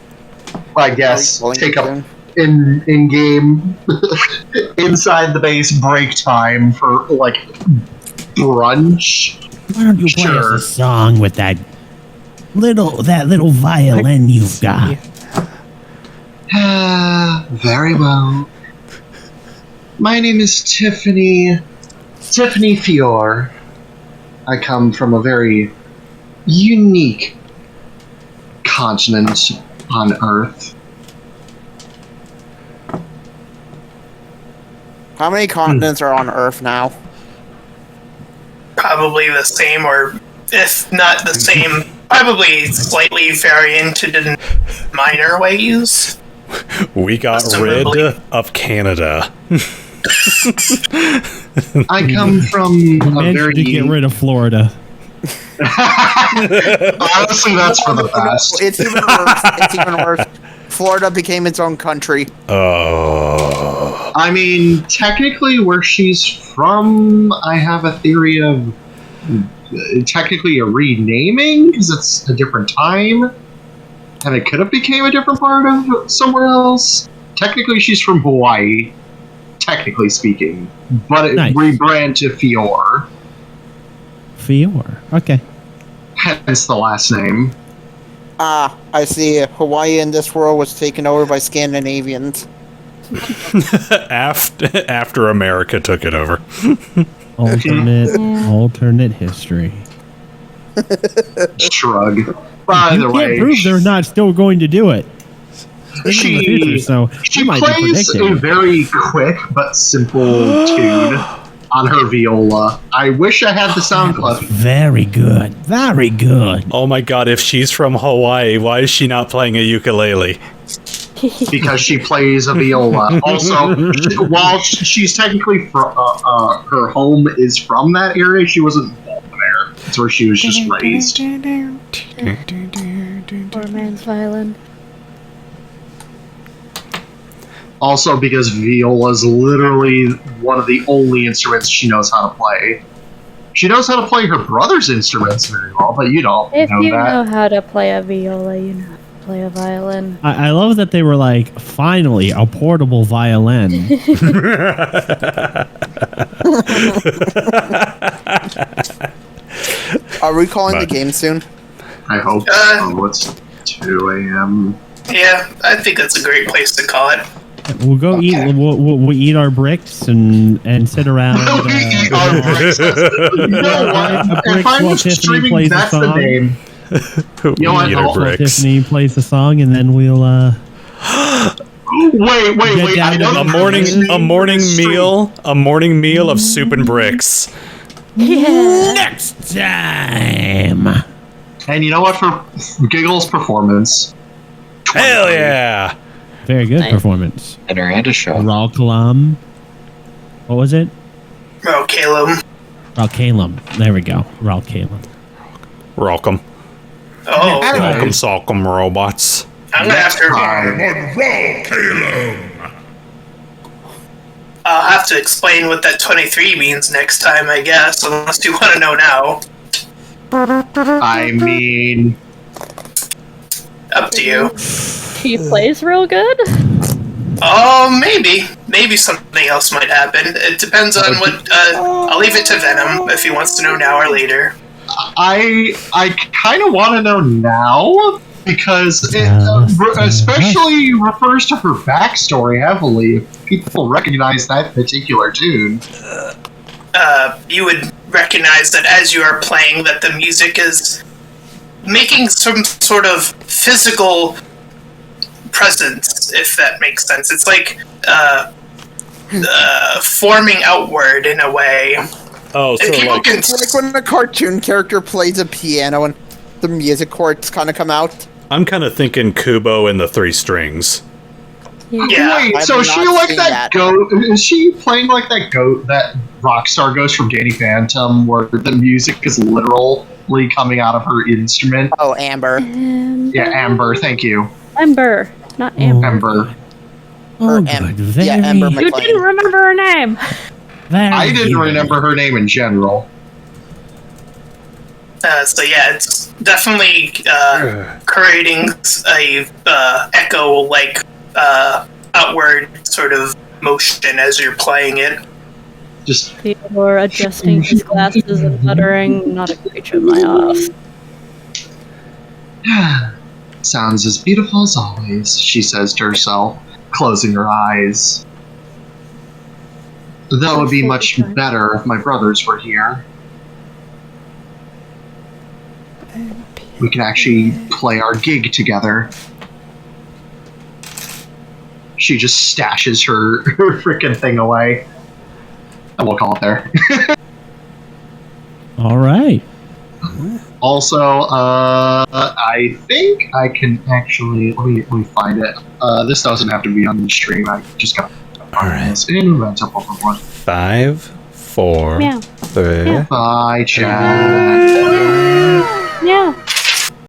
I guess, take up in game inside the base break time for, like, brunch. Why don't you play us a song with that little violin you've got? Very well. My name is Tiffany Fiore. I come from a very unique continent on Earth. How many continents are on Earth now? Probably the same, or if not the same, probably slightly varianted in minor ways. We got rid of Canada. I come from a very... to get rid of Florida. Honestly, that's for the best. It's even worse. It's even worse. Florida became its own country. Oh. I mean, technically, where she's from, I have a theory of technically a renaming, because it's a different time, and it could have became a different part of somewhere else. Technically, she's from Hawaii, technically speaking, but it rebranded to Fiore. Fiore, okay. Hence the last name. Ah, I see. Hawaii in this world was taken over by Scandinavians. after America took it over. Alternate history. Shrug. By the way, can't prove they're not still going to do it. She might plays a very quick but simple tune on her viola. I wish I had the sound clip. Very good. Very good. Oh my god, if she's from Hawaii, why is she not playing a ukulele? Because she plays a viola. Also, while she's technically from, her home is from that area, she wasn't born there. It's where she was just raised. Poor man's violin. Also, because viola is literally one of the only instruments she knows how to play. She knows how to play her brother's instruments very well, but you don't If know you that. know how to play a viola, you know how to play a violin. I love that they were like, finally, a portable violin. Are we calling the game soon? I hope so. It's 2 a.m. Yeah, I think that's a great place to call it. We'll go eat. We'll eat our bricks and sit around. We eat our bricks. You know what? If I'm while just Tiffany streaming, plays a that's the song. name. You know what? Eat our bricks. Tiffany plays the song, and then we'll Wait. Get I know down A morning meal of soup and bricks. Yeah. Next time. And you know what? For Giggles' performance. Hell yeah! very good Nice. performance. Dinner and a show. Ralkalam. What was it? Ralkalam. Ralkalam. There we go. Ralkalam. Welcome. Oh, Welcome, Salcom robots. I'm gonna have to. I'll have to explain what that 23 means next time, I guess, unless you want to know now. I mean, Up to you. He plays real good. Oh, maybe something else might happen. It depends on what. I'll leave it to Venom if he wants to know now or later. I kind of want to know now because it especially refers to her backstory heavily. If people recognize that particular tune. You would recognize that as you are playing, that the music is making some sort of physical presence, if that makes sense. It's like forming outward in a way. Oh, so And people like, can It's like when a cartoon character plays a piano and the music chords kind of come out. I'm kind of thinking Kubo and the Three Strings. Yeah. Wait, I've so is she not like seen that that. goat? Is she playing like that goat, that Rockstar Ghost from Danny Phantom, where the music is literally coming out of her instrument? Oh, Amber. Yeah, Amber. Thank you, Ember, not Amber. Amber. Oh, Or good. yeah, Amber You McLean. didn't remember her name. I didn't remember her name in general. So yeah, it's definitely creating a echo like outward sort of motion as you're playing it. Just Theodore adjusting his glasses and muttering, "Not a creature of my ass." sounds as beautiful as always, she says to herself, closing her eyes. That would be much better if my brothers were here. We can actually play our gig together. She just stashes her freaking thing away. And we'll call it there. All right. Also, I think I can actually let me find it. This doesn't have to be on the stream. I just got Alright. in rental one. 5, 4, Meow. 3. Yeah. Bye, chat. Yeah.